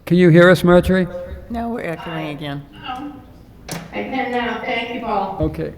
Can you hear us, Marjorie? Now we're echoing again. I can now. Thank you, Paul. Okay.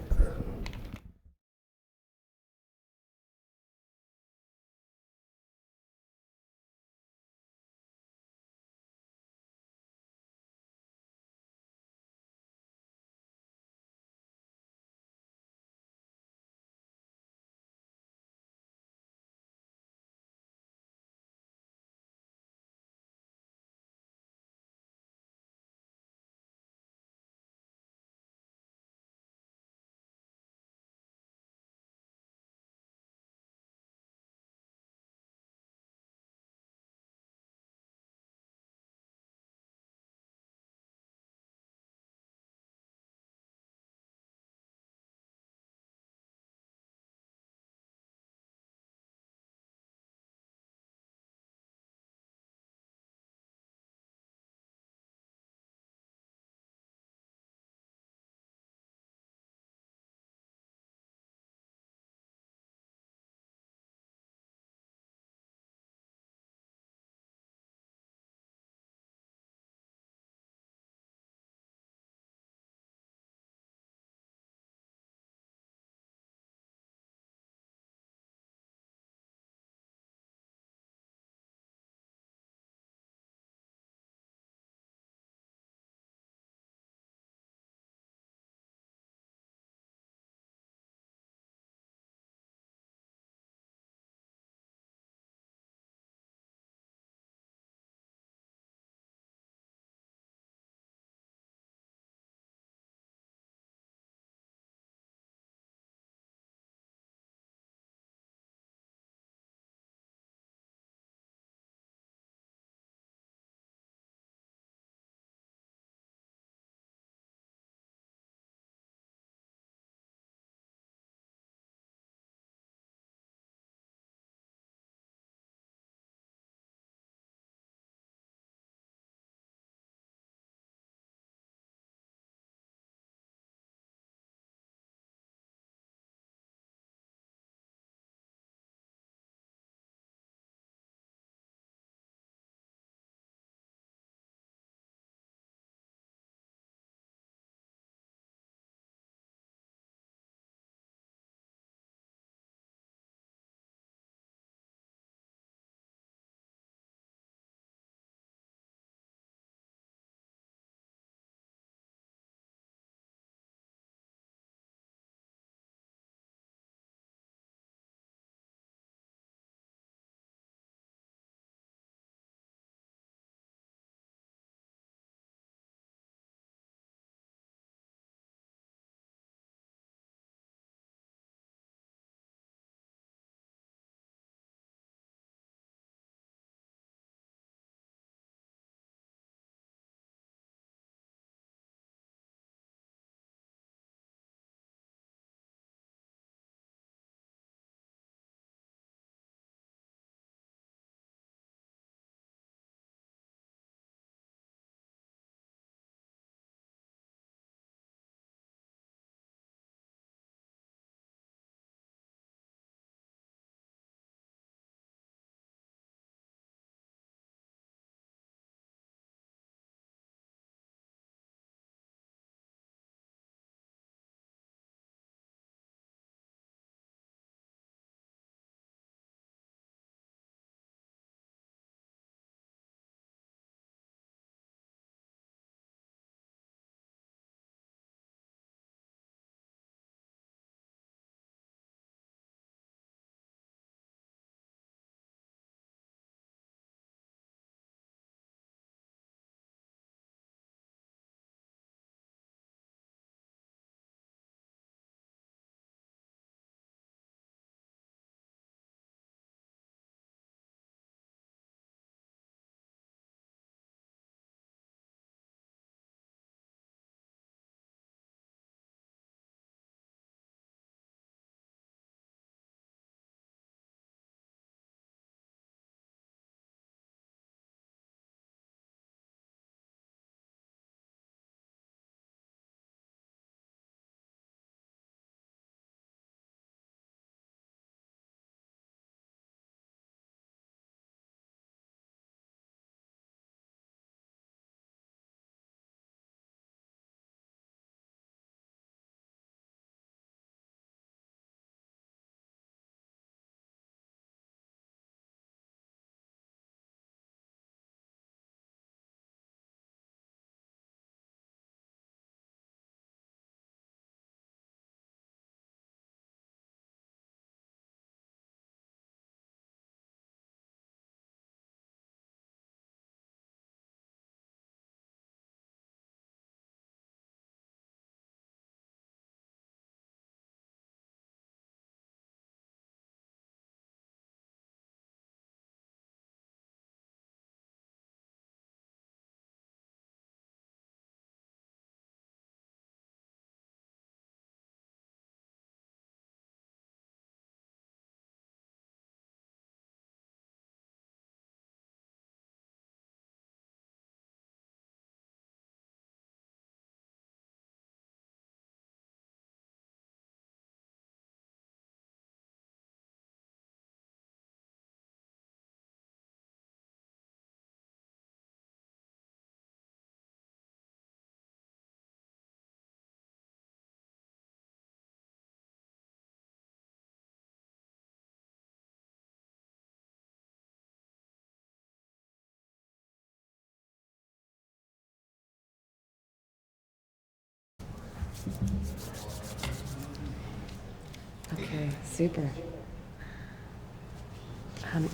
Super.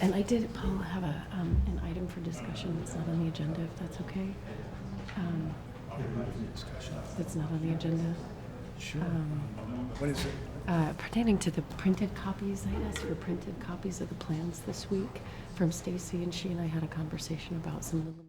And I did, Paul, have an item for discussion that's not on the agenda, if that's okay. That's not on the agenda. Sure. What is it? Pertaining to the printed copies, I asked for printed copies of the plans this week from Stacy, and she and I had a conversation about some of the limitations.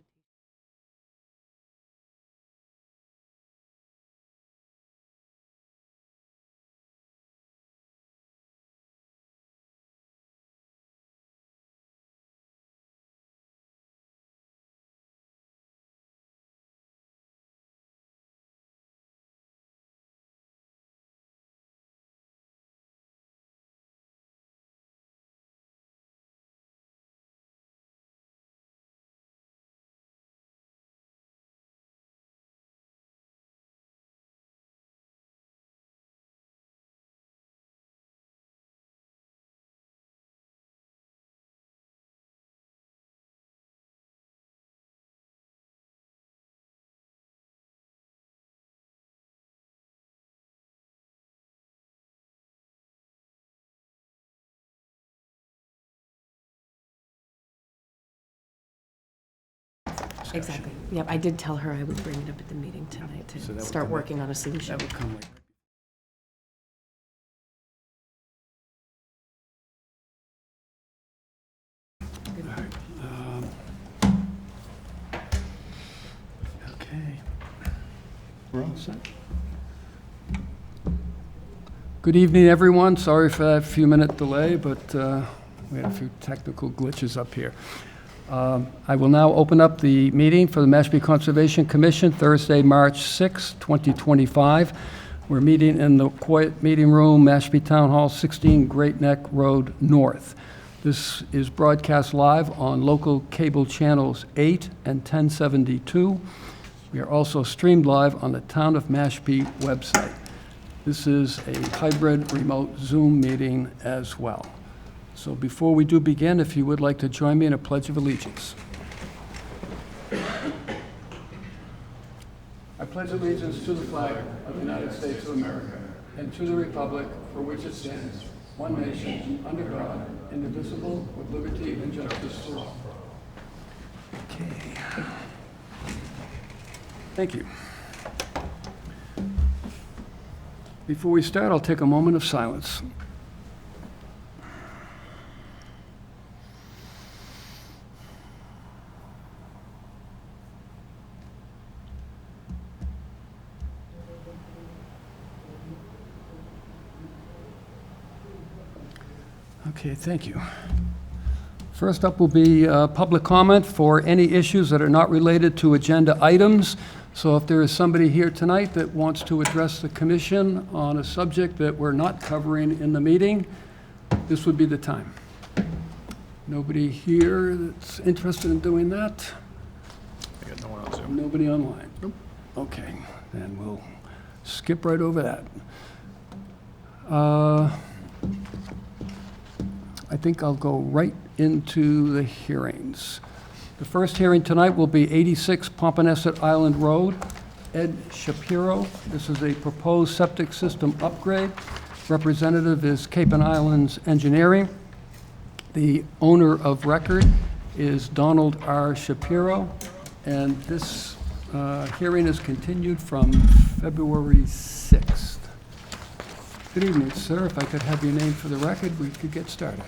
Exactly. Yep, I did tell her I would bring it up at the meeting tonight So that to would start come working on a solution. That would come later. Okay. We're all set. Good evening, everyone. Sorry for that few-minute delay, but we had a few technical glitches up here. I will now open up the meeting for the Mashpee Conservation Commission, Thursday, March 6, 2025. We're meeting in the quiet meeting room, Mashpee Town Hall, 16 Great Neck Road North. This is broadcast live on local cable channels 8 and 1072. We are also streamed live on the Town of Mashpee website. This is a hybrid remote Zoom meeting as well. So before we do begin, if you would like to join me in a Pledge of Allegiance. I pledge allegiance to the flag of the United States of America and to the republic for which it stands, one nation, under God, indivisible, with liberty and justice for all. Okay. Thank you. Before we start, I'll take a moment of silence. Okay, thank you. First up will be public comment for any issues that are not related to agenda items. So if there is somebody here tonight that wants to address the commission on a subject that we're not covering in the meeting, this would be the time. Nobody here that's interested in doing that? I got no one on Zoom. Nobody online? Nope. Okay, then we'll skip right over that. I think I'll go right into the hearings. The first hearing tonight will be 86 Pompanesett Island Road, Ed Shapiro. This is a proposed septic system upgrade. Representative is Cape and Islands Engineering. The owner of record is Donald R. Shapiro, and this hearing is continued from February 6th. Good evening, sir. If I could have your name for the record, we could get started.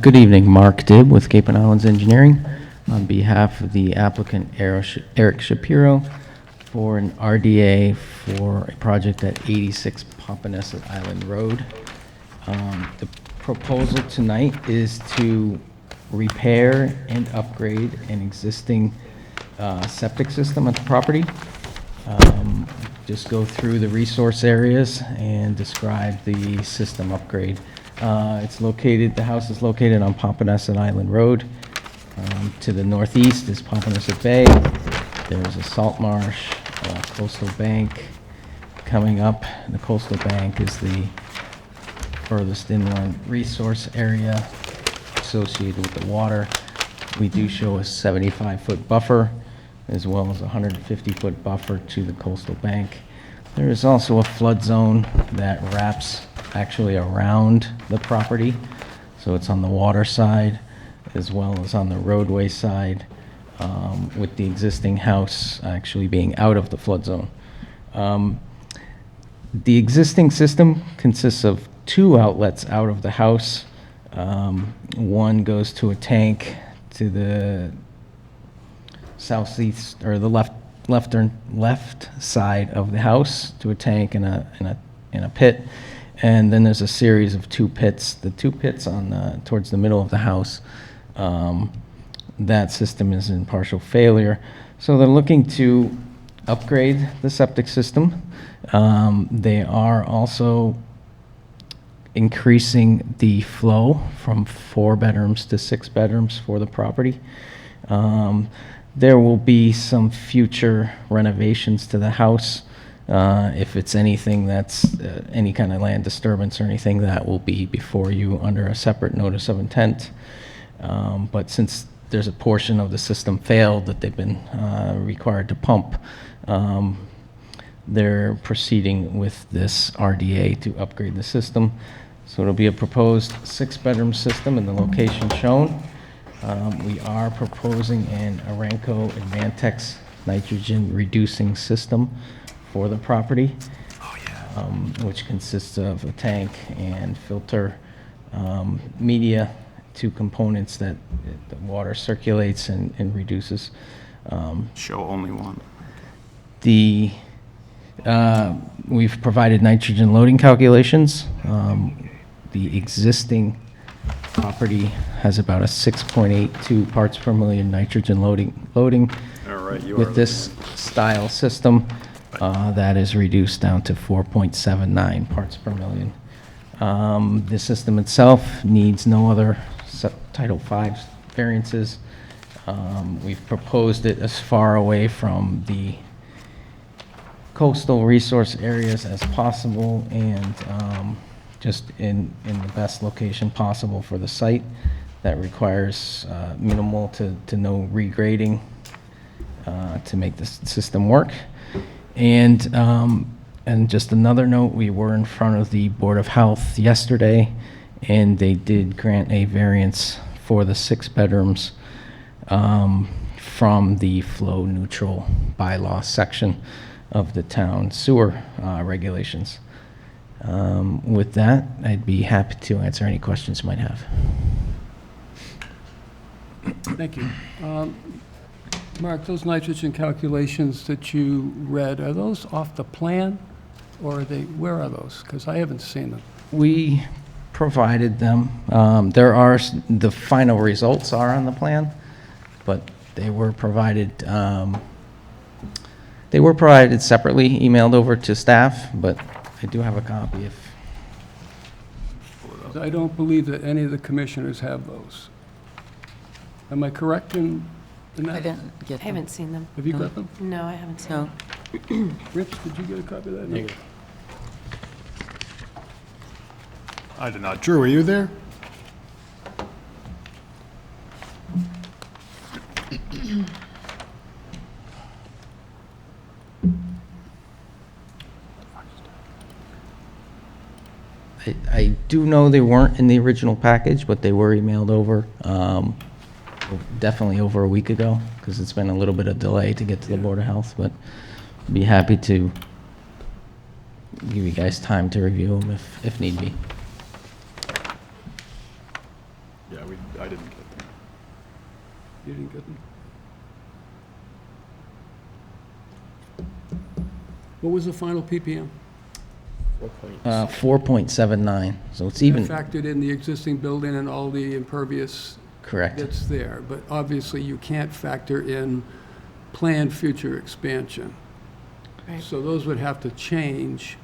Good evening, Mark Dibb with Cape and Islands Engineering. On behalf of the applicant Eric Shapiro for an RDA for a project at 86 Pompanesett Island Road. The proposal tonight is to repair and upgrade an existing septic system at the property. Just go through the resource areas and describe the system upgrade. The house is located on Pompanesett Island Road. To the northeast is Pompanesett Bay. There's a salt marsh, a coastal bank coming up. The coastal bank is the furthest inland resource area associated with the water. We do show a 75-foot buffer as well as a 150-foot buffer to the coastal bank. There is also a flood zone that wraps actually around the property. So it's on the water side as well as on the roadway side, with the existing house actually being out of the flood zone. The existing system consists of 2 outlets out of the house. One goes to a tank to the southeast, or the left side of the house, to a tank and a pit. And then there's a series of 2 pits. The 2 pits on towards the middle of the house, that system is in partial failure. So they're looking to upgrade the septic system. They are also increasing the flow from 4 bedrooms to 6 bedrooms for the property. There will be some future renovations to the house. If it's anything that's any kind of land disturbance or anything, that will be before you under a separate notice of intent. But since there's a portion of the system failed that they've been required to pump, they're proceeding with this RDA to upgrade the system. So it'll be a proposed 6-bedroom system in the location shown. We are proposing an Aramco Advantex nitrogen reducing system for the property, which consists of a tank and filter media, 2 components that the water circulates and reduces. Show only one. We've provided nitrogen loading calculations. The existing property has about a 6.82 parts per million nitrogen loading. All right, you are. With this style system, that is reduced down to 4.79 parts per million. The system itself needs no other Title V variances. We've proposed it as far away from the coastal resource areas as possible, and just in the best location possible for the site. That requires minimal to no regrading to make the system work. And just another note, we were in front of the Board of Health yesterday, and they did grant a variance for the 6 bedrooms from the flow neutral bylaw section of the town sewer regulations. With that, I'd be happy to answer any questions you might have. Thank you. Mark, those nitrogen calculations that you read, are those off the plan, or are they, where are those? Because I haven't seen them. We provided them. The final results are on the plan, but they were provided separately, emailed over to staff, but I do have a copy if. I don't believe that any of the commissioners have those. Am I correct in I that? didn't get I them. haven't seen them. Have you got them? No, I haven't seen No. them. Rich, did you get a copy of that? No. I did not. Drew, are you there? I do know they weren't in the original package, but they were emailed over, definitely over a week ago, because it's been a little bit of delay to get to the Board of Health, but be happy to give you guys time to review them if need be. Yeah, I didn't get them. You didn't get them? What was the final PPM? 4.79, so it's even, Mm-hmm. Factored in the existing building and all the impervious correct. that's there, but obviously you can't factor in planned future expansion. Right. So those would have to change.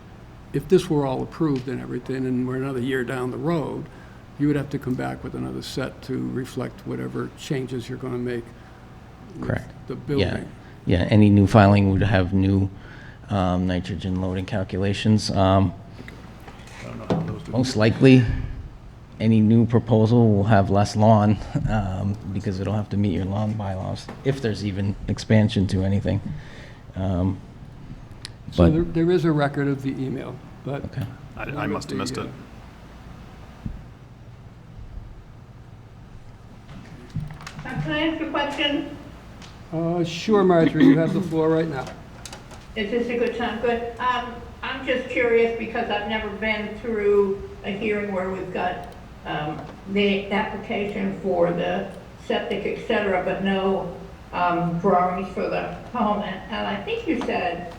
If this were all approved and everything, and we're another year down the road, you would have to come back with another set to reflect whatever changes you're going to make with Correct. the building. Yeah, any new filing would have new nitrogen loading calculations. Most likely, any new proposal will have less lawn, because it'll have to meet your lawn bylaws, if there's even expansion to anything. So But, there is a record of the email, but okay. I must have missed it. Can I ask a question? Sure, Marjorie, you have the floor right now. Is this a good time? Good. I'm just curious because I've never been through a hearing where we've got the application for the septic, et cetera, but no drawings for the home. And I think you said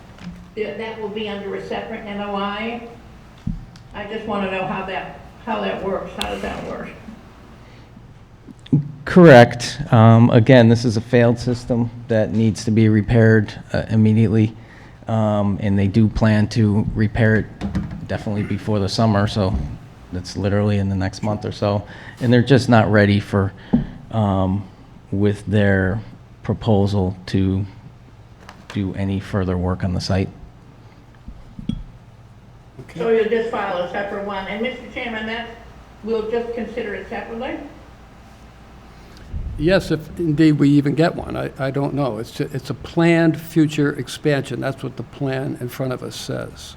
that will be under a separate NOI. I just want to know how that works. How does that work? Correct. Again, this is a failed system that needs to be repaired immediately, and they do plan to repair it definitely before the summer, so that's literally in the next month or so. And they're just not ready for, with their proposal to do any further work on the site. So you'll just file a separate one. And Mr. Chairman, we'll just consider it separately? Yes, if indeed we even get one. I don't know. It's a planned future expansion. That's what the plan in front of us says.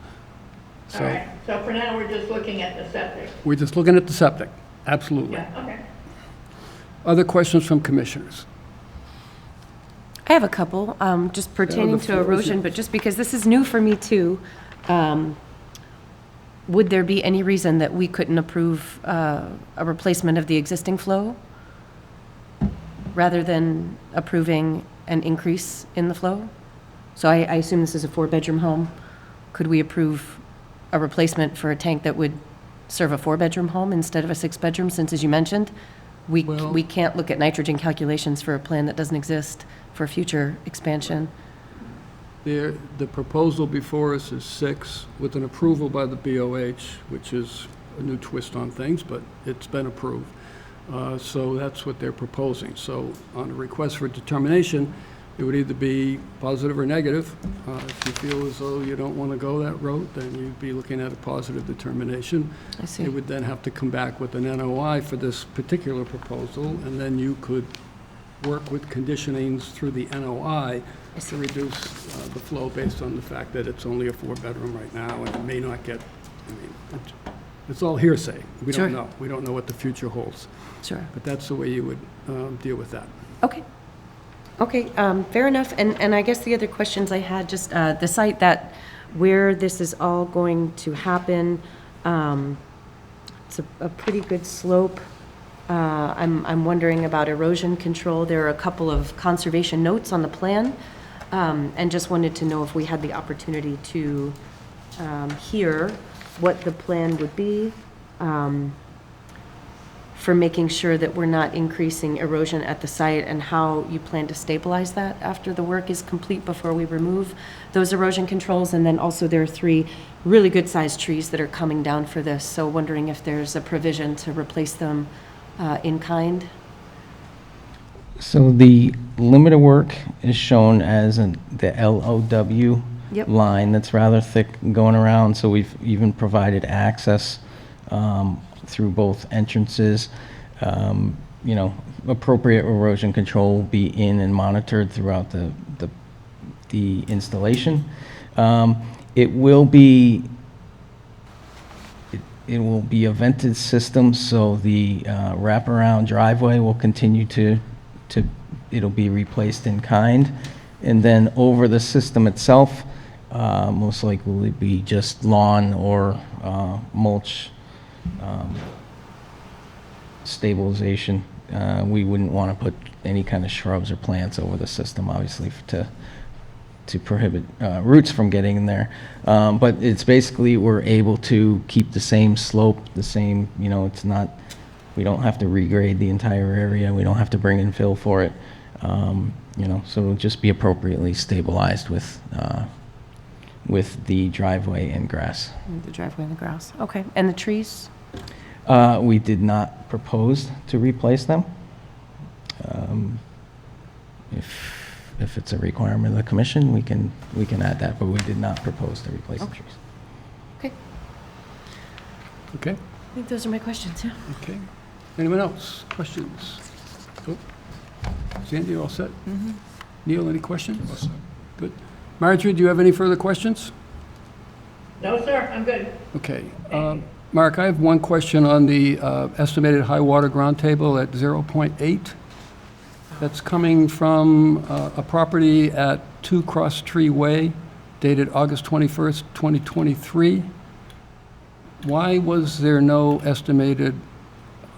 All So right. So for now, we're just looking at the septic. we're just looking at the septic. Absolutely. Yeah, okay. Other questions from commissioners? I have a couple, just pertaining to floor is erosion, yours. but just because this is new for me too. Would there be any reason that we couldn't approve a replacement of the existing flow rather than approving an increase in the flow? So I assume this is a 4-bedroom home. Could we approve a replacement for a tank that would serve a 4-bedroom home instead of a 6-bedroom, since, as you mentioned, Well- we can't look at nitrogen calculations for a plan that doesn't exist for future expansion? The proposal before us is 6, with an approval by the BOH, which is a new twist on things, but it's been approved. So that's what they're proposing. So on a request for determination, it would either be positive or negative. If you feel as though you don't want to go that route, then you'd be looking at a positive determination. I see. It would then have to come back with an NOI for this particular proposal, and then you could work with conditionings through the NOI to reduce the flow based on the fact that it's only a 4-bedroom right now, and it may not get, it's all hearsay. We Sure. don't know. We don't know what the future holds. Sure. But that's the way you would deal with that. Okay. Okay, fair enough. And I guess the other questions I had, just the site where this is all going to happen, it's a pretty good slope. I'm wondering about erosion control. There are a couple of conservation notes on the plan, and just wanted to know if we had the opportunity to hear what the plan would be for making sure that we're not increasing erosion at the site, and how you plan to stabilize that after the work is complete before we remove those erosion controls. And then also there are 3 really good-sized trees that are coming down for this, so wondering if there's a provision to replace them in kind. So the limit of work is shown as the LOW Yep. line that's rather thick going around, so we've even provided access through both entrances. Appropriate erosion control will be in and monitored throughout the installation. It will be a vented system, so the wraparound driveway will continue to it'll be replaced in kind. And then over the system itself, most likely will be just lawn or mulch stabilization. We wouldn't want to put any kind of shrubs or plants over the system, obviously, to prohibit roots from getting in there. But it's basically, we're able to keep the same slope, the same, it's not, we don't have to regrade the entire area. We don't have to bring in fill for it. So it'll just be appropriately stabilized with the driveway and grass. The driveway and the grass. Okay, and the trees? We did not propose to replace them. If it's a requirement of the commission, we can add that, but we did not propose to replace the trees. Okay, Okay? I think those are my questions, yeah. Okay. Anyone else? Questions? Oh. Sandy, all set? Neil, any questions? Good. Marjorie, do you have any further questions? No, sir, I'm good. Okay. Mark, I have one question on the estimated high water ground table at 0.8. That's coming from a property at 2 Cross Tree Way, dated August 21st, 2023. Why was there no estimated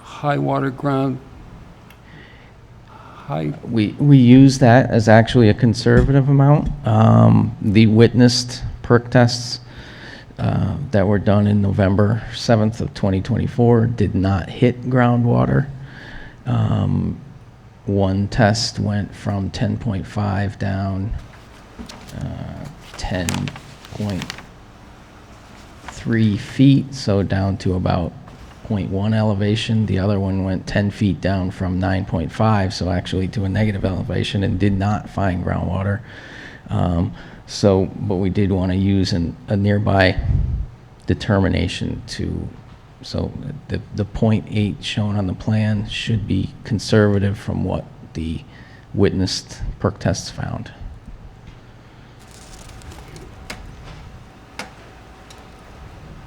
high water ground? We use that as actually a conservative amount. The witnessed perk tests that were done in November 7th of 2024 did not hit groundwater. One test went from 10.5 down 10.3 feet, so down to about 0.1 elevation. The other one went 10 feet down from 9.5, so actually to a negative elevation, and did not find groundwater. But we did want to use a nearby determination so the 0.8 shown on the plan should be conservative from what the witnessed perk tests found.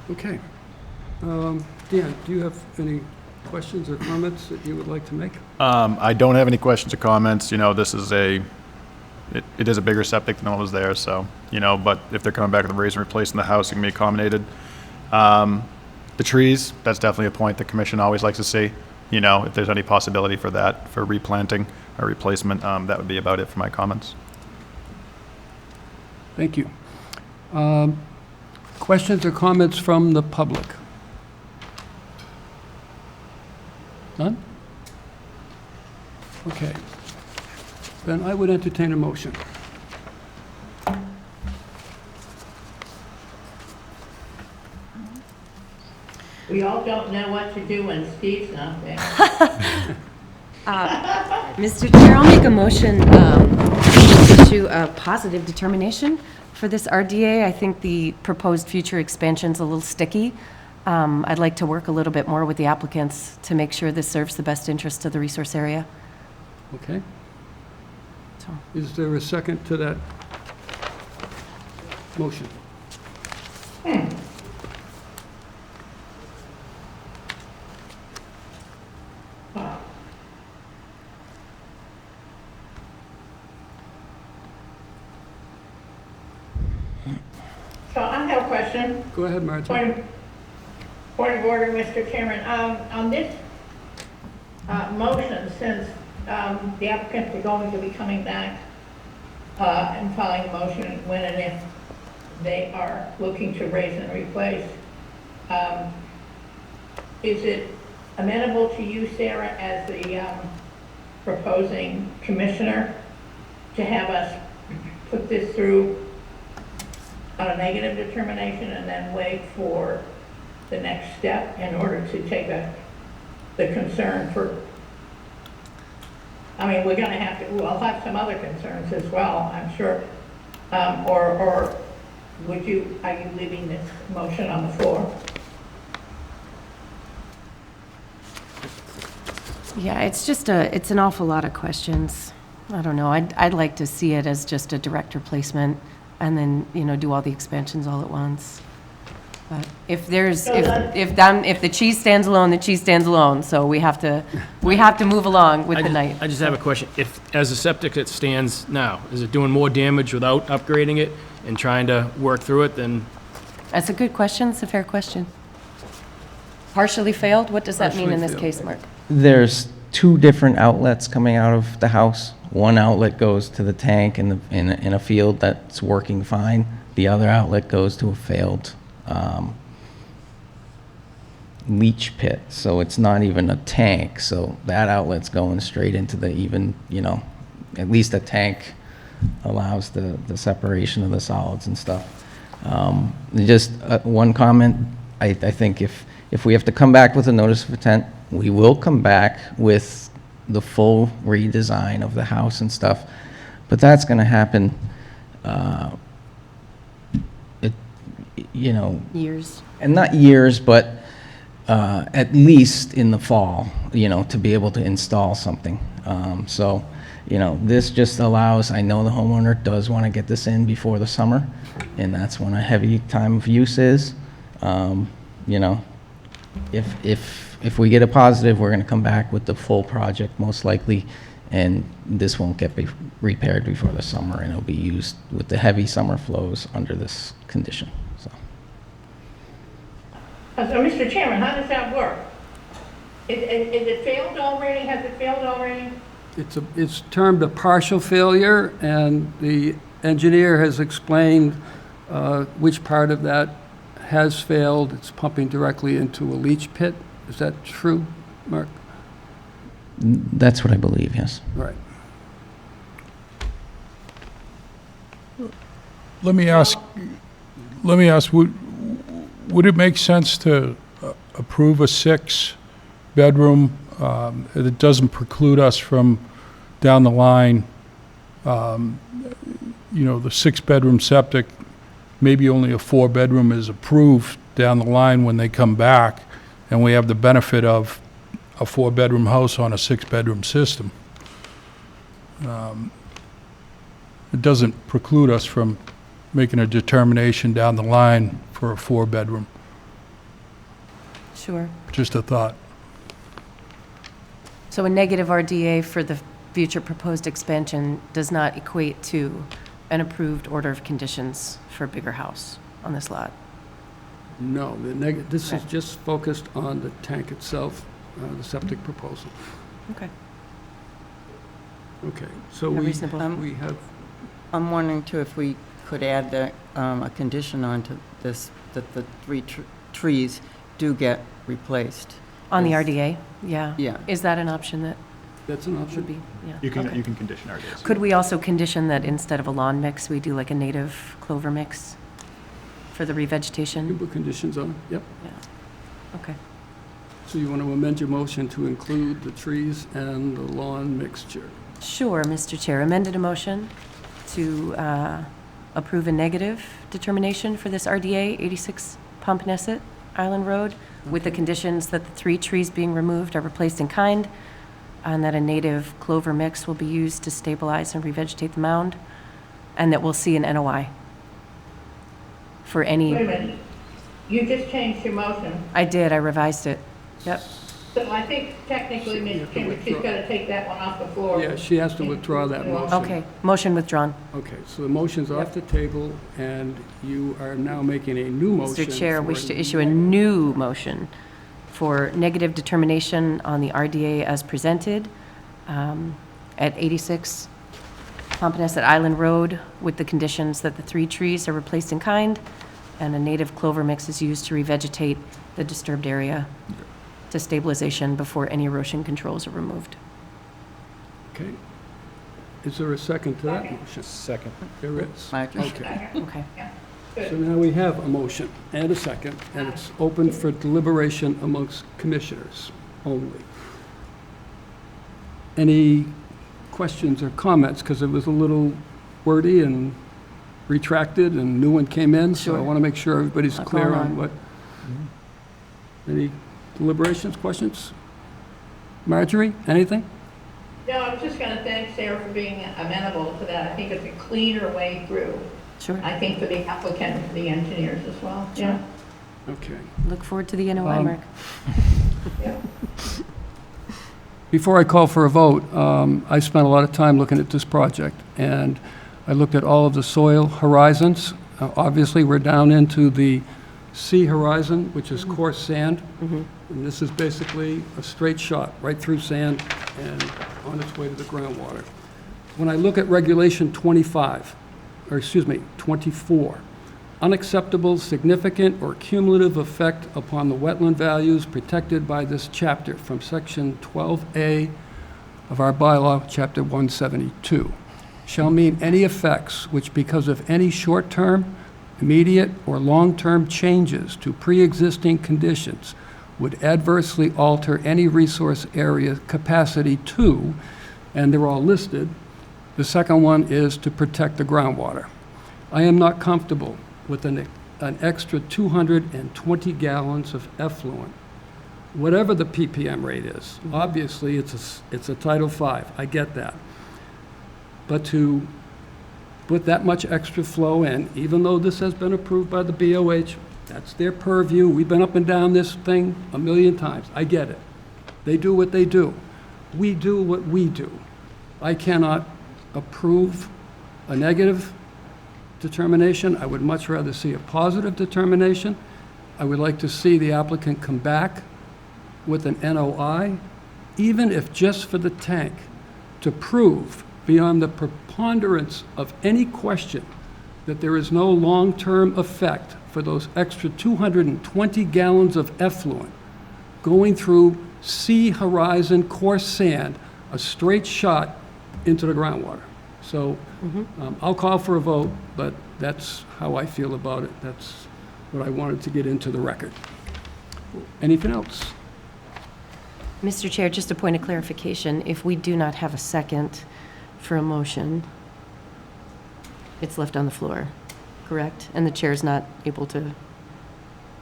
Okay. Dan, do you have any questions or comments that you would like to make? I don't have any questions or comments. This is it is a bigger septic than what was there, so, but if they're coming back with a raise and replace in the house, it can be accommodated. The trees, that's definitely a point the commission always likes to see. If there's any possibility for that, for replanting or replacement, that would be about it for my comments. Thank you. Questions or comments from the public? None? Okay. Then I would entertain a motion. We all don't know what to do when Steve's not there. Mr. Chair, I'll make a motion to issue a positive determination for this RDA. I think the proposed future expansion's a little sticky. I'd like to work a little bit more with the applicants to make sure this serves the best interest of the resource area. Okay. So, Is there a second to that motion? So I have a question. Go ahead, Martha. Point of order, Mr. Chairman. On this motion, since the applicants are going to be coming back and filing a motion when and if they are looking to raise and replace, is it amenable to you, Sarah, as the proposing commissioner, to have us put this through on a negative determination and then wait for the next step in order to take the concern for, we're gonna have to, we'll have some other concerns as well, I'm sure. Or are you leaving this motion on the floor? yeah, it's an awful lot of questions. I don't know. I'd like to see it as just a direct replacement and then, do all the expansions all at once. But if the cheese stands alone, the cheese stands alone. So we have to move along with the night. I just have a question. As the septic it stands now, is it doing more damage without upgrading it and trying to work through it than? That's a good question. It's a fair question. Partially failed? What does that mean in this Partially case, Mark? There's two different outlets coming out of the house. One outlet goes to the tank in a field that's working fine. The other outlet goes to a failed leach pit, so it's not even a tank. So that outlet's going straight into at least a tank allows the separation of the solids and stuff. Just one comment, I think if we have to come back with a notice of intent, we will come back with the full redesign of the house and stuff, but that's going to happen, Years. and not years, but at least in the fall, to be able to install something. So You know, this just allows, I know the homeowner does want to get this in before the summer, and that's when a heavy time of use is. You know, if we get a positive, we're going to come back with the full project most likely, and this won't get repaired before the summer, and it'll be used with the heavy summer flows under this condition, so. So, Mr. Chairman, how does that work? Is it failed already? Has it failed already? It's termed a partial failure, and the engineer has explained which part of that has failed. It's pumping directly into a leach pit. Is that true, Mark? That's what I believe, yes. Right. Let me ask, would it make sense to approve a 6-bedroom? It doesn't preclude us from, down the line, you know, the 6-bedroom septic, maybe only a 4-bedroom is approved down the line when they come back, and we have the benefit of a 4-bedroom house on a 6-bedroom system. It doesn't preclude us from making a determination down the line for a 4-bedroom. Sure. Just a thought. So a negative RDA for the future proposed expansion does not equate to an approved order of conditions for a bigger house on this lot? No, this is Right. just focused on the tank itself, the septic proposal. Okay. Okay, so Yeah, we reasonable. we have, I'm wondering too if we could add a condition onto this, that the 3 trees do get replaced. On the Yes. RDA? Yeah. Yeah. Is that an option that that's an would option. be, yeah? You can, Okay. you can condition our days. Could we also condition that instead of a lawn mix, we do like a native clover mix for the You revegetation? put conditions on it, yep. Yeah. Okay. So you want to amend your motion to include the trees and the lawn mixture? Sure, Mr. Chair. Amended a motion to approve a negative determination for this RDA 86 Pompanesett Island Road with the conditions that the 3 trees being removed are replaced in kind, and that a native clover mix will be used to stabilize and revegetate the mound, and that we'll see an NOI for Wait a any, minute. You just changed your motion. I did, I revised it. Yep. So I think technically, You Mr. have to Chairman, she's withdraw. got to take that one off the floor. Yeah, she has to withdraw that motion. Okay, motion withdrawn. Okay, so the motion's off the table, and you are now making a new motion. Mr. Chair, for wish to issue a new motion for negative determination on the RDA as presented at 86 Pompanesett Island Road with the conditions that the 3 trees are replaced in kind and a native clover mix is used to revegetate the disturbed area to stabilization before any erosion controls are removed. Okay. Is there a second to that Second. motion? Second. There is. Marjorie? Okay. Okay. So now we have a motion and a second, and it's open for deliberation amongst commissioners only. Any questions or comments? Because it was a little wordy and retracted, and new one came in, so I Sure. want to make sure everybody's Not clear going on on. what. Any deliberations, questions? Marjorie, anything? No, I was just going to thank Sarah for being amenable to that. I think it's a cleaner way through. Sure. I think for the applicant and for the engineers as well. Yeah. Okay. Look forward to the NOI, Mark. Yeah. Before I call for a vote, I spent a lot of time looking at this project, and I looked at all of the soil horizons. Obviously, we're down into the sea horizon, which is coarse sand, and this is basically a straight shot right through sand and on its way to the groundwater. When I look at Regulation 25, or excuse me, 24, unacceptable, significant, or cumulative effect upon the wetland values protected by this chapter from Section 12A of our bylaw, Chapter 172, shall mean any effects which, because of any short-term, immediate, or long-term changes to pre-existing conditions, would adversely alter any resource area capacity to, and they're all listed. The second one is to protect the groundwater. I am not comfortable with an extra 220 gallons of effluent, whatever the ppm rate is. Obviously, it's a Title V, I get that. but to put that much extra flow in, even though this has been approved by the BOH, that's their purview. We've been up and down this thing a million times. I get it. They do what they do. We do what we do. I cannot approve a negative determination. I would much rather see a positive determination. I would like to see the applicant come back with an NOI, even if just for the tank, to prove beyond the preponderance of any question that there is no long-term effect for those extra 220 gallons of effluent going through sea horizon coarse sand, a straight shot into the groundwater. So I'll call for a vote, but that's how I feel about it. That's what I wanted to get into the record. Anything else? Mr. Chair, just a point of clarification, if we do not have a second for a motion, it's left on the floor, correct? And the chair is not able to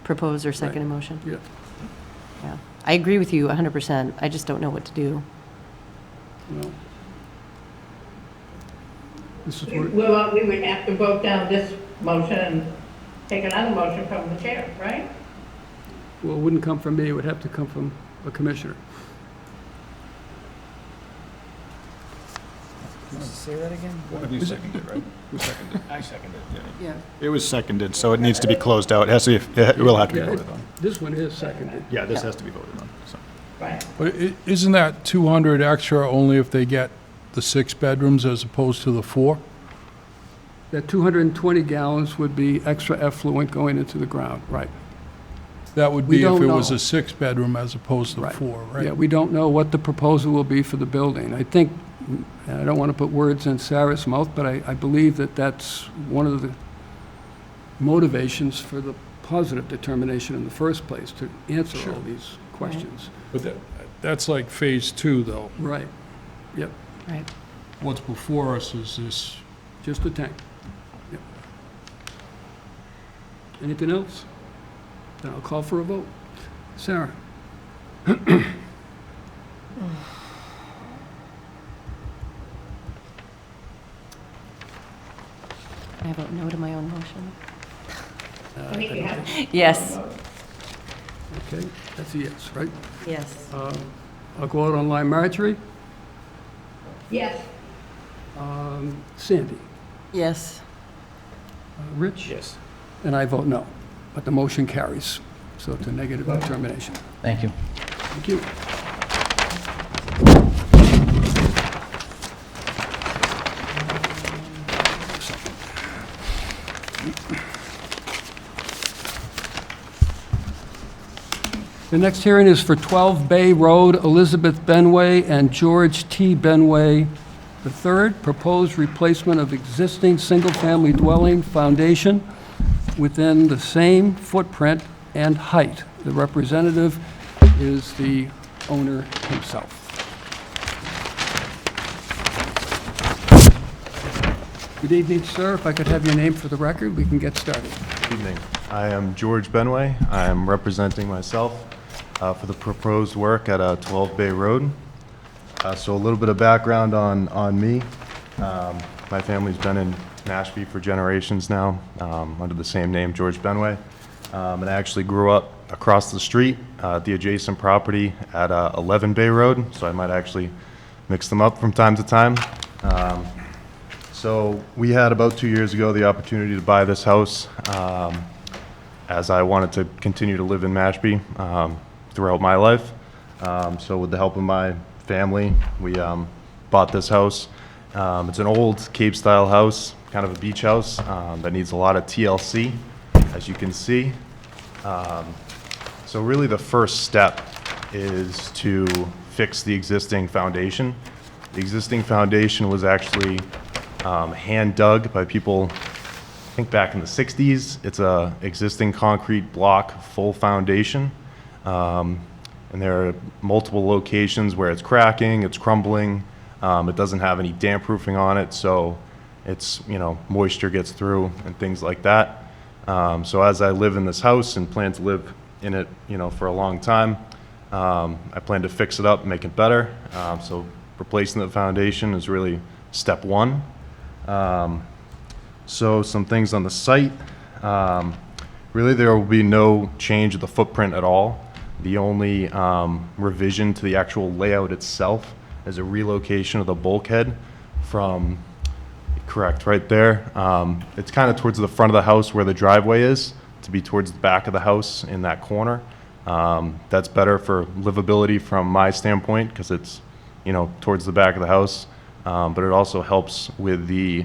propose or second a motion? Yeah. Yeah. I agree with you 100%. I just don't know what to do. Well, this is where, Well, we would have to vote down this motion and take another motion from the chair, right? well, it wouldn't come from me. It would have to come from a commissioner. Say that again? One of you seconded, right? Who seconded? I seconded it. Yeah. It was seconded, so it needs to be closed out. It has to be, it will have to be Yeah, voted on. this one is seconded. Yeah, this has to be voted on, so. Right. But isn't that 200 extra only if they get the 6 bedrooms as opposed to the 4? That 220 gallons would be extra effluent going into the ground, right? That would We be if don't it was know. a 6-bedroom as opposed to Right. 4, right? Yeah, we don't know what the proposal will be for the building. I think, and I don't want to put words in Sarah's mouth, but I believe that that's one of the motivations for the positive determination in the first place, to answer all these questions. But that's like phase 2, though. Right, yep, Right. What's before us is this. just the tank. Yep. Anything else? Then I'll call for a vote. Sarah? I vote no to my own motion. I think you have. Yes. Okay, that's a yes, right? Yes. I'll go out on line. Marjorie? Yes. Sandy? Yes. Rich? Yes. And I vote no, but the motion carries. So it's a negative determination. Thank you. Thank you. The next hearing is for 12 Bay Road, Elizabeth Benway and George T. Benway III, proposed replacement of existing single-family dwelling foundation within the same footprint and height. The representative is the owner himself. Good evening, sir. If I could have your name for the record, we can get started. Evening. I am George Benway. I am representing myself for the proposed work at 12 Bay Road. So a little bit of background on me. My family's been in Mashpee for generations now, under the same name, George Benway. And I actually grew up across the street at the adjacent property at 11 Bay Road, so I might actually mix them up from time to time. So we had about 2 years ago the opportunity to buy this house, as I wanted to continue to live in Mashpee throughout my life. So with the help of my family, we bought this house. It's an old Cape-style house, kind of a beach house, that needs a lot of TLC, as you can see. So really the first step is to fix the existing foundation. The existing foundation was actually hand dug by people, I think back in the 60s. It's a existing concrete block, full foundation. And there are multiple locations where it's cracking, it's crumbling, it doesn't have any damp proofing on it, so it's, moisture gets through and things like that. So as I live in this house and plan to live in it, for a long time, I plan to fix it up, make it better. So replacing the foundation is really step one. So some things on the site. Really, there will be no change of the footprint at all. The only revision to the actual layout itself is a relocation of the bulkhead from, correct, right there. It's kind of towards the front of the house where the driveway is, to be towards the back of the house in that corner. That's better for livability from my standpoint, because it's, towards the back of the house. But it also helps with the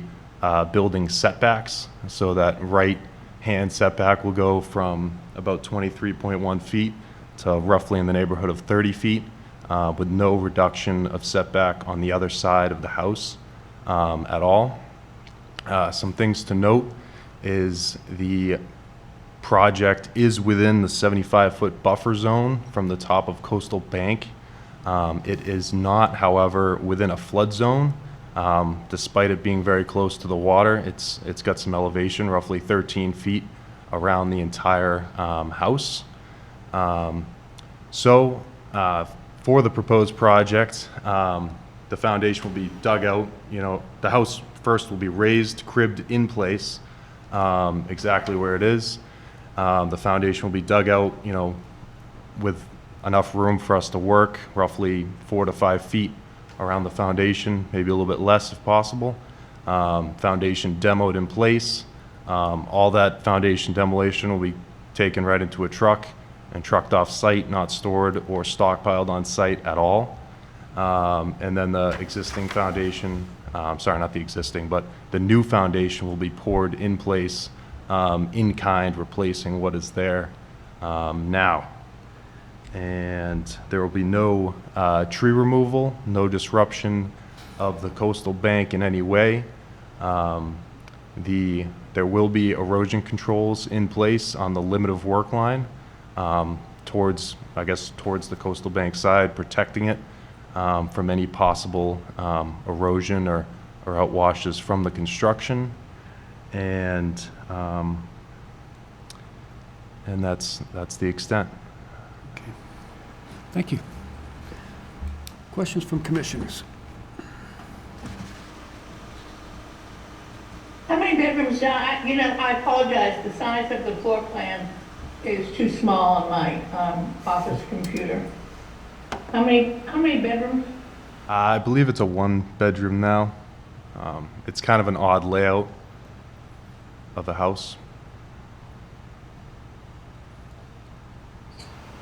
building setbacks, so that right-hand setback will go from about 23.1 feet to roughly in the neighborhood of 30 feet, with no reduction of setback on the other side of the house at all. Some things to note is the project is within the 75-foot buffer zone from the top of Coastal Bank. It is not, however, within a flood zone. Despite it being very close to the water, it's got some elevation, roughly 13 feet around the entire house. For the proposed project, the foundation will be dug out. The house first will be raised, cribbed in place, exactly where it is. The foundation will be dug out, with enough room for us to work, roughly 4 to 5 feet around the foundation, maybe a little bit less if possible. Foundation demoed in place. All that foundation demolition will be taken right into a truck and trucked off site, not stored or stockpiled on site at all. And then the existing foundation, sorry, not the existing, but the new foundation will be poured in place in kind, replacing what is there now. And there will be no tree removal, no disruption of the coastal bank in any way. There will be erosion controls in place on the limit of work line towards the coastal bank side, protecting it from any possible erosion or outwashes from the construction. And that's the extent. Thank you. Questions from commissioners? How many bedrooms, I apologize, the size of the floor plan is too small on my office computer. How many bedrooms? I believe it's a one-bedroom now. It's kind of an odd layout of the house.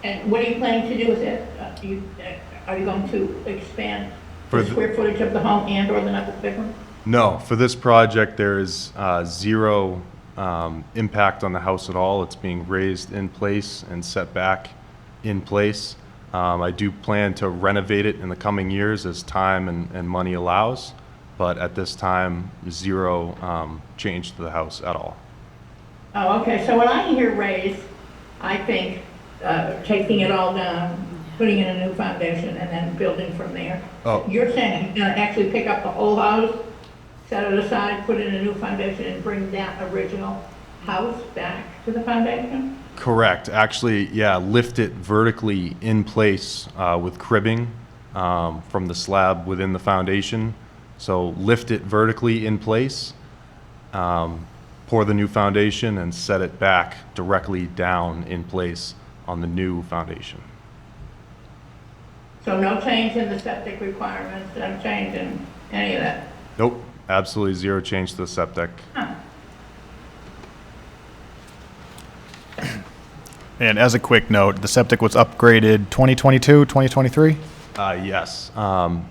And what are you planning to do with it? Are you going to expand the square footage of the home and or the number of bedrooms? No, for this project, there is zero impact on the house at all. It's being raised in place and set back in place. I do plan to renovate it in the coming years as time and money allows, but at this time, zero change to the house at all. Oh, okay, so when I hear raise, I think taking it all down, putting in a new foundation, and then building from there. Oh. You're saying you're gonna actually pick up the whole house, set it aside, put in a new foundation, and bring that original house back to the foundation? Correct. Actually, yeah, lift it vertically in place with cribbing from the slab within the foundation. So lift it vertically in place, pour the new foundation, and set it back directly down in place on the new foundation. So no change in the septic requirements, no change in any of that? Nope, absolutely zero change to the septic. Huh. And as a quick note, the septic was upgraded 2022, 2023? Yes. And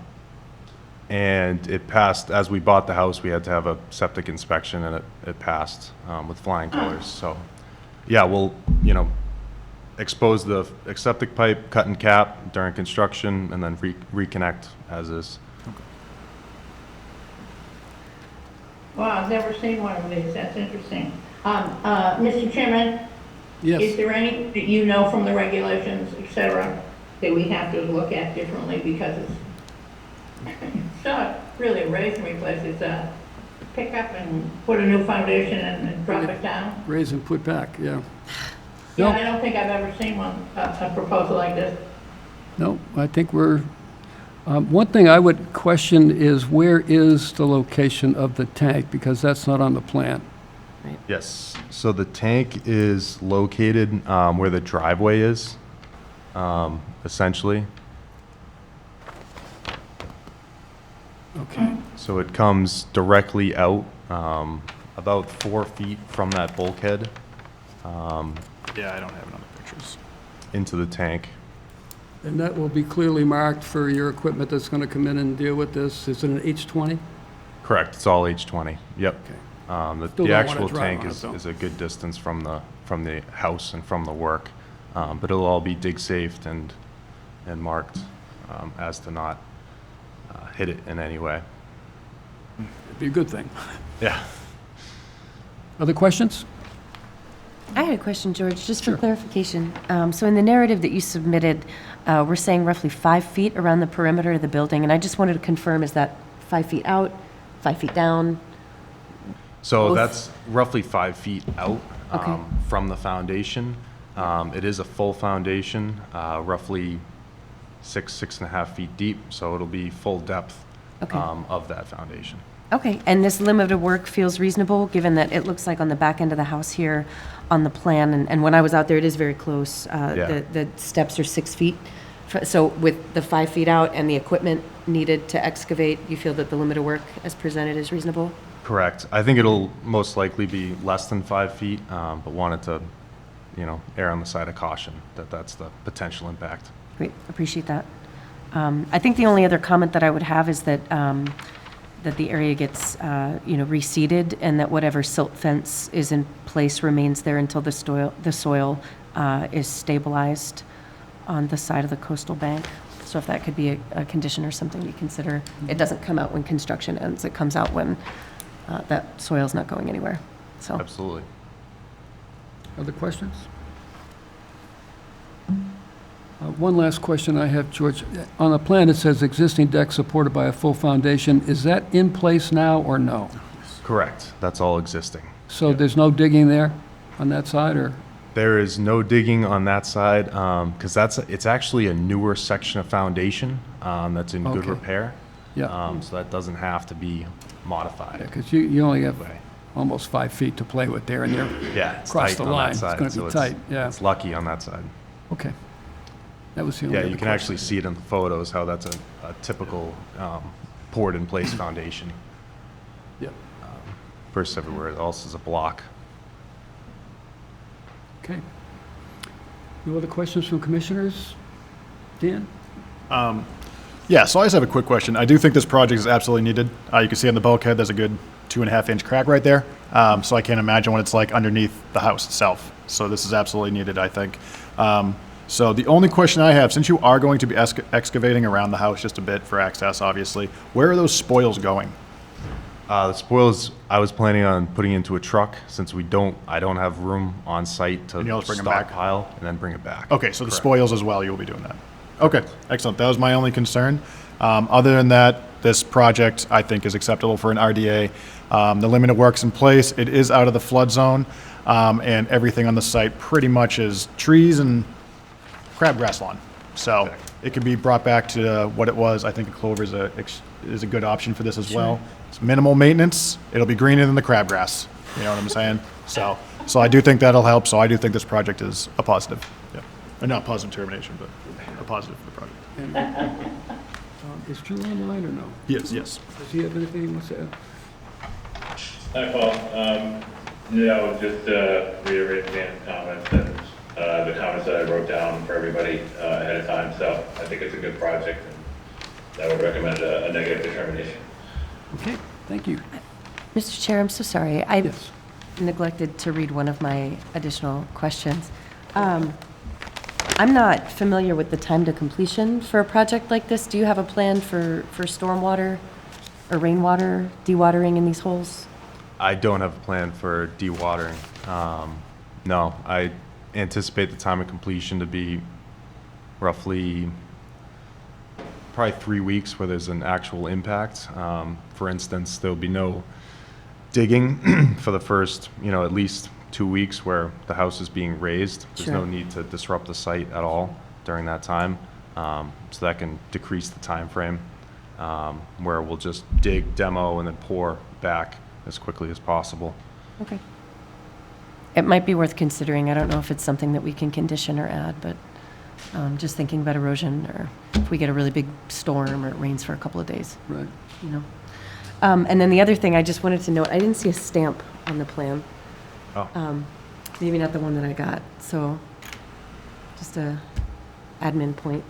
it passed, as we bought the house, we had to have a septic inspection, and it passed with flying colors. So, yeah, we'll, expose the septic pipe, cut and cap during construction, and then reconnect as is. Wow, I've never seen one of these, that's interesting. Mr. Chairman? Yes. Is there any that you know from the regulations, et cetera, that we have to look at differently because it's not really a raise and replace, it's a pick up and put a new foundation and drop it down? Raise and put back, yeah. Yeah, No. I don't think I've ever seen one, a proposal like this. No, I think we're One thing I would question is where is the location of the tank? Because that's not on the plan. Yes, so the tank is located where the driveway is, essentially. Okay. So it comes directly out, about 4 feet from that bulkhead, Yeah, I don't have it on the pictures. into the tank. And that will be clearly marked for your equipment that's going to come in and deal with this. Is it an H20? Correct, it's all H20, yep. Okay. The Still the don't wanna actual drive tank on it, is though. is a good distance from the house and from the work. But it'll all be dig-safed and marked as to not hit it in any way. It'd be a good thing. Yeah. Other questions? I had a question, George, just for Sure. clarification. So in the narrative that you submitted, we're saying roughly 5 feet around the perimeter of the building, and I just wanted to confirm, is that 5 feet out, 5 feet down? So Both? that's roughly 5 feet out Okay. from the foundation. It is a full foundation, roughly 6.5 feet deep, so it'll be full depth Okay. of that foundation. Okay, and this limit of work feels reasonable, given that it looks like on the back end of the house here on the plan, and when I was out there, it is very close. Yeah. The steps are 6 feet. So with the 5 feet out and the equipment needed to excavate, you feel that the limit of work as presented is reasonable? Correct. I think it'll most likely be less than 5 feet, but wanted to, err on the side of caution that that's the potential impact. Great, appreciate that. I think the only other comment that I would have is that, that the area gets, reseeded, and that whatever silt fence is in place remains there until the soil is stabilized on the side of the coastal bank. So if that could be a condition or something you consider. It doesn't come out when construction ends, it comes out when that soil's not going anywhere, so. Absolutely. Other questions? One last question I have, George. On the plan, it says existing deck supported by a full foundation. Is that in place now or no? Correct. That's all existing. So there's no digging there on that side, or? There is no digging on that side because it's actually a newer section of foundation that's in good Okay. repair. Yeah, So that doesn't have to be modified. because you only have Way. almost 5 feet to play with there, and you're, Yeah, it's Across tight the on line. that It's side. gonna be so tight, yeah. It's lucky on that side. okay. That was the only Yeah, other you can question. actually see it in the photos how that's a typical poured-in-place foundation Yep, versus everywhere else is a block. okay. No other questions from commissioners? Dan? Yeah, so I just have a quick question. I do think this project is absolutely needed. You can see on the bulkhead, there's a good 2.5-inch crack right there. So I can't imagine what it's like underneath the house itself. So this is absolutely needed, I think. So the only question I have, since you are going to be excavating around the house just a bit for access, obviously, where are those spoils going? The spoils I was planning on putting into a truck since I don't have room on site to And you'll just bring 'em back? stockpile and then bring it back. Okay, so the Correct. spoils as well, you'll be doing that. Okay, excellent. That was my only concern. Other than that, this project, I think, is acceptable for an RDA. The limit of work's in place. It is out of the flood zone, and everything on the site pretty much is trees and crabgrass lawn. So it can be brought back to what it was. I think a clover is a good option for this as well. It's minimal maintenance. It'll be greener than the crabgrass. You know what I'm saying? So I do think that'll help. So I do think this project is a positive. Yeah. Not positive termination, but a positive for the project. And, is Drew online or no? Yes. Does he have anything he wants to add? Hi, Paul. No, just reiterate Dan's comments and the comments that I wrote down for everybody ahead of time. So I think it's a good project, and I would recommend a negative determination. Okay, thank you. Mr. Chair, I'm so sorry. I Yes. neglected to read one of my additional questions. I'm not familiar with the time to completion for a project like this. Do you have a plan for stormwater or rainwater dewatering in these holes? I don't have a plan for dewatering. No, I anticipate the time of completion to be roughly probably 3 weeks where there's an actual impact. For instance, there'll be no digging for the first, at least 2 weeks where the house is being raised. There's no Sure. need to disrupt the site at all during that time. So that can decrease the time frame, where we'll just dig, demo, and then pour back as quickly as possible. Okay. It might be worth considering. I don't know if it's something that we can condition or add, but just thinking about erosion, or if we get a really big storm or it rains for a couple of days, Right. you know. And then the other thing, I just wanted to note, I didn't see a stamp on the plan. Oh. Maybe not the one that I got, so just a admin point.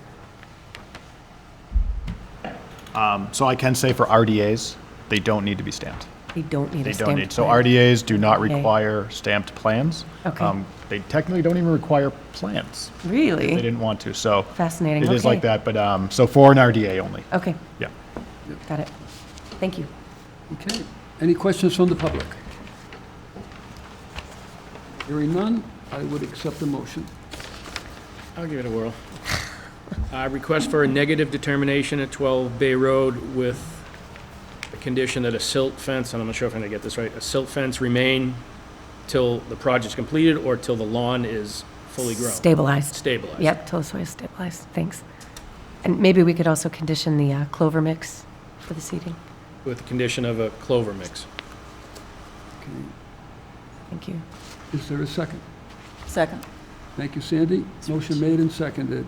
So I can say for RDAs, they don't need to be stamped. They don't need They a don't stamped need, so plan. RDAs do not Okay. require stamped plans. Okay. They technically don't even require plans. They Really? didn't want to, so. Fascinating, It is like okay. that, but, so for an RDA only, Okay, yeah. got it. Thank you. Okay. Any questions from the public? Hearing none, I would accept the motion. I'll give it a whirl. Request for a negative determination at 12 Bay Road with a condition that a silt fence, and I'm not sure if I'm gonna get this right, a silt fence remain till the project's completed or till the lawn is fully grown? Stabilized. Stabilized. Yep, till the soil is stabilized, thanks. And maybe we could also condition the clover mix for the seeding. With the condition of a clover mix. Okay. Thank you. Is there a second? Second. Thank you, Sandy. Motion made and seconded.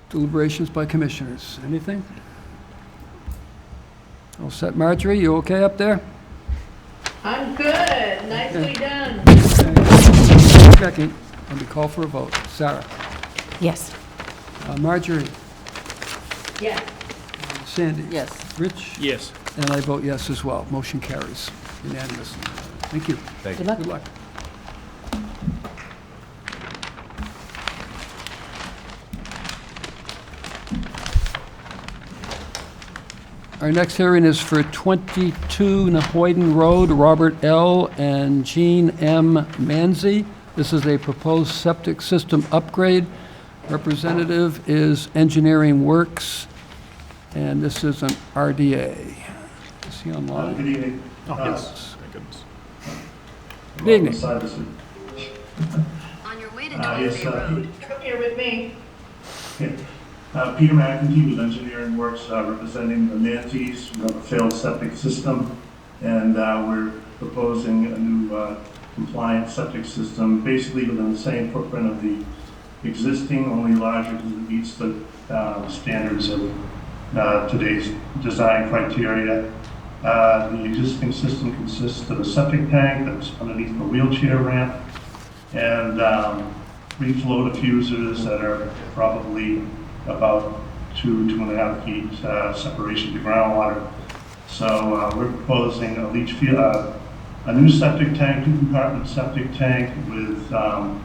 Deliberations by commissioners. Anything? All set, Marjorie? You okay up there? I'm good, nicely done. Checking. Let me call for a vote. Sarah? Yes. Marjorie? Yes. Sandy? Yes. Rich? Yes. And I vote yes as well. Motion carries unanimously. Thank you. Thank Good you. luck. Good luck. Our next hearing is for 22 Napoidan Road, Robert L. and Jean M. Manzi. This is a proposed septic system upgrade. Representative is Engineering Works, and this is an RDA. Is he online? Good evening. Oh, yes, thank goodness. Good evening. On your way to Yes, Tollway Road. Come here with me. Peter McEntee with Engineering Works, representing the Mantes. We have a failed septic system, and we're proposing a new compliant septic system, basically within the same footprint of the existing, only larger because it meets the standards of today's design criteria. The existing system consists of a septic tank that's underneath the wheelchair ramp, and 3 flow diffusers that are probably about 2.5 feet separation to groundwater. So we're proposing a leach field, a new septic tank, 2-compartment septic tank with a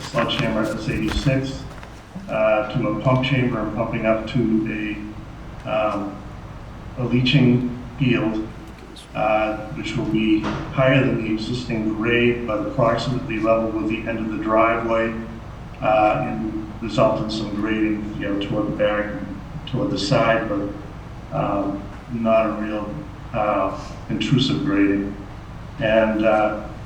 sledgehammer S86 to a pump chamber and pumping up to a leaching field, which will be higher than the existing grade, but approximately level with the end of the driveway, and result in some grading, toward the back and toward the side, but not a real intrusive grading. And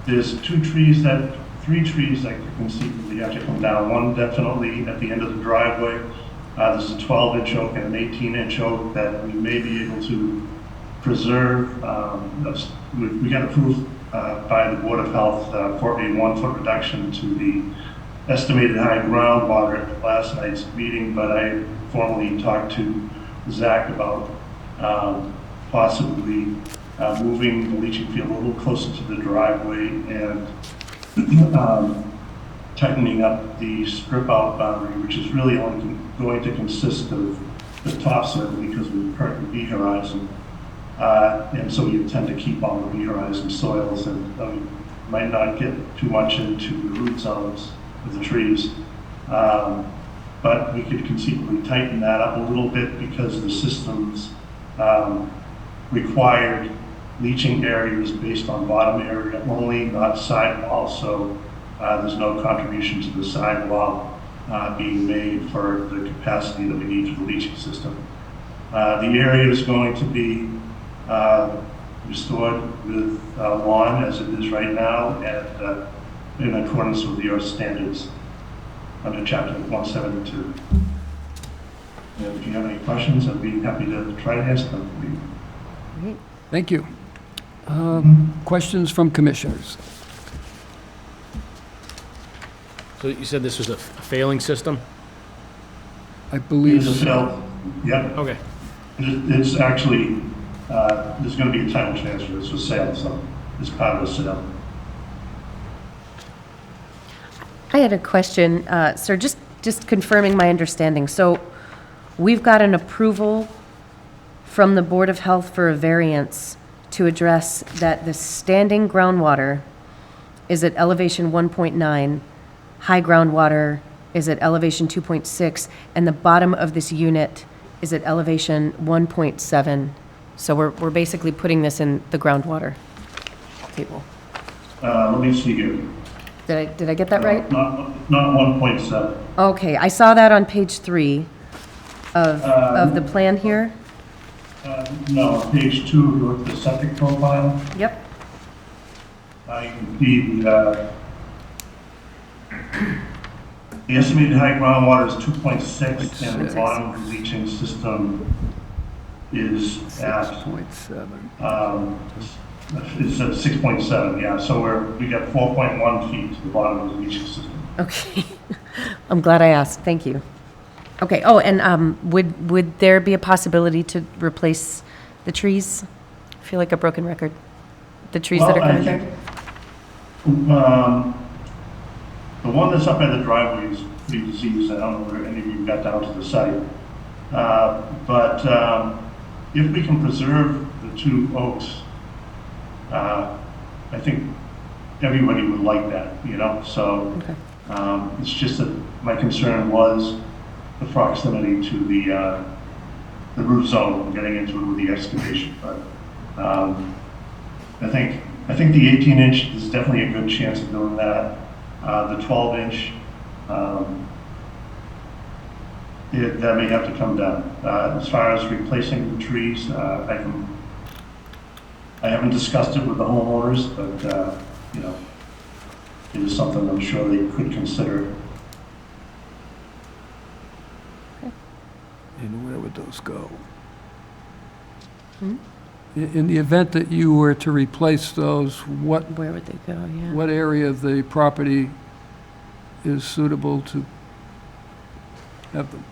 there's 3 trees that could conceivably have to come down. One definitely at the end of the driveway. There's a 12-inch oak and an 18-inch oak that we may be able to preserve. We got approved by the Board of Health for a 1-foot reduction to the estimated high groundwater at last night's meeting, but I formally talked to Zach about possibly moving the leaching field a little closer to the driveway and tightening up the strip out boundary, which is really only going to consist of the topsoil because of the current V horizon. And so we intend to keep all the V horizon soils and might not get too much into the root zones of the trees. But we could conceivably tighten that up a little bit because the system's required leaching area is based on bottom area only, not sidewall. So there's no contribution to the sidewall being made for the capacity that we need for the leaching system. The area is going to be restored with lawn as it is right now and in accordance with your standards. under Chapter 172. And if you have any questions, I'd be happy to try to answer them for you. Thank you. Questions from commissioners? So you said this was a failing system? I believe It's a failed, yeah. Okay. It's actually, there's going to be a title transfer. It's for sale, so it's part of the sale. I had a question, sir, just confirming my understanding. So we've got an approval from the Board of Health for a variance to address that the standing groundwater is at elevation 1.9, high groundwater is at elevation 2.6, and the bottom of this unit is at elevation 1.7. So we're basically putting this in the groundwater table. Let me see here. Did I get that right? Not 1.7. Okay, I saw that on page 3 of the plan here. No, on page 2, if you look at the septic profile, Yep. you can see the estimated high groundwater is 2.6, and the bottom of the leaching system is at, 6.7. it's at 6.7, yeah. So we got 4.1 feet to the bottom of the leaching system. Okay. I'm glad I asked. Thank you. Okay. Oh, and would there be a possibility to replace the trees? I feel like a broken record. The trees that are Well, I coming there? think, the one that's up by the driveway is pretty diseased. I don't know where any of you got down to the site. But if we can preserve the 2 oaks, I think everybody would like that, you know? So Okay. it's just that my concern was the proximity to the root zone, getting into it with the excavation. But I think the 18-inch is definitely a good chance of doing that. The 12-inch, that may have to come down. As far as replacing the trees, I haven't discussed it with the homeowners, but you know, it is something I'm sure they could consider. And where would those go? In the event that you were to replace those, what Where would they go? Yeah. what area of the property is suitable to have them?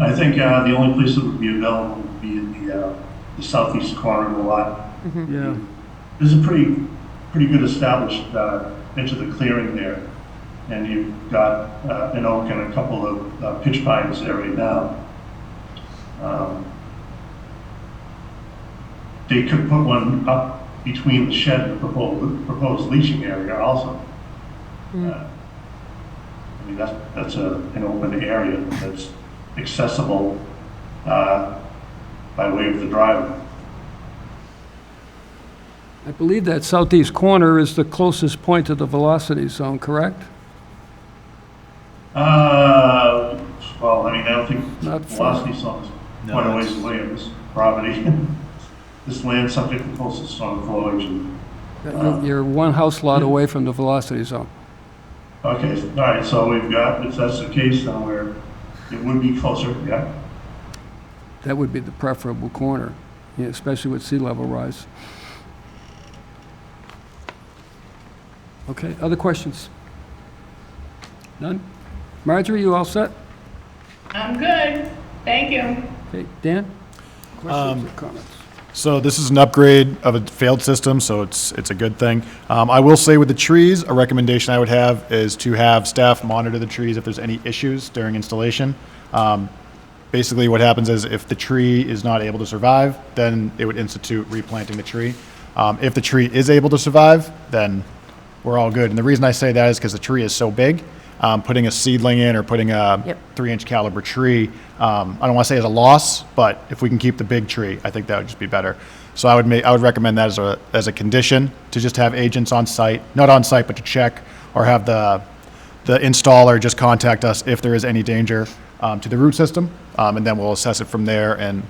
I think the only place that would be available would be in the southeast corner of the lot. Yeah, There's a pretty good established edge of the clearing there, and you've got an oak and a couple of pitch pines there right now. They could put one up between the shed and the proposed leaching area also. I mean, that's an open area that's accessible by way of the driveway. I believe that southeast corner is the closest point to the velocity zone, correct? Well, I mean, I don't think Not far. velocity zone is quite a ways away in this property. This land subject to coastal storm flowage. You're one house lot away from the velocity zone. Okay, all right, so we've got, if that's the case, then it would be closer, yeah. That would be the preferable corner, yeah, especially with sea level rise. Okay, other questions? None? Marjorie, you all set? I'm good, thank you. Okay, Dan? Questions or comments? So this is an upgrade of a failed system, so it's a good thing. I will say with the trees, a recommendation I would have is to have staff monitor the trees if there's any issues during installation. Basically what happens is if the tree is not able to survive, then it would institute replanting the tree. If the tree is able to survive, then we're all good. And the reason I say that is because the tree is so big. Putting a seedling in or putting a Yep. 3-inch caliber tree, I don't want to say as a loss, but if we can keep the big tree, I think that would just be better. So I would recommend that as a condition to just have agents on site, not on site, but to check, or have the installer just contact us if there is any danger to the root system, and then we'll assess it from there and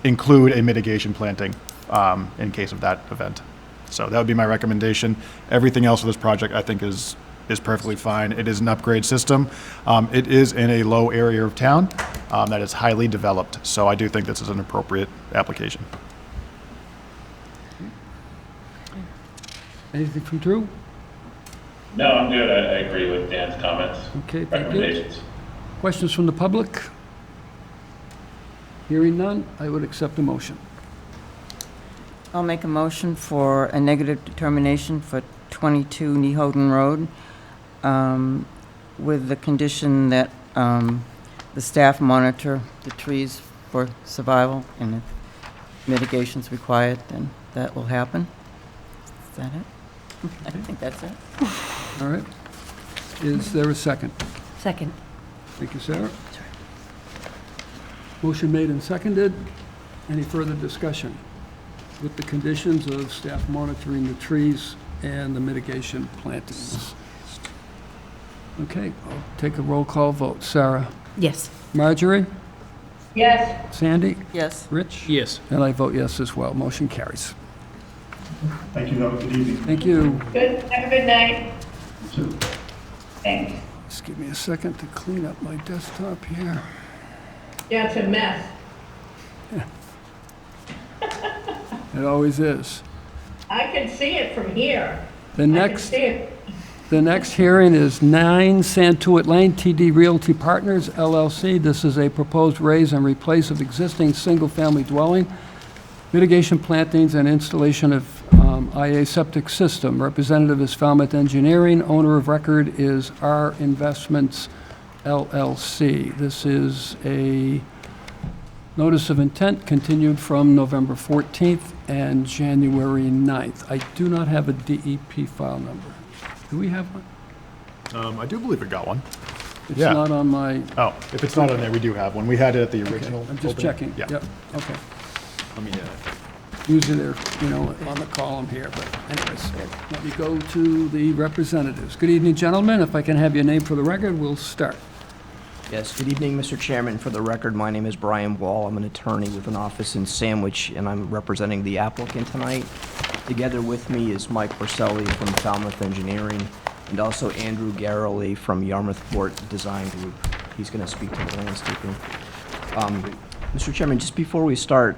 include a mitigation planting in case of that event. So that would be my recommendation. Everything else with this project I think is is perfectly fine. It is an upgrade system. It is in a low area of town that is highly developed, so I do think this is an appropriate application. Anything from Drew? No, I'm good. I agree with Dan's comments, Okay, thank you. recommendations. Questions from the public? Hearing none, I would accept a motion. I'll make a motion for a negative determination for 22 Nehoden Road, with the condition that the staff monitor the trees for survival, and if mitigation's required, then that will happen. Is that it? I think that's it. All right. Is there a second? Second. Thank you, Sarah. Motion made and seconded. Any further discussion? With the conditions of staff monitoring the trees and the mitigation plantings. Okay, I'll take a roll call vote. Sarah? Yes. Marjorie? Yes, Sandy? Yes. Rich? Yes. And I vote yes as well. Motion carries. Thank you, have a good evening. Thank you. good, have a good night. You too. Thanks. Just give me a second to clean up my desktop here. Yeah, it's a mess. It always is. I can see it from here. The I can next, see it. the next hearing is 9 Santuit Lane, TD Realty Partners, LLC. This is a proposed raise and replace of existing single-family dwelling, mitigation plantings, and installation of IA septic system. Representative is Falmouth Engineering. Owner of record is R Investments, LLC. This is a notice of intent continued from November 14th and January 9th. I do not have a DEP file number. Do we have one? I do believe we got one. It's Yeah. not on my, Oh, if it's not on there, we do have one. We had it at the original. I'm just opening. checking. Yeah. Yep, okay. Let me, Usually they're, on the column here, but anyways, let me go to the representatives. Good evening, gentlemen. If I can have your name for the record, we'll start. Yes, good evening, Mr. Chairman. For the record, my name is Brian Wall. I'm an attorney with an office in Sandwich, and I'm representing the applicant tonight. Together with me is Mike Porcelli from Falmouth Engineering, and also Andrew Garrelli from Yarmouth Port Design Group. He's going to speak to the landscaping. Mr. Chairman, just before we start,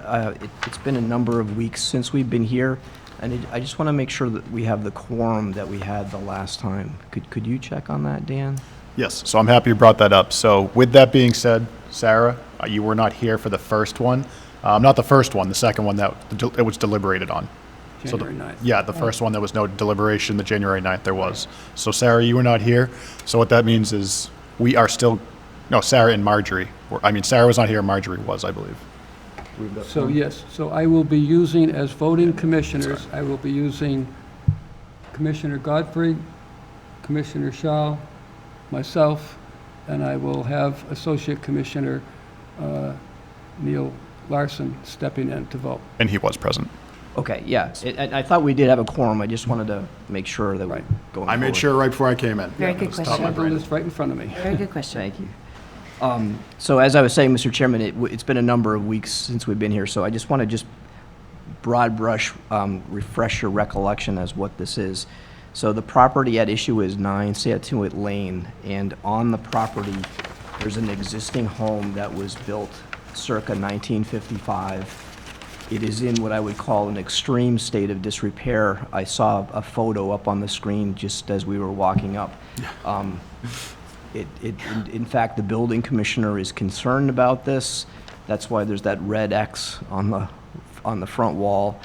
it's been a number of weeks since we've been here, and I just want to make sure that we have the quorum that we had the last time. Could you check on that, Dan? yes, so I'm happy you brought that up. So with that being said, Sarah, you were not here for the first one. Not the first one, the second one that it was deliberated on. So January 9th. Yeah, the first one, there was no deliberation. The January 9th, there was. So Sarah, you were not here. So what that means is we are still, no, Sarah and Marjorie. Sarah was not here, Marjorie was, I believe. So, yes, so I will be using, as voting commissioners, I will be using Commissioner Godfrey, Commissioner Shaw, myself, and I will have Associate Commissioner Neil Larson stepping in to vote. And he was present. Okay, yeah. I thought we did have a quorum. I just wanted to make sure that we're Right. going I made forward. sure right before I came in. Very good It was top I of my have the brain. list right in front of me. Very good question. Thank you. So as I was saying, Mr. Chairman, it's been a number of weeks since we've been here, so I just want to just broad brush, refresh your recollection as what this is. So the property at issue is 9 Santuit Lane, and on the property, there's an existing home that was built circa 1955. It is in what I would call an extreme state of disrepair. I saw a photo up on the screen just as we were walking up. In fact, the building commissioner is concerned about this. That's why there's that red X on the front wall.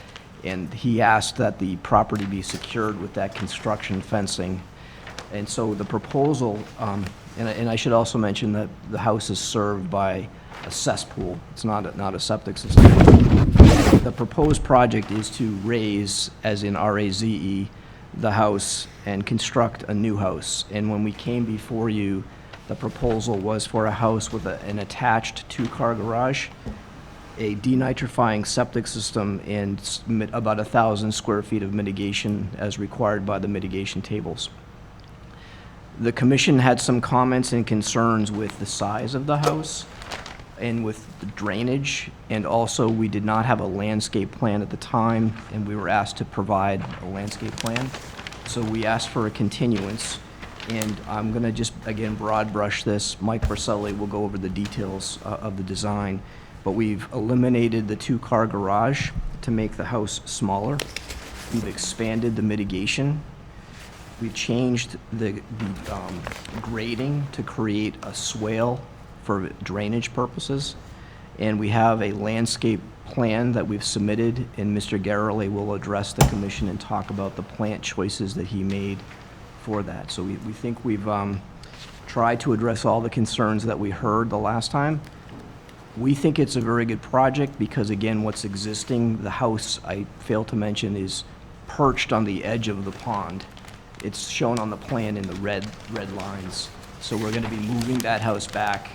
And he asked that the property be secured with that construction fencing. And so the proposal, and I should also mention that the house is served by a cesspool. It's not a septic system. The proposed project is to raise, as in R-A-Z-E, the house and construct a new house. And when we came before you, the proposal was for a house with an attached two-car garage, a denitrifying septic system, and about 1,000 square feet of mitigation as required by the mitigation tables. The commission had some comments and concerns with the size of the house and with the drainage, and also we did not have a landscape plan at the time, and we were asked to provide a landscape plan. So we asked for a continuance. And I'm going to just, again, broad brush this. Mike Barcelli will go over the details of the design. But we've eliminated the two-car garage to make the house smaller. We've expanded the mitigation. We changed the grading to create a swale for drainage purposes. And we have a landscape plan that we've submitted, and Mr. Garrelay will address the commission and talk about the plant choices that he made for that. So we think we've tried to address all the concerns that we heard the last time. We think it's a very good project because, again, what's existing, the house, I failed to mention, is perched on the edge of the pond. It's shown on the plan in the red lines. So we're going to be moving that house back,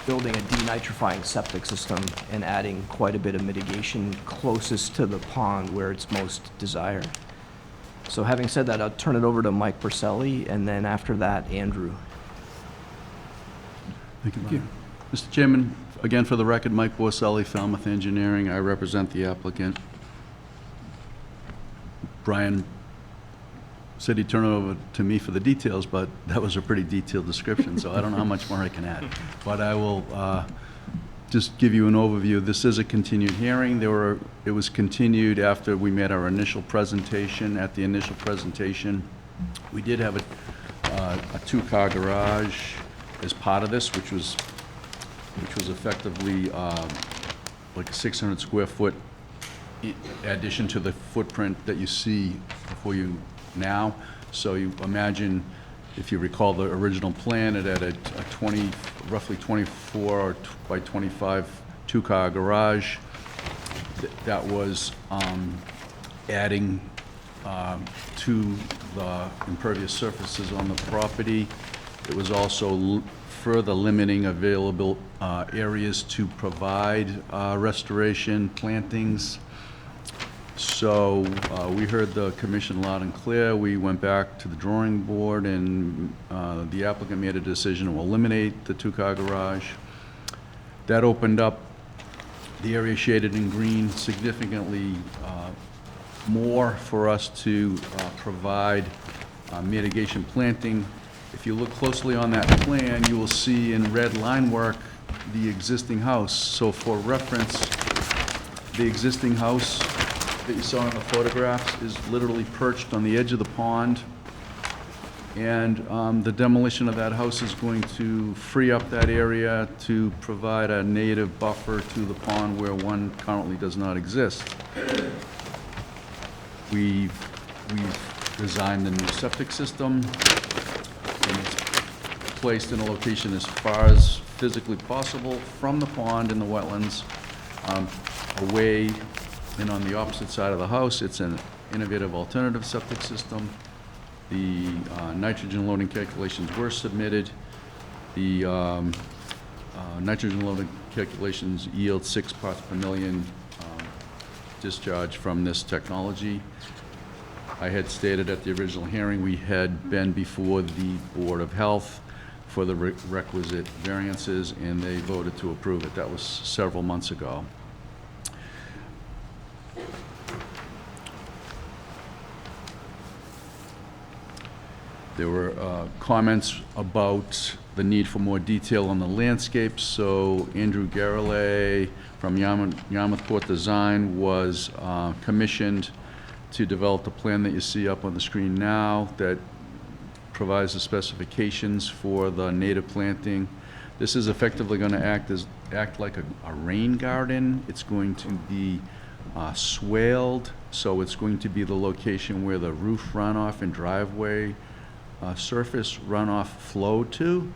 building a denitrifying septic system, and adding quite a bit of mitigation closest to the pond where it's most desired. So having said that, I'll turn it over to Mike Barcelli, and then after that, Andrew. Thank you. Mr. Chairman, again, for the record, Mike Borselli, Falmouth Engineering. I represent the applicant. Brian said he'd turn it over to me for the details, but that was a pretty detailed description, so I don't know how much more I can add. But I will just give you an overview. This is a continued hearing. It was continued after we made our initial presentation. At the initial presentation, we did have a two-car garage as part of this, which was effectively like a 600 square foot addition to the footprint that you see before you now. So you imagine, if you recall the original plan, it had a roughly 24 by 25 two-car garage that was adding to the impervious surfaces on the property. It was also further limiting available areas to provide restoration plantings. So we heard the commission loud and clear. We went back to the drawing board, and the applicant made a decision to eliminate the two-car garage. That opened up the area shaded in green significantly more for us to provide mitigation planting. If you look closely on that plan, you will see in red line work the existing house. So for reference, the existing house that you saw in the photographs is literally perched on the edge of the pond, and the demolition of that house is going to free up that area to provide a native buffer to the pond where one currently does not exist. We've designed the new septic system, and it's placed in a location as far as physically possible from the pond and the wetlands, away and on the opposite side of the house. It's an innovative alternative septic system. The nitrogen loading calculations were submitted. The nitrogen loading calculations yield 6 parts per million discharge from this technology. I had stated at the original hearing we had been before the Board of Health for the requisite variances, and they voted to approve it. That was several months ago. There were comments about the need for more detail on the landscape, so Andrew Garrelay from Yarmouth Port Design was commissioned to develop the plan that you see up on the screen now that provides the specifications for the native planting. This is effectively going to act like a rain garden. It's going to be swaled, so it's going to be the location where the roof runoff and driveway surface runoff flow to,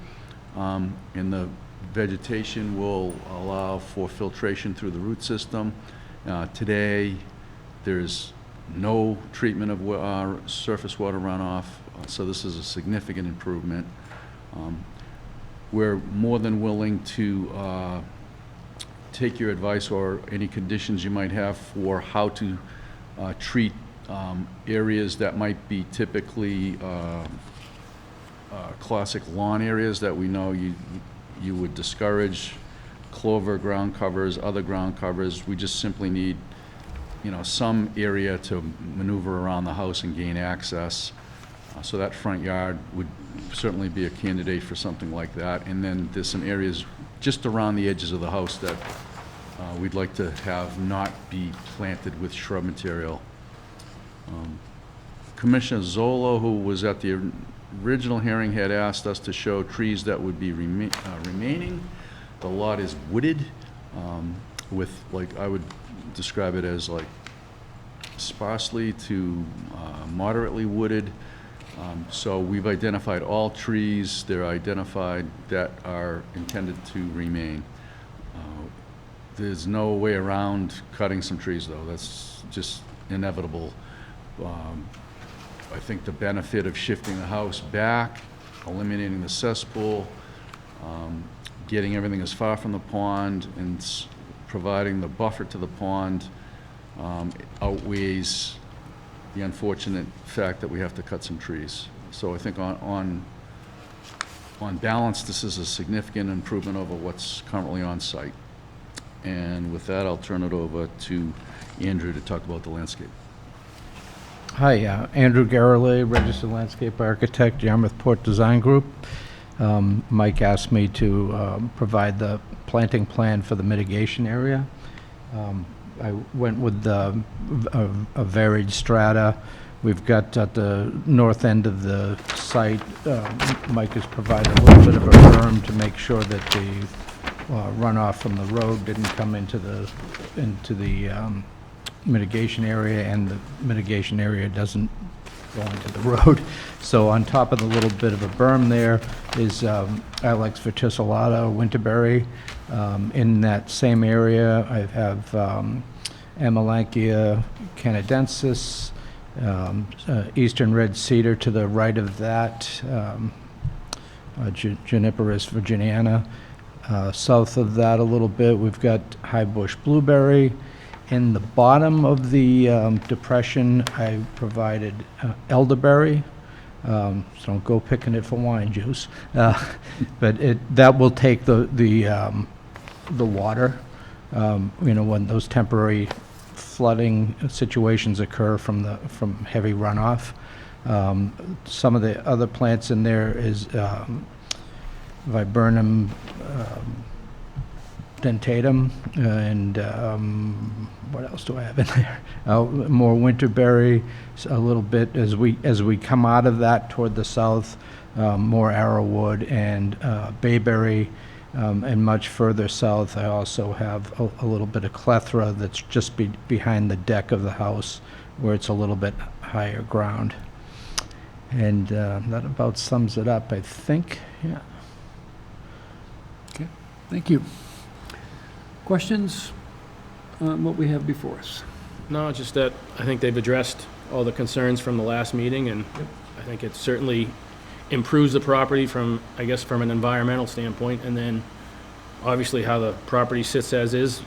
and the vegetation will allow for filtration through the root system. Today, there's no treatment of surface water runoff, so this is a significant improvement. We're more than willing to take your advice or any conditions you might have for how to treat areas that might be typically classic lawn areas that we know you would discourage, clover ground covers, other ground covers. We just simply need, some area to maneuver around the house and gain access. So that front yard would certainly be a candidate for something like that. And then there's some areas just around the edges of the house that we'd like to have not be planted with shrub material. Commissioner Zolo, who was at the original hearing, had asked us to show trees that would be remaining. The lot is wooded with, like, I would describe it as like sparsely to moderately wooded. So we've identified all trees. They're identified that are intended to remain. There's no way around cutting some trees, though. That's just inevitable. I think the benefit of shifting the house back, eliminating the cesspool, getting everything as far from the pond, and providing the buffer to the pond outweighs the unfortunate fact that we have to cut some trees. So I think on balance, this is a significant improvement over what's currently on site. And with that, I'll turn it over to Andrew to talk about the landscape. Hi, Andrew Garrelay, Registered Landscape Architect, Yarmouth Port Design Group. Mike asked me to provide the planting plan for the mitigation area. I went with a varied strata. We've got at the north end of the site, Mike has provided a little bit of a berm to make sure that the runoff from the road didn't come into the mitigation area, and the mitigation area doesn't go into the road. So on top of the little bit of a berm there is Ilex verticillata, winterberry. In that same area, I have Amelanchier canadensis, eastern red cedar to the right of that, Juniperus virginiana. South of that a little bit, we've got high bush blueberry. In the bottom of the depression, I provided elderberry. So don't go picking it for wine juice. But that will take the water, when those temporary flooding situations occur from heavy runoff. Some of the other plants in there is viburnum dentatum, and what else do I have in there? More winterberry, a little bit as we come out of that toward the south, more arrowwood and bayberry, and much further south I also have a little bit of clethra that's just behind the deck of the house, where it's a little bit higher ground. And that about sums it up, I think. Yeah. Okay, thank you. Questions on what we have before us? No, just that I think they've addressed all the concerns from the last meeting, and I think it certainly improves the property from, I guess, from an environmental standpoint, and then obviously how the property sits as is.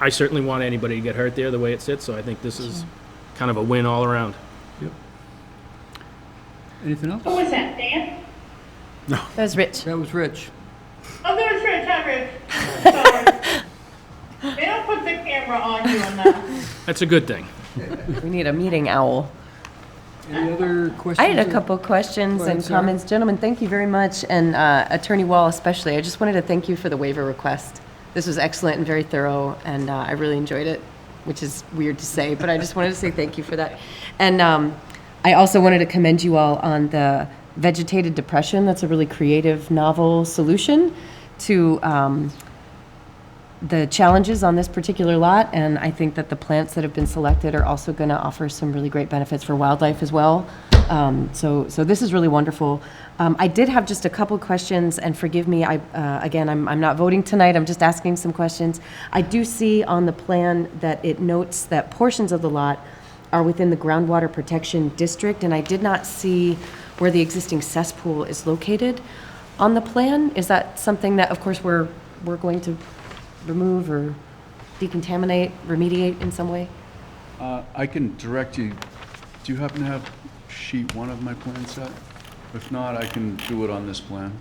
I certainly want anybody to get hurt there the way it sits, so I think this is kind of a win all around. Yep. Anything else? Who was that, Dan? That was Rich. That was Rich. Oh, there was Rich. Hi, Rich. Sorry. They don't put the camera on you enough. That's a good thing. We need a meeting owl. Any other questions? I had a couple questions Go ahead, and Sarah. comments. Gentlemen, thank you very much, and Attorney Wall especially. I just wanted to thank you for the waiver request. This was excellent and very thorough, and I really enjoyed it, which is weird to say, but I just wanted to say thank you for that. And I also wanted to commend you all on the vegetated depression. That's a really creative, novel solution to the challenges on this particular lot, and I think that the plants that have been selected are also going to offer some really great benefits for wildlife as well. So this is really wonderful. I did have just a couple questions, and forgive me, again, I'm not voting tonight, I'm just asking some questions. I do see on the plan that it notes that portions of the lot are within the groundwater protection district, and I did not see where the existing cesspool is located on the plan. Is that something that, of course, we're going to remove or decontaminate, remediate in some way? I can direct you. Do you happen to have sheet 1 of my plan set? If not, I can do it on this plan.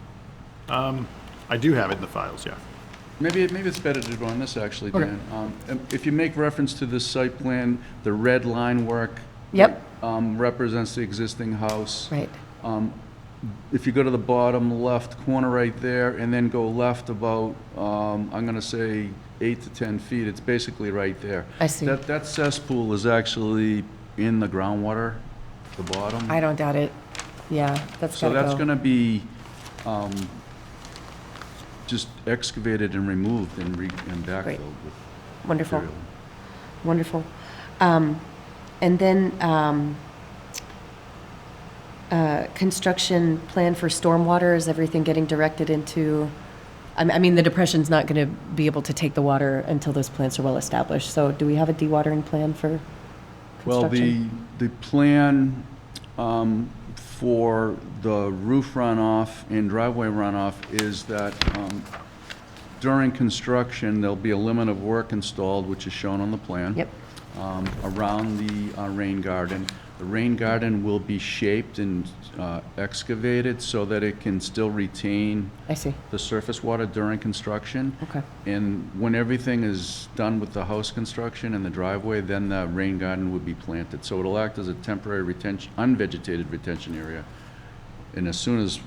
I do have it in the files, yeah. Maybe it's better to do on this, actually, Okay. Dan. If you make reference to this site plan, the red line work Yep, represents the existing house. right. If you go to the bottom left corner right there, and then go left about, I'm gonna say 8 to 10 feet, it's basically right there. I see. That cesspool is actually in the groundwater, the bottom. I don't doubt it. Yeah, that's So gotta that's go. gonna be, just excavated and removed and backfilled Great. with Wonderful, material. wonderful. And then, construction plan for stormwater, is everything getting directed into, I mean, the depression's not going to be able to take the water until those plants are well established, so do we have a dewatering plan for Well, construction? the plan for the roof runoff and driveway runoff is that during construction, there'll be a limit of work installed, which is shown on the plan. Yep. Around the rain garden. The rain garden will be shaped and excavated so that it can still retain I see, the surface water during construction. okay, And when everything is done with the house construction and the driveway, then the rain garden would be planted. So it'll act as a temporary retention, unvegetated retention area. And as soon as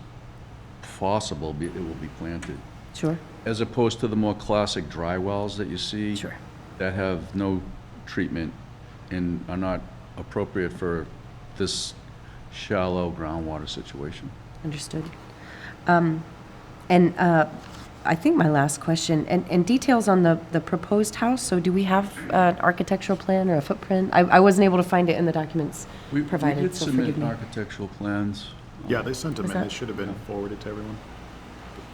possible, it will be planted. sure, As opposed to the more classic dry wells that you see. Sure. That have no treatment and are not appropriate for this shallow groundwater situation. understood. And I think my last question, and details on the proposed house, so do we have an architectural plan or a footprint? I wasn't able to find it in the documents provided, We did so submit forgive me. architectural plans. Yeah, they sent them Was in. They that- should have been forwarded to everyone.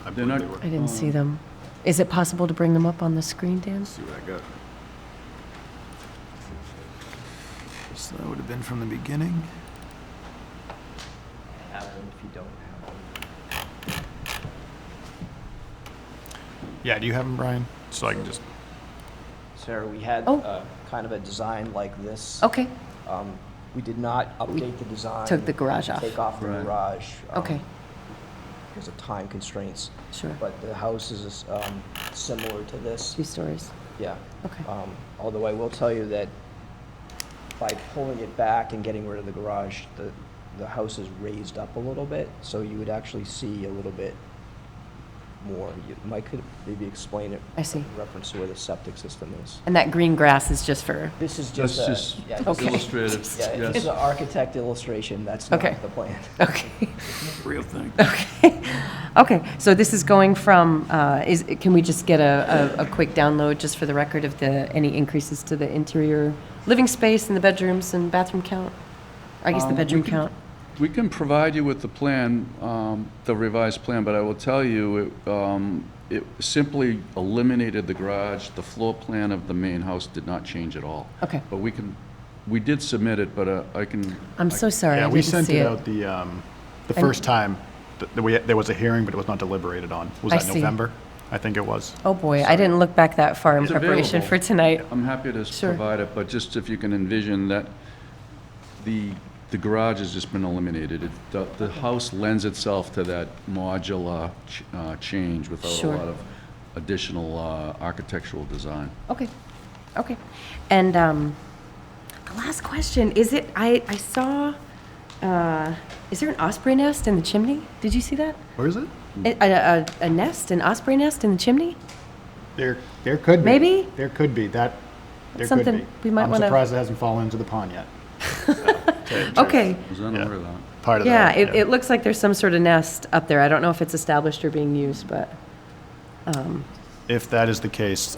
I They're believe not- they were. I didn't see them. Is it possible to bring them up on the screen, Dan? See what I got. So that would have been from the beginning. Have them if you don't have them. Yeah, do you have them, Brian? So I can just, Sarah, we had Oh. kind of a design like this. Okay, We did not update the design. took the garage off. Take off the Right. garage. Okay, Because of time constraints. sure. But the house is similar to this. 2 stories. Yeah. Okay. Although I will tell you that by pulling it back and getting rid of the garage, the house is raised up a little bit, so you would actually see a little bit more. Mike could maybe explain it. I see. In reference to where the septic system is. And that green grass is just for, This is That's just just yeah, Okay. illustrative, yeah, yes. it's an architect illustration, that's not Okay. the plan. okay. Real thing. Okay, so this is going from, can we just get a quick download just for the record of any increases to the interior living space and the bedrooms and bathroom count? I guess the We bedroom can- count? We can provide you with the plan, the revised plan, but I will tell you, it simply eliminated the garage. The floor plan of the main house did not change at all. Okay. But we did submit it, but I can. I'm so sorry, yeah, I we didn't sent see it it. out the first time. There was a hearing, but it was not deliberated on. Was I that see. November? I think it was. Oh, boy, I didn't look back that far in It's preparation available. for tonight. I'm happy to Sure. provide it, but just if you can envision that the garage has just been eliminated. The house lends itself to that modular change without a Sure. lot of additional architectural design. Okay, okay. And the last question, is it, I saw, is there an osprey nest in the chimney? Did you see that? Where is it? A nest, an osprey nest in the chimney? There could be. Maybe? There could be. There could Something be. we might I'm wanna- surprised it hasn't fallen into the pond yet. Okay, Was unaware of that. Part of yeah, that. it looks like there's some sort of nest up there. I don't know if it's established or being used, but, If that is the case,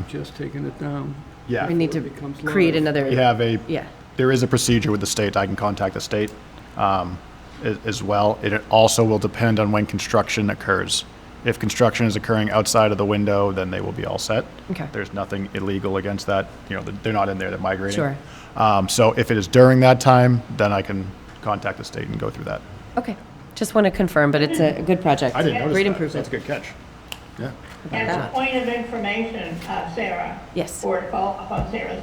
Just taking it down. yeah. we need to becomes create live. another, We have yeah, there is a procedure with the state. I can contact the state as well. It also will depend on when construction occurs. If construction is occurring outside of the window, then they will be all set. Okay. There's nothing illegal against that. You know, they're not in there, they're migrating. Sure. So if it is during that time, then I can contact the state and go through that. okay. Just want to confirm, but it's a good project. I didn't notice Great that. improvement. That's a good catch. Yeah. As a point of information, Sarah. Yes. Or to follow up on Sarah's,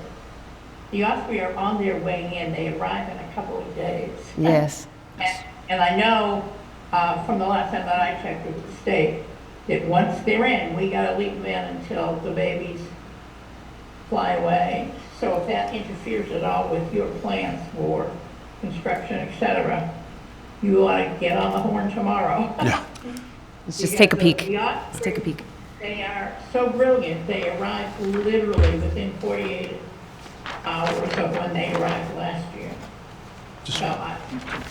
the Osprey are on their way in. They arrive in a couple of days. Yes, And I know from the last time that I checked with the state, that once they're in, we gotta leave them in until the babies fly away. So if that interferes at all with your plans for construction, et cetera, you ought to get on the horn tomorrow. Yeah. Let's just take a peek. The yacht Let's take a peek. They are so brilliant, they arrived literally within 48 hours of when they arrived last year. So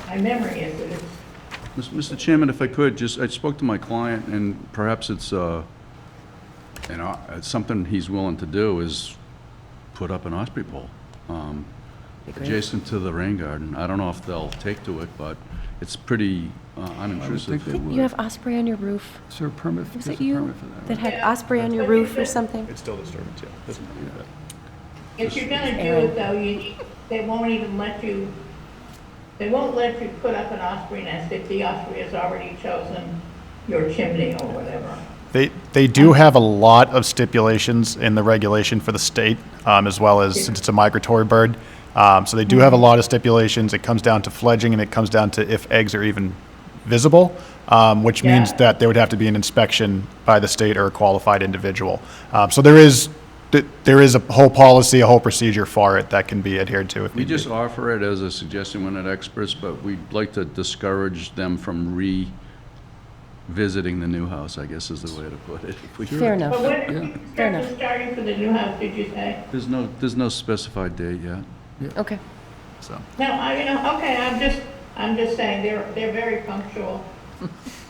my memory is that it's, Mr. Chairman, if I could, I spoke to my client, and perhaps it's, it's something he's willing to do is put up an Osprey pole adjacent to the rain garden. I don't know if they'll take to it, but it's pretty unintrusive. You have osprey on your roof. Is there a permit? Was There's it a you permit for that, that right? had osprey on your roof or something? It's still disturbance, yeah. if you're gonna do it though, they won't even let you, they won't let you put up an osprey nest if the osprey has already chosen your chimney or whatever. They do have a lot of stipulations in the regulation for the state, as well as, since it's a migratory bird. So they do have a lot of stipulations. It comes down to fledging, and it comes down to if eggs are even visible, which means Yeah. that there would have to be an inspection by the state or a qualified individual. So there is a whole policy, a whole procedure for it that can be adhered to if We need be. just offer it as a suggestion. We're not experts, but we'd like to discourage them from revisiting the new house, I guess is the way to put it. If we could. Fair enough. But when did you Fair start enough. starting for the new house, did you say? There's no specified date yet. Okay. So. No, okay, I'm just saying, they're very punctual.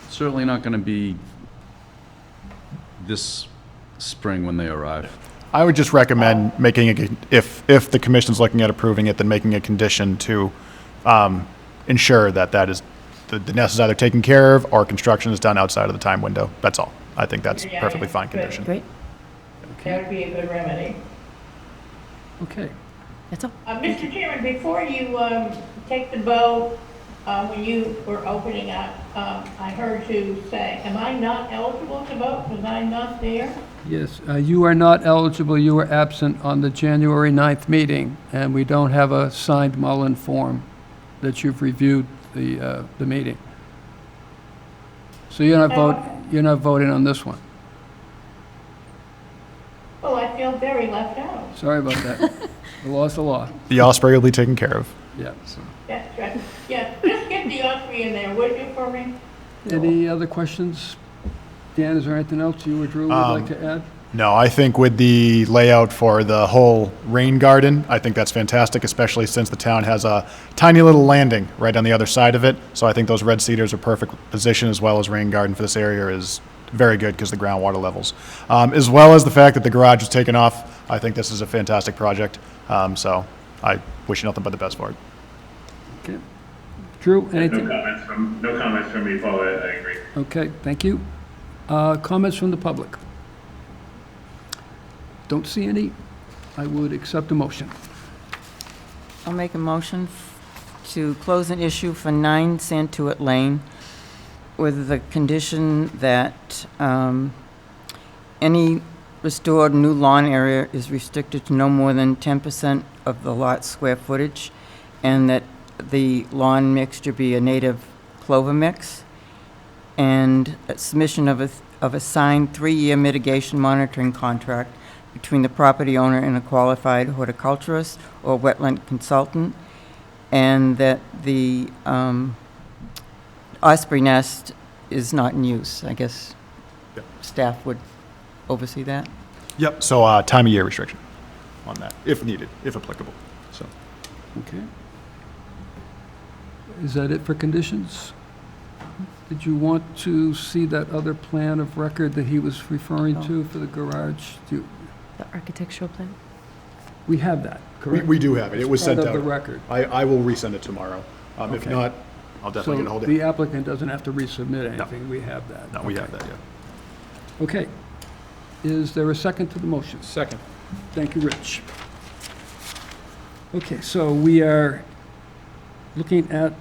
Certainly not going to be this spring when they arrive. I would just recommend making if the commission's looking at approving it, then making a condition to ensure that the nest is either taken care of or construction is done outside of the time window. That's all. I think that's Yeah, perfectly fine good. condition. Great. That would be a good remedy. Okay. That's all. Mr. Chairman, before you take the vote, when you were opening up, I heard you say, am I not eligible to vote? Was I not there? Yes, you are not eligible. You were absent on the January 9th meeting, and we don't have a signed Mullen form that you've reviewed the meeting. So you're not voting on this one. Well, I feel very left out. Sorry about that. The law's the law. The osprey will be taken care of. Yeah. So. That's right. Yeah, just get the osprey in there, would you, for me? Any other questions? Dan, is there anything else you or Drew would like to add? No, I think with the layout for the whole rain garden, I think that's fantastic, especially since the town has a tiny little landing right on the other side of it. So I think those red cedars are perfect position, as well as rain garden for this area is very good because the groundwater levels. As well as the fact that the garage was taken off, I think this is a fantastic project. So I wish you nothing but the best for it. Okay. Drew, anything? No comments from me, Paul. I agree. Okay, thank you. Comments from the public? Don't see any. I would accept a motion. I'll make a motion to close an issue for 9 Santuit Lane with the condition that any restored new lawn area is restricted to no more than 10% of the lot's square footage, and that the lawn mixture be a native clover mix, and a submission of a signed 3-year mitigation monitoring contract between the property owner and a qualified horticulturist or wetland consultant, and that the osprey nest is not in use. I guess Yep. staff would oversee that. Yep. So time of year restriction on that, if needed, if applicable. So. Okay. Is that it for conditions? Did you want to see that other plan of record that he was referring to for the garage? The architectural plan? We have that, correct? We do have it. It was sent Part out. of the record. I will resend it tomorrow. If Okay. not, I'll definitely get a hold So of it. the applicant doesn't have to resubmit anything, we have that. No, we have that, yeah. Okay. Is there a second to the motion? Second. Thank you, Rich. Okay, so we are looking at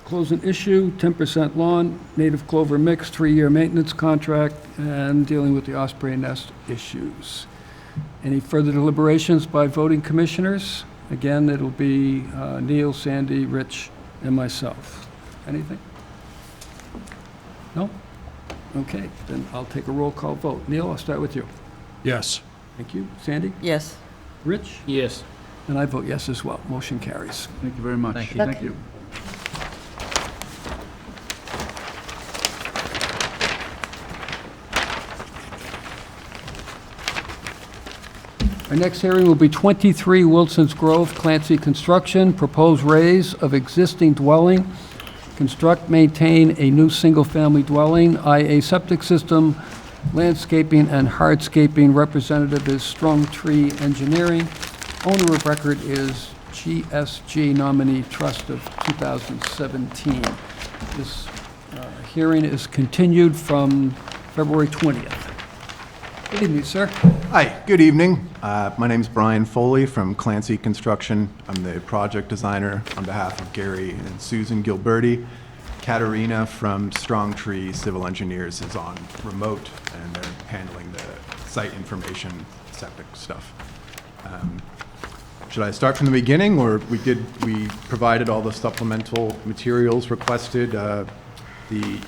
closing issue, 10% lawn, native clover mix, 3-year maintenance contract, and dealing with the osprey nest issues. Any further deliberations by voting commissioners? Again, it'll be Neil, Sandy, Rich, and myself. Anything? No? Okay, then I'll take a roll call vote. Neil, I'll start with you. Yes. Thank you. Sandy? Yes. Rich? Yes. And I vote yes as well. Motion carries. Thank you very much. Thank you. Thank you. Our next hearing will be 23 Wilson's Grove, Clancy Construction, proposed raise of existing dwelling, construct, maintain a new single-family dwelling, IA septic system, landscaping and hardscaping. Representative is Strong Tree Engineering. Owner of record is GSG Nominee Trust of 2017. This hearing is continued from February 20th. Good evening, sir. Hi, good evening. My name's Brian Foley from Clancy Construction. I'm the project designer on behalf of Gary and Susan Gilberti. Katarina from Strong Tree Civil Engineers is on remote, and they're handling the site information, septic stuff. Should I start from the beginning, or we provided all the supplemental materials requested? The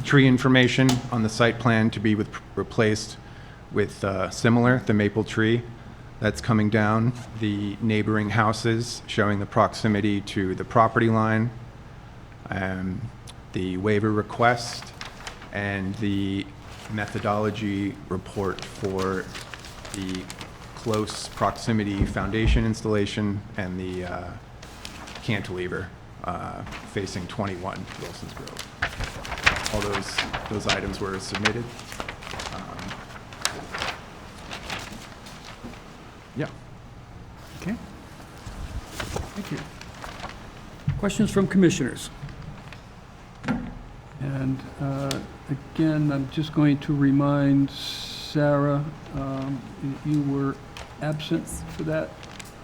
tree information on the site plan to be replaced with similar, the maple tree that's coming down, the neighboring houses showing the proximity to the property line, the waiver request, and the methodology report for the close proximity foundation installation and the cantilever facing 21 Wilson's Grove. All those items were submitted. Yeah. Okay. Thank you. Questions from commissioners? And again, I'm just going to remind Sarah, you were absent for that,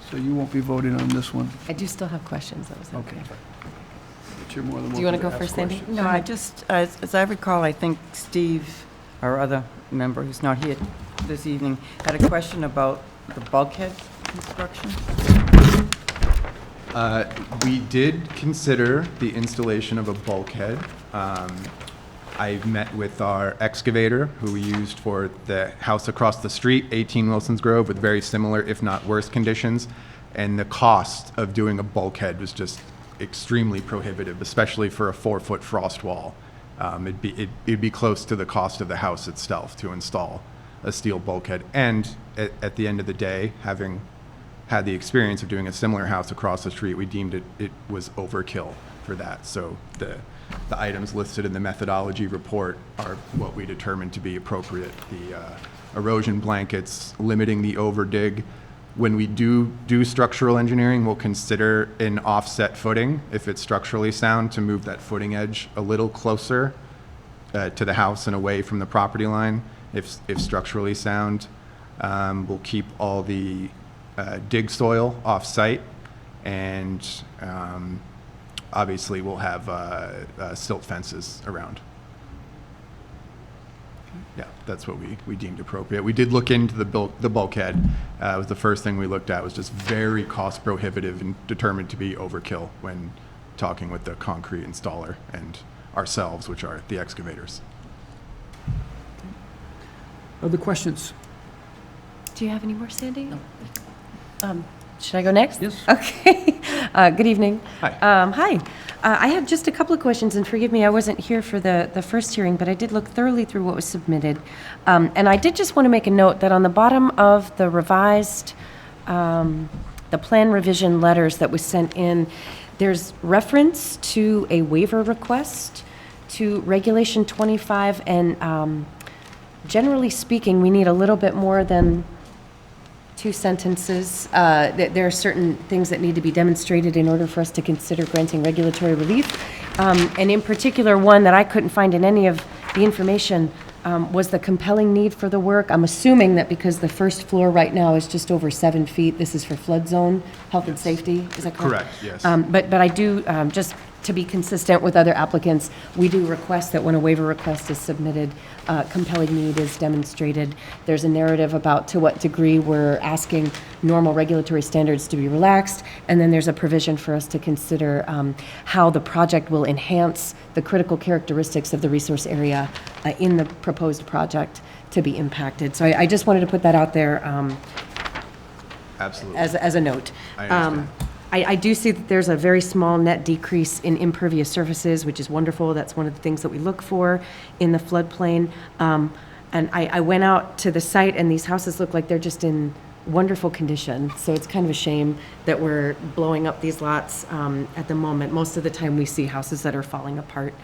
so you won't be voting on this one. I do still have questions, that was okay. But you're more than Do you want to welcome go ask first, Sandy? questions. No, I just, as I recall, I think Steve, our other member who's not here this evening, had a question about the bulkhead construction. We did consider the installation of a bulkhead. I met with our excavator, who we used for the house across the street, 18 Wilson's Grove, with very similar, if not worse, conditions. And the cost of doing a bulkhead was just extremely prohibitive, especially for a 4-foot frost wall. It'd be close to the cost of the house itself to install a steel bulkhead. And at the end of the day, having had the experience of doing a similar house across the street, we deemed it was overkill for that. So the items listed in the methodology report are what we determined to be appropriate. The erosion blankets, limiting the overdig. When we do structural engineering, we'll consider an offset footing, if it's structurally sound, to move that footing edge a little closer to the house and away from the property line. If structurally sound, we'll keep all the dig soil off-site, and obviously we'll have silt fences around. Yeah, that's what we deemed appropriate. We did look into the bulkhead. It was the first thing we looked at. Was just very cost prohibitive and determined to be overkill when talking with the concrete installer and ourselves, which are the excavators. Other questions? Do you have any more, Sandy? No. Should I go next? Yes. Okay. Good evening. Hi. Hi. I have just a couple of questions, and forgive me, I wasn't here for the first hearing, but I did look thoroughly through what was submitted. And I did just want to make a note that on the bottom of the revised, the plan revision letters that was sent in, there's reference to a waiver request to Regulation 25, and generally speaking, we need a little bit more than 2 sentences. There are certain things that need to be demonstrated in order for us to consider granting regulatory relief. And in particular, one that I couldn't find in any of the information was the compelling need for the work. I'm assuming that because the first floor right now is just over 7 feet, this is for flood zone, health and safety, is that correct? Correct, yes. But I do, just to be consistent with other applicants, we do request that when a waiver request is submitted, compelling need is demonstrated. There's a narrative about to what degree we're asking normal regulatory standards to be relaxed, and then there's a provision for us to consider how the project will enhance the critical characteristics of the resource area in the proposed project to be impacted. So I just wanted to put that out there. Absolutely. as a note. I understand. I do see that there's a very small net decrease in impervious surfaces, which is wonderful. That's one of the things that we look for in the floodplain. And I went out to the site, and these houses look like they're just in wonderful condition. So it's kind of a shame that we're blowing up these lots at the moment. Most of the time, we see houses that are falling apart.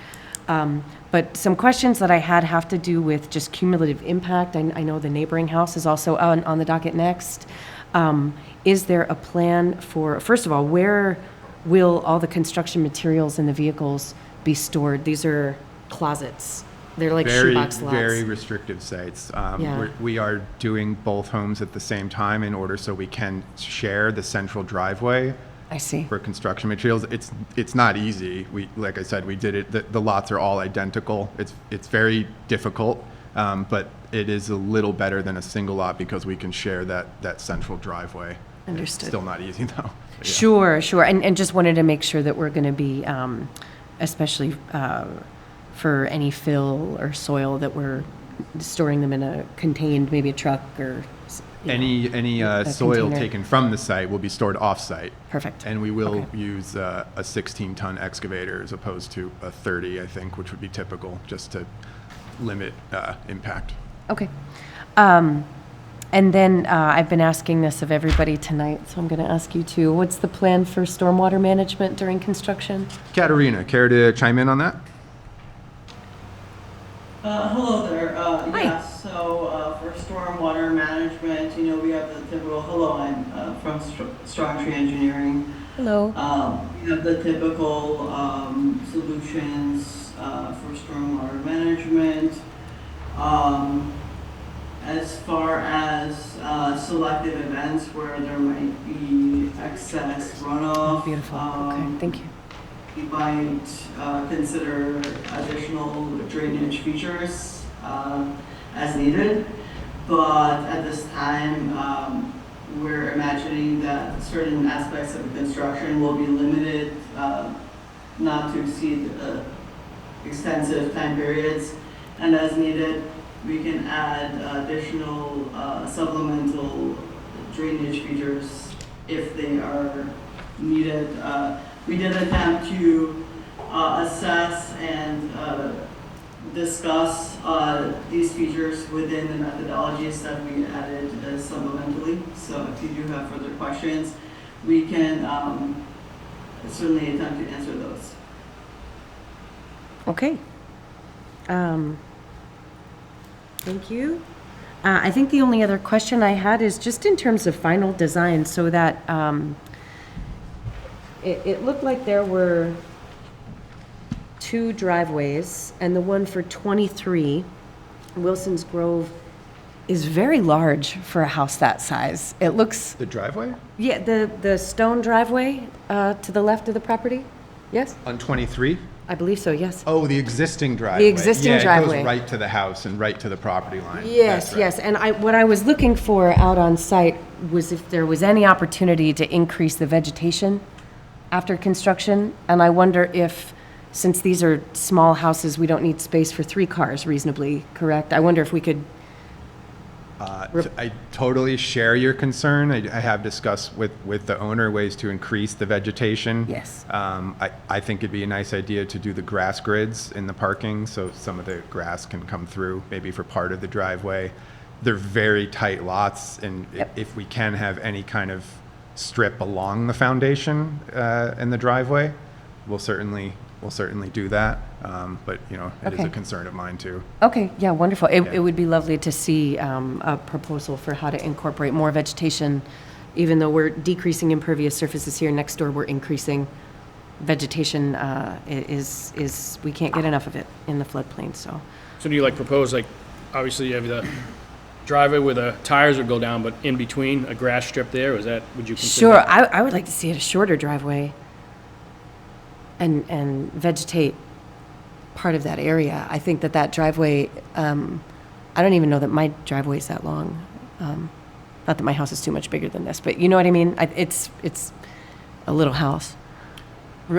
But some questions that I had have to do with just cumulative impact. I know the neighboring house is also on the docket next. Is there a plan for, first of all, where will all the construction materials and the vehicles be stored? These are closets. They're like shoebox lots. Very restrictive sites. Yeah. We are doing both homes at the same time in order so we can share the central driveway. I see. For construction materials. It's not easy. Like I said, we did it. The lots are all identical. It's very difficult, but it is a little better than a single lot because we can share that central driveway. Understood. It's still not easy though. But yeah. Sure. And just wanted to make sure that we're going to be, especially for any fill or soil, that we're storing them in a contained, maybe a truck or Any soil container. taken from the site will be stored off-site. Perfect. And we will Okay. use a 16-ton excavator as opposed to a 30, I think, which would be typical, just to limit impact. Okay. And then I've been asking this of everybody tonight, so I'm going to ask you too. What's the plan for stormwater management during construction? Katerina, care to chime in on that? Hello there. Hi. Yeah, so for stormwater management, we have the typical, hello, I'm from Strong Tree Engineering. Hello. We have the typical solutions for stormwater management. As far as selective events where there might be excess runoff. Beautiful. Okay, thank you. We might consider additional drainage features as needed, but at this time, we're imagining that certain aspects of construction will be limited, not to exceed extensive time periods, and as needed, we can add additional supplemental drainage features if they are needed. We did attempt to assess and discuss these features within the methodologies that we added supplementally. So if you do have further questions, we can certainly attempt to answer those. Okay. Thank you. I think the only other question I had is just in terms of final design, so that it looked like there were 2 driveways, and the one for 23, Wilson's Grove, is very large for a house that size. It looks... The driveway? Yeah, the stone driveway to the left of the property? Yes? On 23? I believe so, yes. Oh, the existing driveway. The existing driveway. It goes right to the house and right to the property line. Yes, That's right. yes, and what I was looking for out on site was if there was any opportunity to increase the vegetation after construction, and I wonder if, since these are small houses, we don't need space for 3 cars reasonably, correct? I wonder if we could... I totally share your concern. I have discussed with the owner ways to increase the vegetation. Yes. I think it'd be a nice idea to do the grass grids in the parking, so some of the grass can come through, maybe for part of the driveway. They're very tight lots, and if we can have any kind of strip along the foundation in the driveway, we'll certainly do that. But it is a concern of mine too. Okay, yeah, wonderful. It would be lovely to see a proposal for how to incorporate more vegetation. Even though we're decreasing impervious surfaces here, next door we're increasing vegetation. We can't get enough of it in the floodplain, so. So do you propose, obviously you have the driveway where the tires would go down, but in between, a grass strip there, would you consider? Sure, I would like to see a shorter driveway and vegetate part of that area. I think that driveway, I don't even know that my driveway is that long. Not that my house is too much bigger than this, but you know what I mean? It's a little house.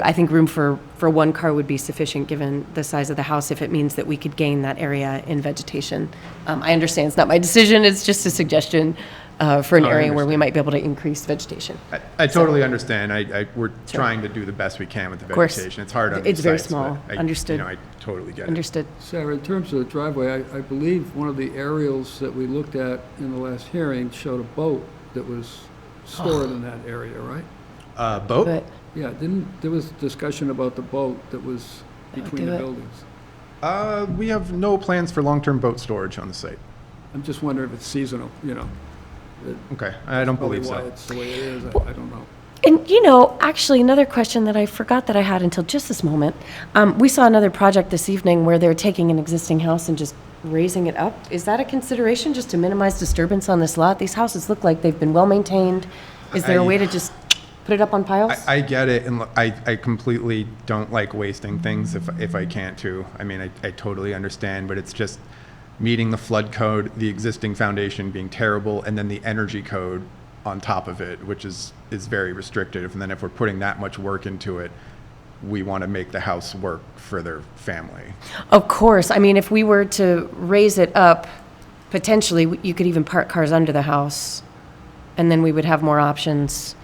I think room for 1 car would be sufficient given the size of the house, if it means that we could gain that area in vegetation. I understand it's not my decision, it's just a suggestion. for an Oh, I area where we understand. might be able to increase vegetation. I totally understand. We're trying to do the best we can with the course. vegetation. It's hard on It's these very sites, small. but Understood. I totally get it. Understood. Sarah, in terms of the driveway, I believe one of the aerials that we looked at in the last hearing showed a boat that was stored in that area, right? Boat? But Yeah, there was discussion about the boat that was would between do the it. buildings. We have no plans for long-term boat storage on the site. I'm just wondering if it's seasonal, you know. Okay, I don't Probably believe why so. it's the way it is, I don't know. And, actually, another question that I forgot that I had until just this moment. We saw another project this evening where they're taking an existing house and just raising it up. Is that a consideration, just to minimize disturbance on this lot? These houses look like they've been well-maintained. Is there a way to just put it up on piles? I get it, and I completely don't like wasting things if I can't to. I mean, I totally understand, but it's just meeting the flood code, the existing foundation being terrible, and then the energy code on top of it, which is very restrictive. And then if we're putting that much work into it, we want to make the house work for their family. Of course. I mean, if we were to raise it up, potentially, you could even park cars under the house, and then we would have more options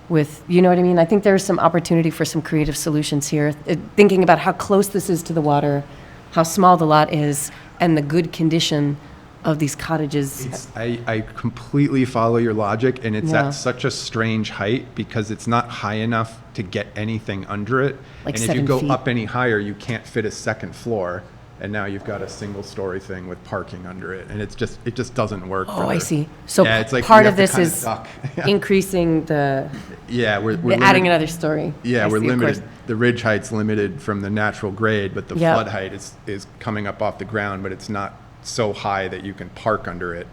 with, you know what I mean? I think there's some opportunity for some creative solutions here. Thinking about how close this is to the water, how small the lot is, and the good condition of these cottages. I completely follow your logic, and it's Yeah. at such a strange height because it's not high enough to get anything under it. Like and if 7 you go feet. up any higher, you can't fit a second floor. And now you've got a single-story thing with parking under it, and it just doesn't work. Oh, I see. So Yeah, it's like part we of have this to kinda is duck. increasing the, Yeah, we're adding limit- another story. Yeah, I we're see, of limited. course. The ridge height's limited from the natural grade, but the Yep. flood height is coming up off the ground, but it's not so high that you can park under it.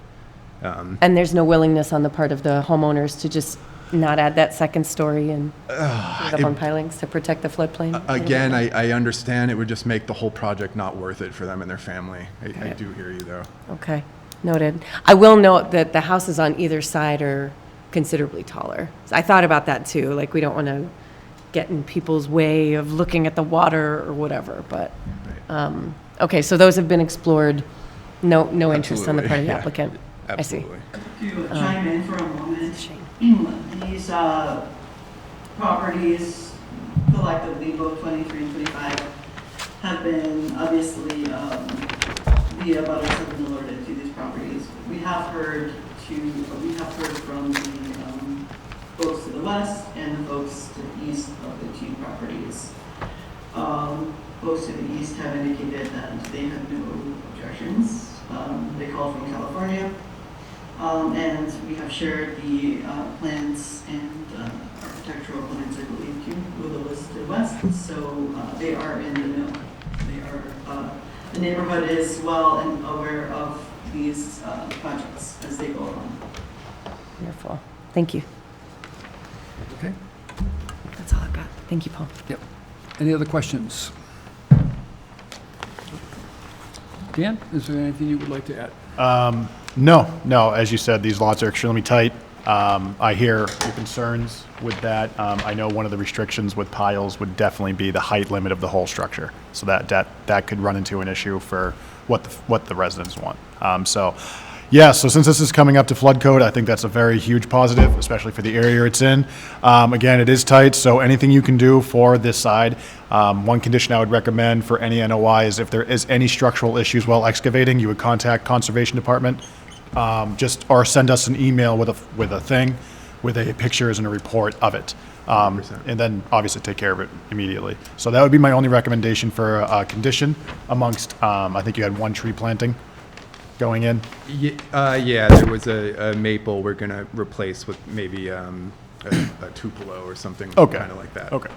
And there's no willingness on the part of the homeowners to just not add that second story and put it up on pilings to protect the floodplain? Again, I understand it would just make the whole project not worth it for them and their family. I do hear you, though. Okay, noted. I will note that the houses on either side are considerably taller. I thought about that too, like we don't want to get in people's way of looking at the water or whatever, but, okay, so those have been explored, no interest on the part of the Absolutely, yeah. applicant? I see. Absolutely. To chime in for a moment, these properties collectively, both 23 and 25, have been obviously, the abutters have been alerted to these properties. We have heard from the folks to the west and the folks to the east of the two properties. Folks to the east have indicated that they have no objections. They call from California. And we have shared the plans and architectural plans, I believe, too, with the list to the west. So they are in the know. They are, the neighborhood is well and aware of these projects as they go along. Wonderful. Thank you. Okay. That's all I've got. Thank you, Paul. Yep. Any other questions? Dan, is there anything you would like to add? No, as you said, these lots are extremely tight. I hear your concerns with that. I know one of the restrictions with piles would definitely be the height limit of the whole structure. So that could run into an issue for what the residents want. So since this is coming up to flood code, I think that's a very huge positive, especially for the area it's in. Again, it is tight, so anything you can do for this side. One condition I would recommend for any NOI is if there is any structural issues while excavating, you would contact Conservation Department. Or send us an email with a pictures and a report of it. And then obviously take care of it immediately. So that would be my only recommendation for a condition amongst, I think you had one tree planting going in. Yeah, there was a maple we're going to replace with maybe a tupelo or something kind of like that. Okay.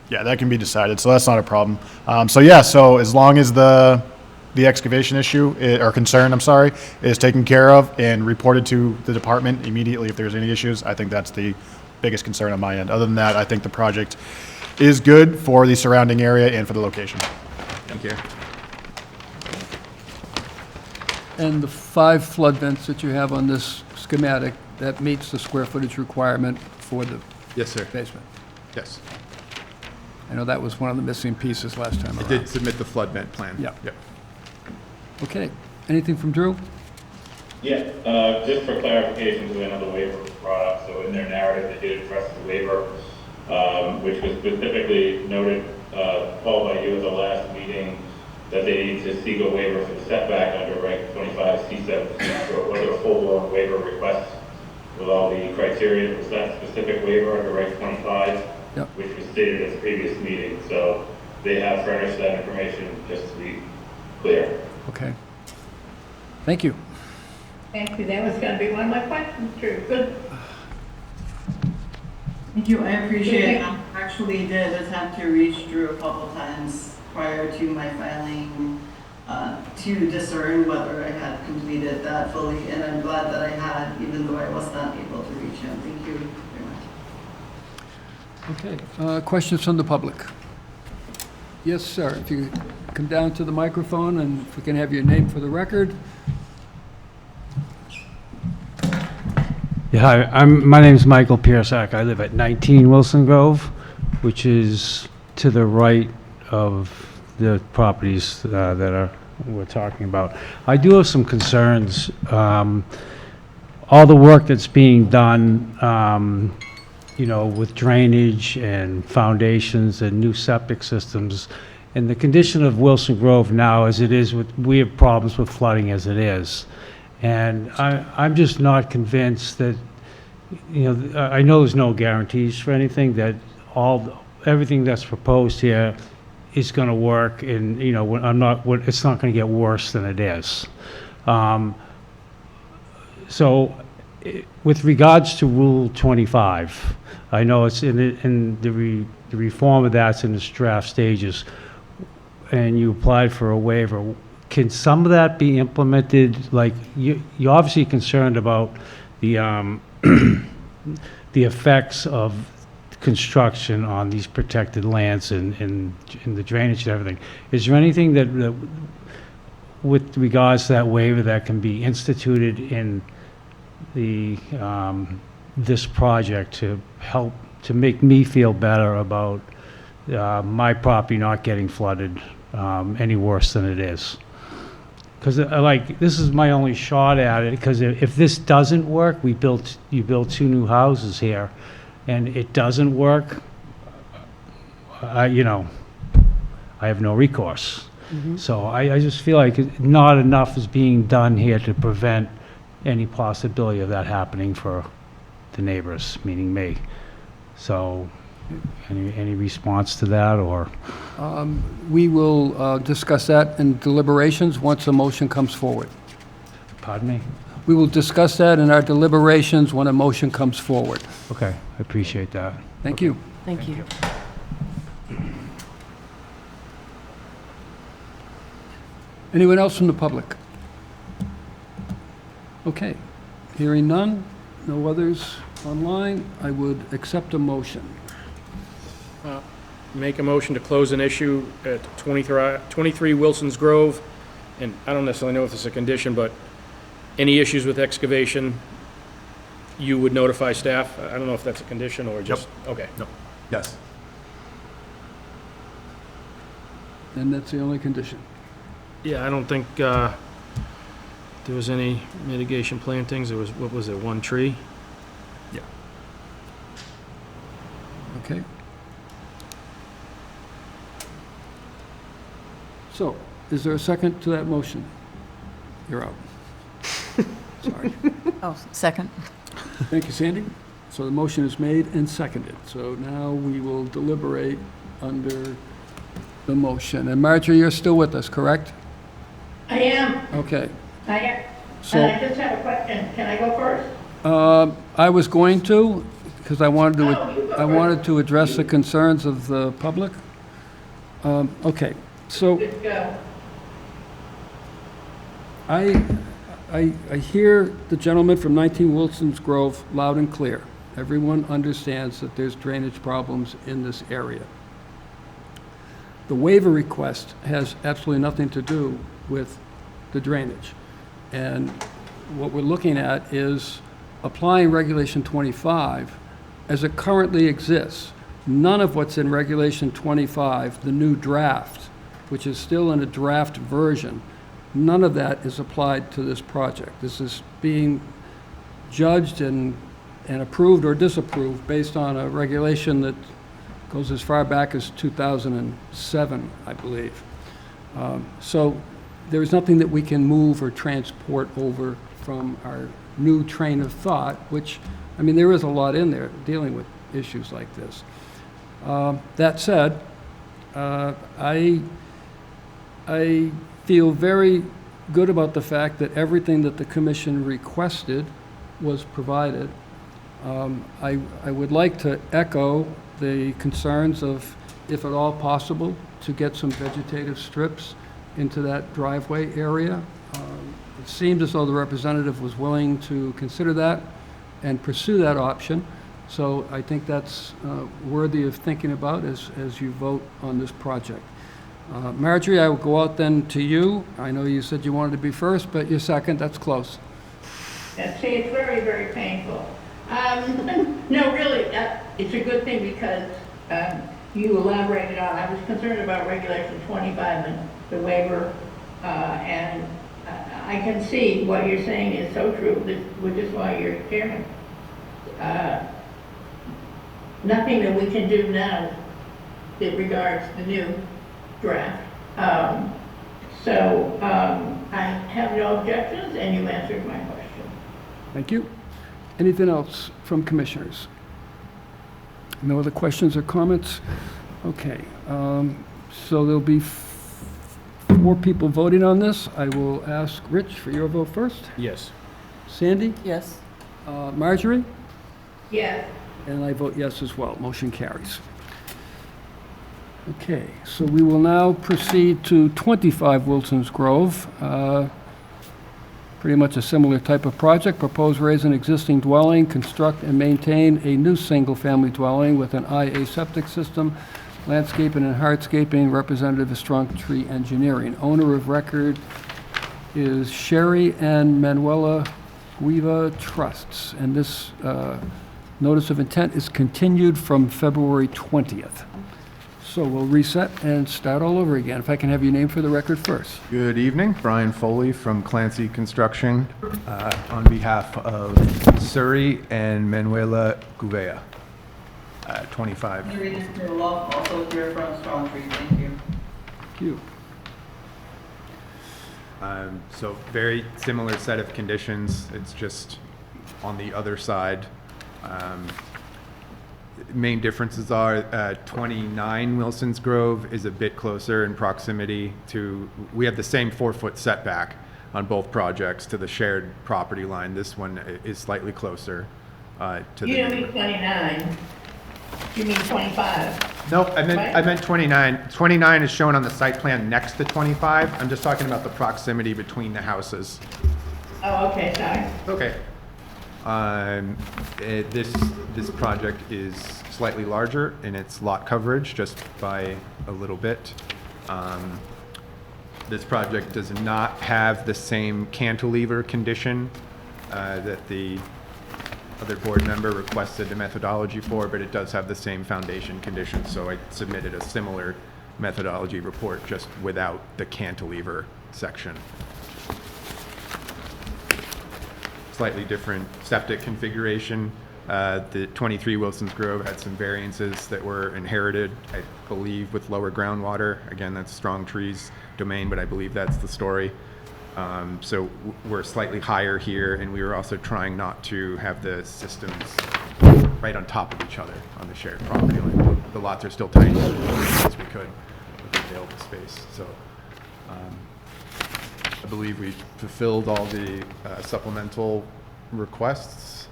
Yeah, that can be decided, so that's not a problem. So as long as the excavation issue, or concern, I'm sorry, is taken care of and reported to the department immediately if there's any issues, I think that's the biggest concern on my end. Other than that, I think the project is good for the surrounding area and for the location. Thank you. And the 5 flood vents that you have on this schematic, that meets the square footage requirement for the Yes, sir. basement? Yes. I know that was one of the missing pieces last time I around. did submit the flood vent plan. Yeah. Yep. Okay. Anything from Drew? Yeah, just for clarification, because I know the waiver was brought up, so in their narrative, they did address the waiver, which was specifically noted, Paul, by you at the last meeting, that they need to seek a waiver for the setback under Reg 25 C17. So it was a full-blown waiver request with all the criteria. Was that specific waiver under Reg 25, Yep. which was stated at the previous meeting? So they have furnished that information, just to be clear. Okay. Thank you. Thank you, that was gonna be one of my questions, too. Good. Thank you, I appreciate it. I actually did attempt to reach Drew a couple times prior to my filing to discern whether I had completed that fully, and I'm glad that I had, even though I was not able to reach him. Thank you very much. Okay. Questions from the public? Yes, sir. If you come down to the microphone and if we can have your name for the record. Yeah, hi, my name's Michael Piersak. I live at 19 Wilson Grove, which is to the right of the properties we're talking about. I do have some concerns. All the work that's being done, with drainage and foundations and new septic systems, and the condition of Wilson Grove now as it is, we have problems with flooding as it is. And I'm just not convinced that, I know there's no guarantees for anything, that everything that's proposed here is going to work, and, it's not going to get worse than it is. So with regards to Rule 25, I know it's in the reform of that's in its draft stages, and you applied for a waiver. Can some of that be implemented? Like, you're obviously concerned about the the effects of construction on these protected lands and the drainage and everything. Is there anything that with regards to that waiver that can be instituted in the this project to help to make me feel better about my property not getting flooded any worse than it is? Because this is my only shot at it, because if this doesn't work, you build 2 new houses here, and it doesn't work, I have no recourse. So I just feel like not enough is being done here to prevent any possibility of that happening for the neighbors, meaning me. So any response to that, or? We will discuss that in deliberations once a motion comes forward. Pardon me? We will discuss that in our deliberations when a motion comes forward. Okay, I appreciate that. Thank you. Thank you. Anyone else from the public? Okay, hearing none, no others online, I would accept a motion. Make a motion to close an issue at 23 Wilson's Grove, and I don't necessarily know if this is a condition, but any issues with excavation, you would notify staff? I don't know if that's a condition or just... Yep. Okay. Yep. Yes. And that's the only condition. Yeah, I don't think there was any mitigation plantings. There was, what was it, 1 tree? Yeah. Okay. So, is there a second to that motion? You're out. Sorry. Oh, second. Thank you, Sandy. So the motion is made and seconded. So now we will deliberate under the motion. And Marjorie, you're still with us, correct? I am. Okay. I am. So- And I just have a question. Can I go first? I was going to, because I wanted you go to address the concerns of the public. Okay, so Good go. I hear the gentleman from 19 Wilson's Grove loud and clear. Everyone understands that there's drainage problems in this area. The waiver request has absolutely nothing to do with the drainage. And what we're looking at is applying Regulation 25 as it currently exists. None of what's in Regulation 25, the new draft, which is still in a draft version, none of that is applied to this project. This is being judged and approved or disapproved based on a regulation that goes as far back as 2007, I believe. So there's nothing that we can move or transport over from our new train of thought, which, I mean, there is a lot in there dealing with issues like this. That said, I feel very good about the fact that everything that the commission requested was provided. I would like to echo the concerns of, if at all possible, to get some vegetative strips into that driveway area. It seemed as though the representative was willing to consider that and pursue that option. So I think that's worthy of thinking about as you vote on this project. Marjorie, I will go out then to you. I know you said you wanted to be first, but you're second. That's close. Yeah, see, it's very, very painful. No, really, it's a good thing because you elaborated on, I was concerned about Regulation 25 and the waiver, and I can see what you're saying is so true, which is why you're chairman. Nothing that we can do now that regards the new draft. So I have no objections, and you answered my question. Thank you. Anything else from commissioners? No other questions or comments? Okay. So there'll be 4 people voting on this. I will ask Rich for your vote first. Yes. Sandy? Yes. Marjorie? Yes. And I vote yes as well. Motion carries. Okay, so we will now proceed to 25 Wilson's Grove. Pretty much a similar type of project. Propose raise an existing dwelling, construct and maintain a new single-family dwelling with an IA septic system, landscaping and hardscaping, representative of Strong Tree Engineering. Owner of record is Sherry and Manuela Guiva Trusts, and this notice of intent is continued from February 20th. So we'll reset and start all over again. If I can have your name for the record first. Good evening, Brian Foley from Clancy Construction, on behalf of Surrey and Manuela Gouveia, 25. Can you read this to the law, also here from Strong Tree, thank you. Thank you. So very similar set of conditions, it's just on the other side. Main differences are 29 Wilson's Grove is a bit closer in proximity to, we have the same 4-foot setback on both projects to the shared property line. This one is slightly closer to the. You don't mean 29, you mean 25. No, I Right? meant 29. 29 is shown on the site plan next to 25. I'm just talking about the proximity between the houses. Oh, okay, sorry. Okay. This project is slightly larger in its lot coverage, just by a little bit. This project does not have the same cantilever condition that the other board member requested a methodology for, but it does have the same foundation conditions, so I submitted a similar methodology report, just without the cantilever section. Slightly different septic configuration. The 23 Wilson's Grove had some variances that were inherited, I believe, with lower groundwater. Again, that's Strong Tree's domain, but I believe that's the story. So we're slightly higher here, and we were also trying not to have the systems right on top of each other on the shared property line. The lots are still tiny as we could with the available space. So I believe we fulfilled all the supplemental requests.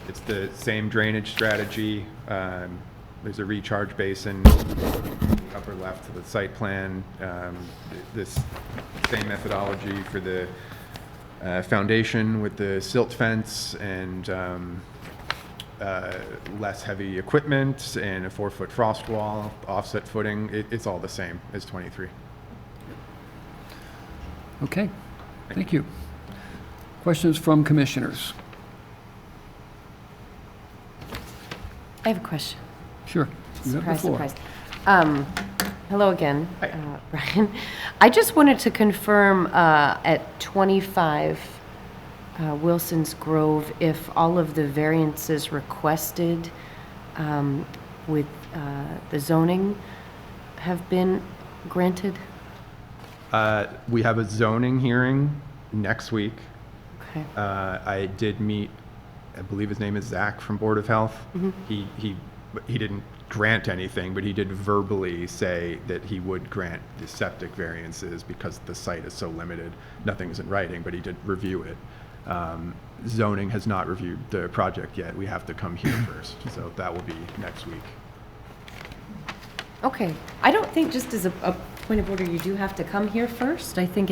It's the same drainage strategy. There's a recharge basin, upper left of the site plan. This same methodology for the foundation with the silt fence and less heavy equipment and a 4-foot frost wall, offset footing. It's all the same as 23. Okay, thank you. Questions from commissioners? I have a question. Sure. You have the Surprise, floor. surprise. Hello again, Brian. I just wanted to confirm at 25 Wilson's Grove, if all of the variances requested with the zoning have been granted? We have a zoning hearing next week. Okay. I did meet, I believe his name is Zach from Board of Health. He didn't grant anything, but he did verbally say that he would grant the septic variances because the site is so limited. Nothing is in writing, but he did review it. Zoning has not reviewed the project yet. We have to come here first, so that will be next week. Okay. I don't think, just as a point of order, you do have to come here first. I think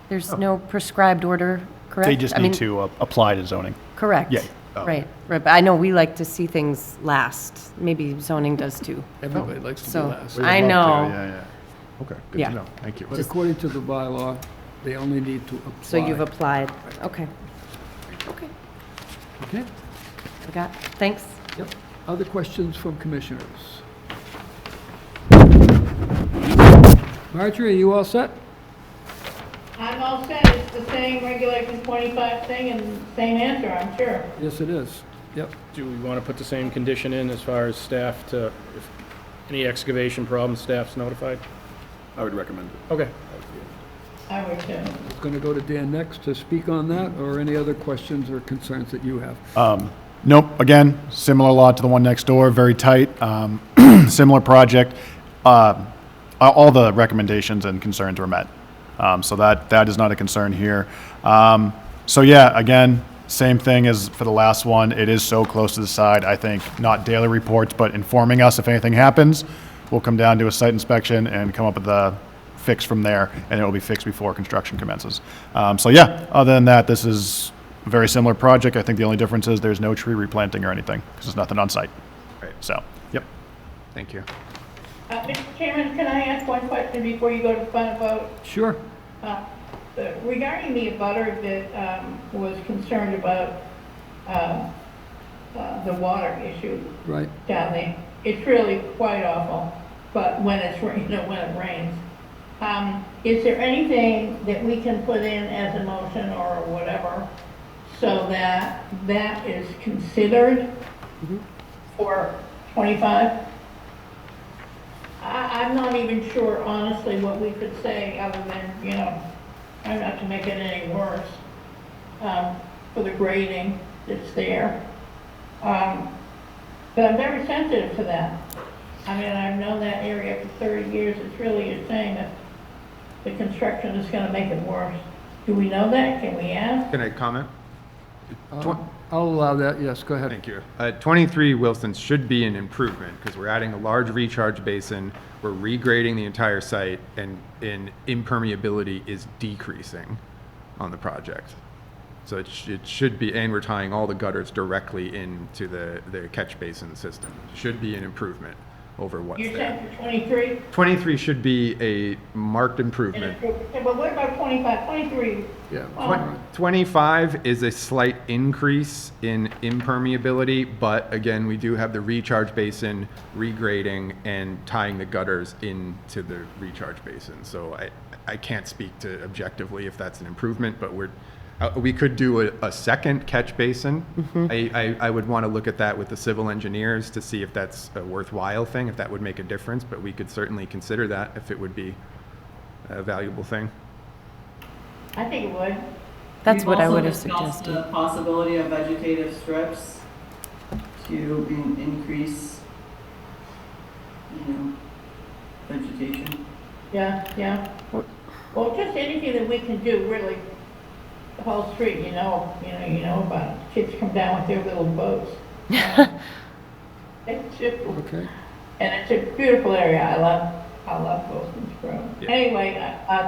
there's no prescribed order, correct? They just I need mean, to apply to zoning. Correct. Yeah. Right. But I know we like to see things last. Maybe zoning does too. Everybody likes to be So, last. I know. Yeah. Okay, good Yeah. to know. Thank you. But according to the bylaw, they only need to apply. So you've applied. Okay. Okay. Okay? Thanks. Yep. Other questions from commissioners? Marjorie, are you all set? I'm all set, it's the same regulation 25 thing and same answer, I'm sure. Yes, it is. Yep. Do we want to put the same condition in as far as staff to, if any excavation problems, staff's notified? I would recommend it. Okay. I would too. It's going to go to Dan next to speak on that, or any other questions or concerns that you have? Nope, again, similar lot to the one next door, very tight, similar project. All the recommendations and concerns were met. So that is not a concern here. So yeah, again, same thing as for the last one. It is so close to the side. I think not daily reports, but informing us if anything happens. We'll come down to a site inspection and come up with a fix from there, and it will be fixed before construction commences. So yeah, other than that, this is a very similar project. I think the only difference is there's no tree replanting or anything because there's nothing on site. Right. So, yep. Thank you. Mr. Chairman, can I ask one question before you go to the final vote? Sure. Regarding the abutter that was concerned about the water issue Right. down there, it's really quite awful, but when it's, when it rains. Is there anything that we can put in as a motion or whatever so that that is considered for 25? I'm not even sure, honestly, what we could say other than, try not to make it any worse for the grading that's there. But I'm very sensitive to that. I mean, I've known that area for 30 years. It's really a shame that the construction is going to make it worse. Do we know that? Can we ask? Can I comment? I'll allow that, yes, go ahead. Thank you. 23 Wilson should be an improvement because we're adding a large recharge basin, we're regrading the entire site, and impermeability is decreasing on the project. So it should be, and we're tying all the gutters directly into the catch basin system. It should be an improvement over what's You're there. saying for 23? 23 should be a marked An improvement. improvement. Okay, but what about 25? 23? Yeah. Oh. 25 is a slight increase in impermeability, but again, we do have the recharge basin regrading and tying the gutters into the recharge basin. So I can't speak to objectively if that's an improvement, but we could do a second catch basin. I would want to look at that with the civil engineers to see if that's a worthwhile thing, if that would make a difference, but we could certainly consider that if it would be a valuable thing. I think it would. That's what I would have We've also discussed suggested. the possibility of vegetative strips to increase, vegetation. Yeah. Well, just anything that we can do, really. The whole street, you know about it. Kids come down with their little boats. It's just, Okay. and it's a beautiful area. I love Wilson's Grove. Yeah. Anyway,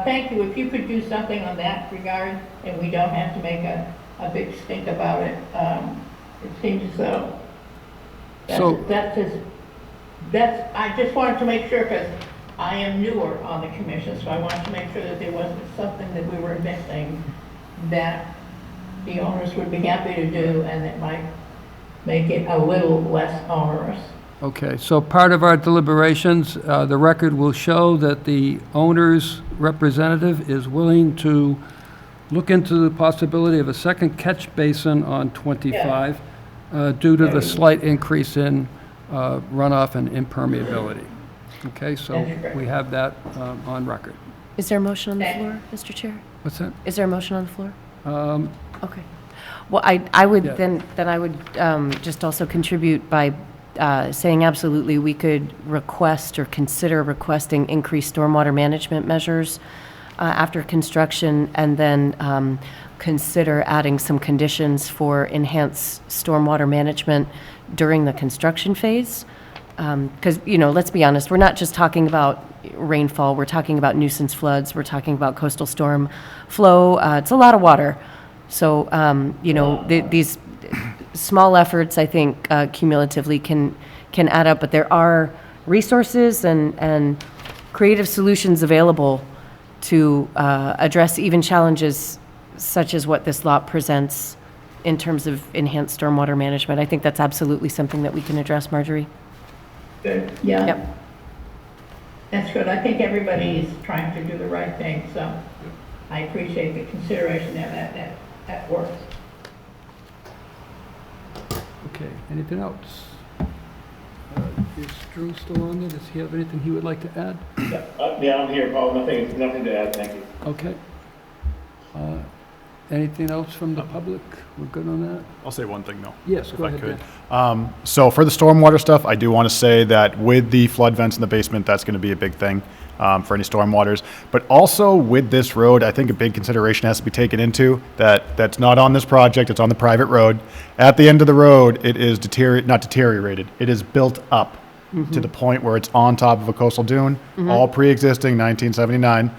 thank you. If you could do something on that regard, and we don't have to make a big stink about it. It seems as though I just wanted to make sure, because I am newer on the commission, so I wanted to make sure that there wasn't something that we were missing that the owners would be happy to do and that might make it a little less onerous. Okay, so part of our deliberations, the record will show that the owner's representative is willing to look into the possibility of a second catch basin on 25 due to the slight increase in runoff and impermeability. Okay, so we have that on record. Is there a motion on the floor, Mr. Chair? What's that? Is there a motion on the floor? Okay. Well, I would, Yeah. then I would just also contribute by saying absolutely we could request or consider requesting increased stormwater management measures after construction, and then consider adding some conditions for enhanced stormwater management during the construction phase. Because, let's be honest, we're not just talking about rainfall, we're talking about nuisance floods, we're talking about coastal storm flow. It's a lot of water. So, these small efforts, I think, cumulatively can add up, but there are resources and creative solutions available to address even challenges such as what this lot presents in terms of enhanced stormwater management. I think that's absolutely something that we can address, Marjorie. Good, yeah. Yep. That's good. I think everybody's trying to do the right thing, so I appreciate the consideration that works. Okay, anything else? Is Drew still on there? Does he have anything he would like to add? Yeah, I'm here, Paul. Nothing to add. Thank you. Okay. Anything else from the public? We're good on that? I'll say one thing, though. Yes, if go I ahead, could. Dan. So for the stormwater stuff, I do want to say that with the flood vents in the basement, that's going to be a big thing for any stormwaters. But also with this road, I think a big consideration has to be taken into that's not on this project, it's on the private road. At the end of the road, it is not deteriorated, it is built up to the point where it's on top of a coastal dune, all pre-existing 1979.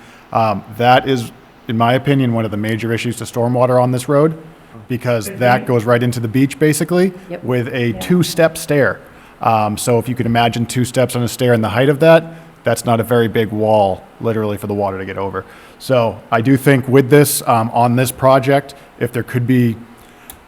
That is, in my opinion, one of the major issues to stormwater on this road, because that goes right into the beach, basically, with a two-step stair. So if you could imagine 2 steps on a stair and the height of that, that's not a very big wall, literally, for the water to get over. So I do think with this, on this project, if there could be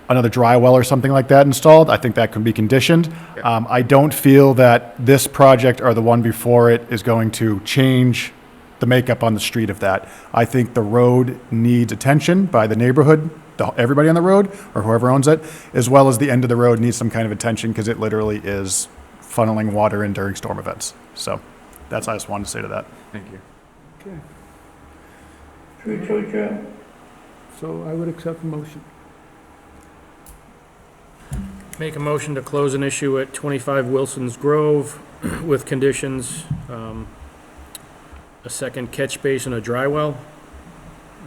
another dry well or something like that installed, I think that could be conditioned. I don't feel that this project or the one before it is going to change the makeup on the street of that. I think the road needs attention by the neighborhood, everybody on the road, or whoever owns it, as well as the end of the road needs some kind of attention, because it literally is funneling water in during storm events. So that's all I just wanted to say to that. Thank you. Okay. True. So I would accept the motion. Make a motion to close an issue at 25 Wilson's Grove with conditions, a second catch basin, a dry well,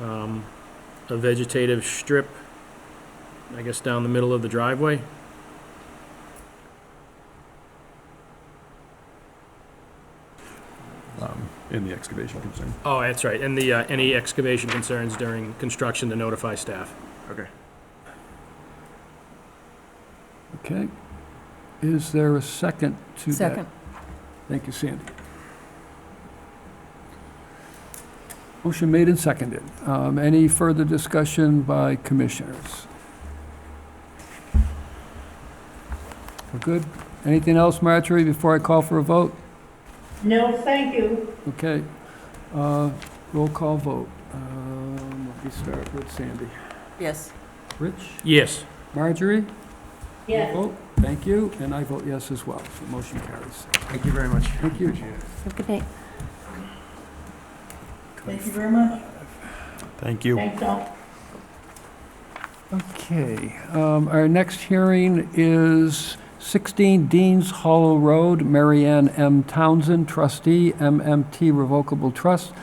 a vegetative strip, I guess down the middle of the driveway. In the excavation concern. Oh, that's right, and the, any excavation concerns during construction to notify staff. Okay. Okay. Is there a second to that? Second. Thank you, Sandy. Motion made and seconded. Any further discussion by commissioners? We're good? Anything else, Marjorie, before I call for a vote? No, thank you. Okay. Roll call vote. Let me start with Sandy. Yes. Rich? Yes. Marjorie? Yes. Vote. Thank you, and I vote yes as well, so motion carries. Thank you very much. Thank you. Have a good night. Thank you very much. Thank you. Thanks all. Okay, our next hearing is 16 Deans Hollow Road, Marianne M. Townsend, trustee, MMT Revocable Trust.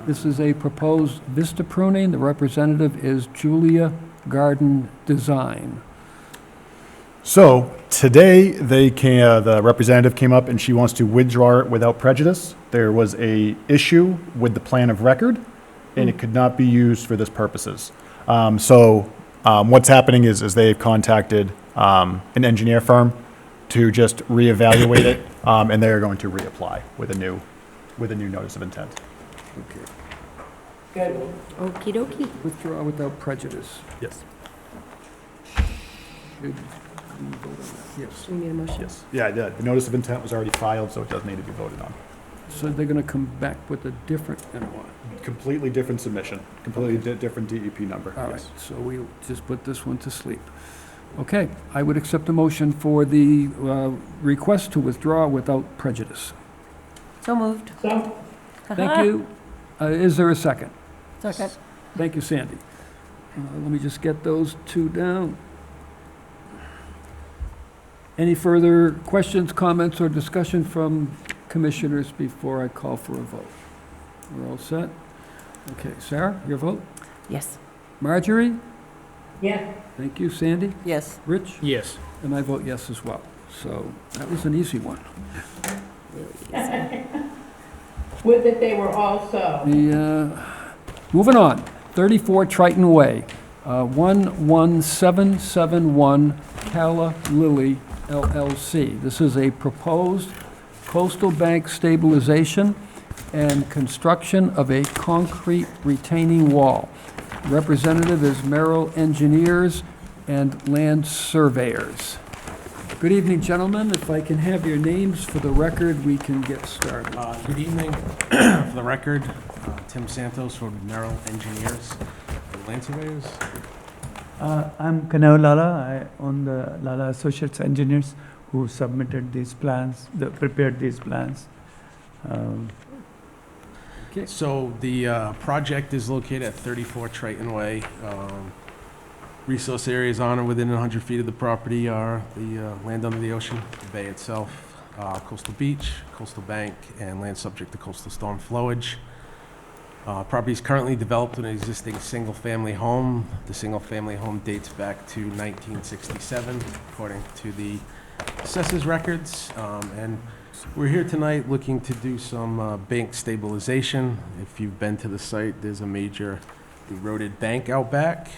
This is a proposed vista pruning. The representative is Julia Garden Design. So today, the representative came up and she wants to withdraw it without prejudice. There was a issue with the plan of record, and it could not be used for this purposes. What's happening is they've contacted an engineer firm to just reevaluate it, and they are going to reapply with a new notice of intent. Okay. Good. Okey dokey. Withdraw without prejudice. Yes. Should Can we vote on that? Yes. Do we need a motion? Yes. Yeah, the notice of intent was already filed, so it does need to be voted on. So they're going to come back with a different NOI. Completely different submission, completely different DEP number. All right, Yes. so we'll just put this one to sleep. Okay, I would accept a motion for the request to withdraw without prejudice. So moved. So, Thank you. Is there a second? Second. Thank you, Sandy. Let me just get those two down. Any further questions, comments, or discussion from commissioners before I call for a vote? We're all set? Okay, Sarah, your vote? Yes. Marjorie? yes. Thank you, Sandy? Yes. Rich? Yes. And I vote yes as well. So that was an easy one. Would that they were also. Moving on, 34 Triton Way, 11771 Calla Lily LLC. This is a proposed coastal bank stabilization and construction of a concrete retaining wall. Representative is Merrill Engineers and Land Surveyors. Good evening, gentlemen. If I can have your names for the record, we can get started. Good evening. For the record, Tim Santos from Merrill Engineers and Land Surveyors. I'm Kanao Lala. I own the Lala Associates Engineers who submitted these plans, prepared these plans. So the project is located at 34 Triton Way. Resource areas on or within 100 feet of the property are the land under the ocean, the bay itself, coastal beach, coastal bank, and land subject to coastal storm flowage. Property is currently developed in an existing single-family home. The single-family home dates back to 1967, according to the assessors records. And we're here tonight looking to do some bank stabilization. If you've been to the site, there's a major eroded bank out back.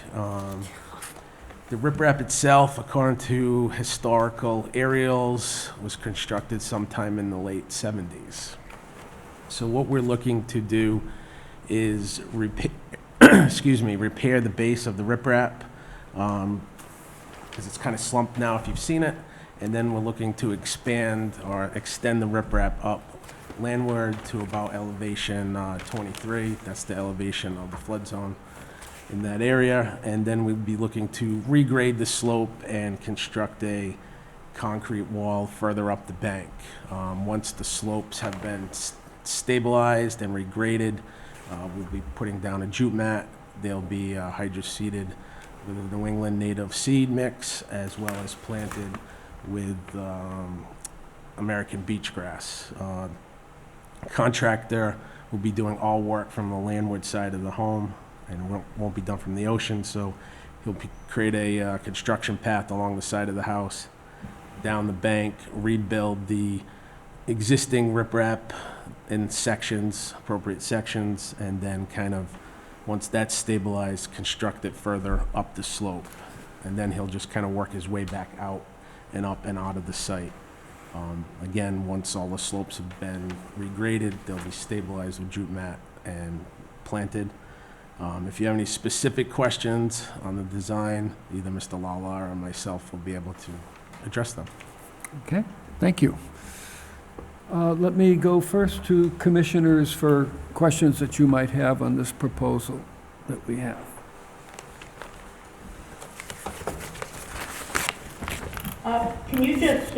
The riprap itself, according to historical aerials, was constructed sometime in the late 70s. So what we're looking to do is repair the base of the riprap, because it's kind of slumped now if you've seen it, and then we're looking to expand or extend the riprap up landward to about elevation 23. That's the elevation of the flood zone in that area, and then we'd be looking to regrade the slope and construct a concrete wall further up the bank. Once the slopes have been stabilized and regraded, we'll be putting down a jute mat. They'll be hydroseeded with a New England native seed mix, as well as planted with American beach grass. Contractor will be doing all work from the landward side of the home, and won't be done from the ocean, so he'll create a construction path along the side of the house, down the bank, rebuild the existing riprap in sections, appropriate sections, and then kind of, once that's stabilized, construct it further up the slope. And then he'll just kind of work his way back out and up and out of the site. Again, once all the slopes have been regraded, they'll be stabilized with jute mat and planted. If you have any specific questions on the design, either Mr. Lala or myself will be able to address them. Okay, thank you. Let me go first to commissioners for questions that you might have on this proposal that we have. Can you just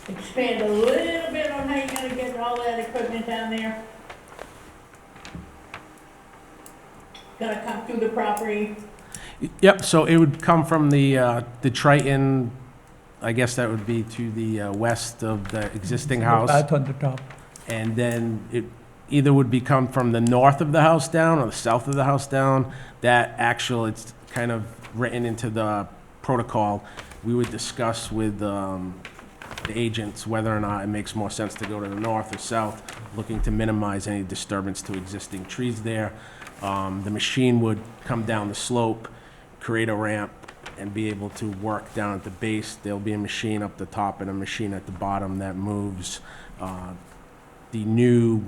expand a little bit on how you're gonna get all that equipment down there? Gonna come through the property? Yep, so it would come from the Triton, I guess that would be to the west of the existing house. Path on the top. And then it either would become from the north of the house down or the south of the house down. That actual, it's kind of written into the protocol. We would discuss with the agents whether or not it makes more sense to go to the north or south, looking to minimize any disturbance to existing trees there. The machine would come down the slope, create a ramp, and be able to work down at the base. There'll be a machine up the top and a machine at the bottom that moves the new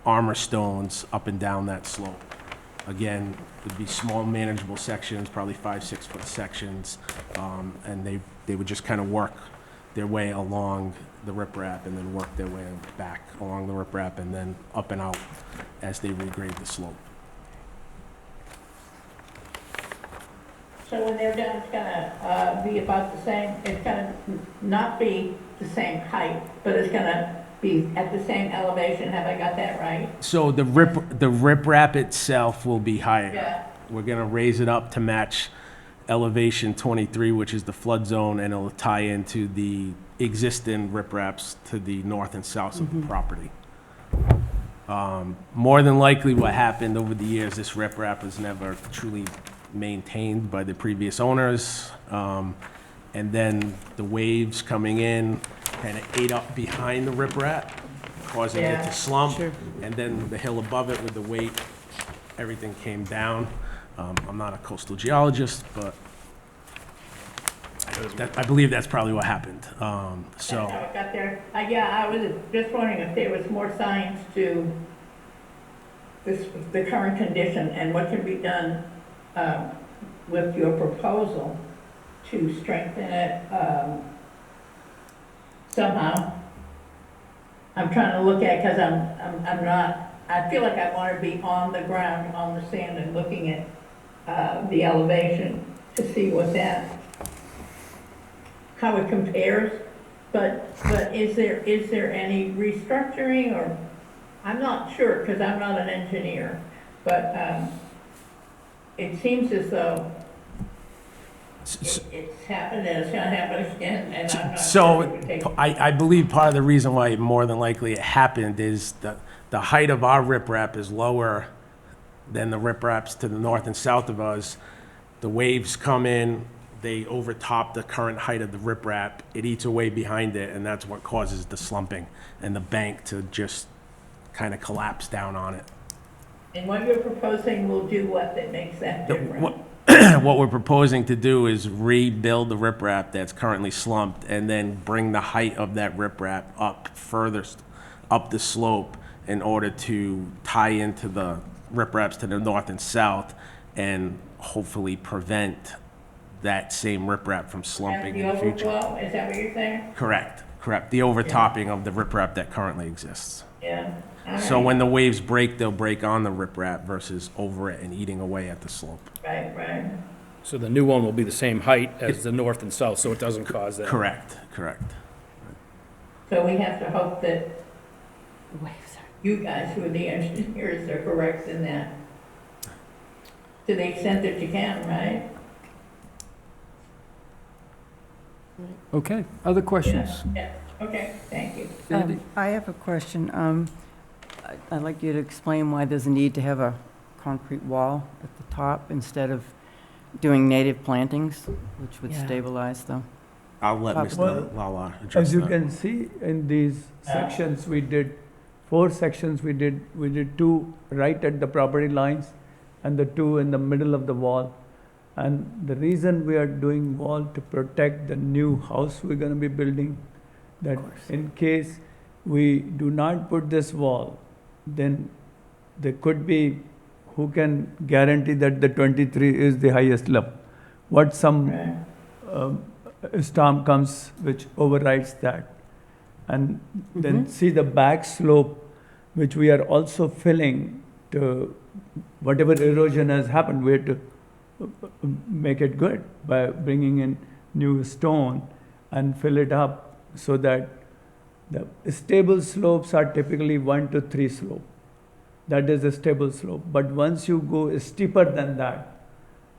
armor stones up and down that slope. Again, would be small manageable sections, probably 5-6 foot sections, and they would just kind of work their way along the riprap and then work their way back along the riprap and then up and out as they regrade the slope. So when they're done, it's gonna be about the same, it's gonna not be the same height, but it's gonna be at the same elevation. Have I got that right? So the riprap itself will be higher. Yeah. We're gonna raise it up to match elevation 23, which is the flood zone, and it'll tie into the existing ripraps to the north and south of the property. More than likely what happened over the years, this riprap was never truly maintained by the previous owners. And then the waves coming in kind of ate up behind the riprap, causing it to slump. Sure. And then the hill above it with the weight, everything came down. I'm not a coastal geologist, but I believe that's probably what happened. That's how it got there. Yeah, I was just wondering if there was more science to the current condition and what can be done with your proposal to strengthen it somehow. I'm trying to look at, because I'm not, I feel like I want to be on the ground, on the sand, and looking at the elevation to see what how it compares. But is there any restructuring, or, I'm not sure, because I'm not an engineer, but it seems as though it's happened and it's gonna happen again, and I'm not sure it would take. So I believe part of the reason why more than likely it happened is the height of our riprap is lower than the ripraps to the north and south of us. The waves come in, they overtop the current height of the riprap, it eats away behind it, and that's what causes the slumping and the bank to just kind of collapse down on it. And what you're proposing will do what that makes that different? What we're proposing to do is rebuild the riprap that's currently slumped and then bring the height of that riprap up furthest up the slope in order to tie into the ripraps to the north and south and hopefully prevent that same riprap from slumping in the future. The overflow, is that what you're saying? Correct. The overtopping of the riprap that currently exists. Yeah. So when the waves break, they'll break on the riprap versus over it and eating away at the slope. Right. So the new one will be the same height as the north and south, so it doesn't cause that. Correct. So we have to hope that you guys, who are the engineers, are correct in that, to the extent that you can, right? Okay, other questions? Yeah. Okay, thank you. Sandy? I have a question. I'd like you to explain why there's a need to have a concrete wall at the top instead of doing native plantings, which would Yeah. stabilize the... I'll let Well, Mr. Lala address As you that. can see in these sections, we did 4 sections. We did 2 right at the property lines and the 2 in the middle of the wall. And the reason we are doing wall to protect the new house we're going to be building, that in case we do not put this wall, then there could be, who can guarantee that the 23 is the highest level? What some storm comes which overrides that. And then see the back slope, which we are also filling to whatever erosion has happened, we have to make it good by bringing in new stone and fill it up so that the stable slopes are typically 1 to 3 slope. That is a stable slope. But once you go steeper than that,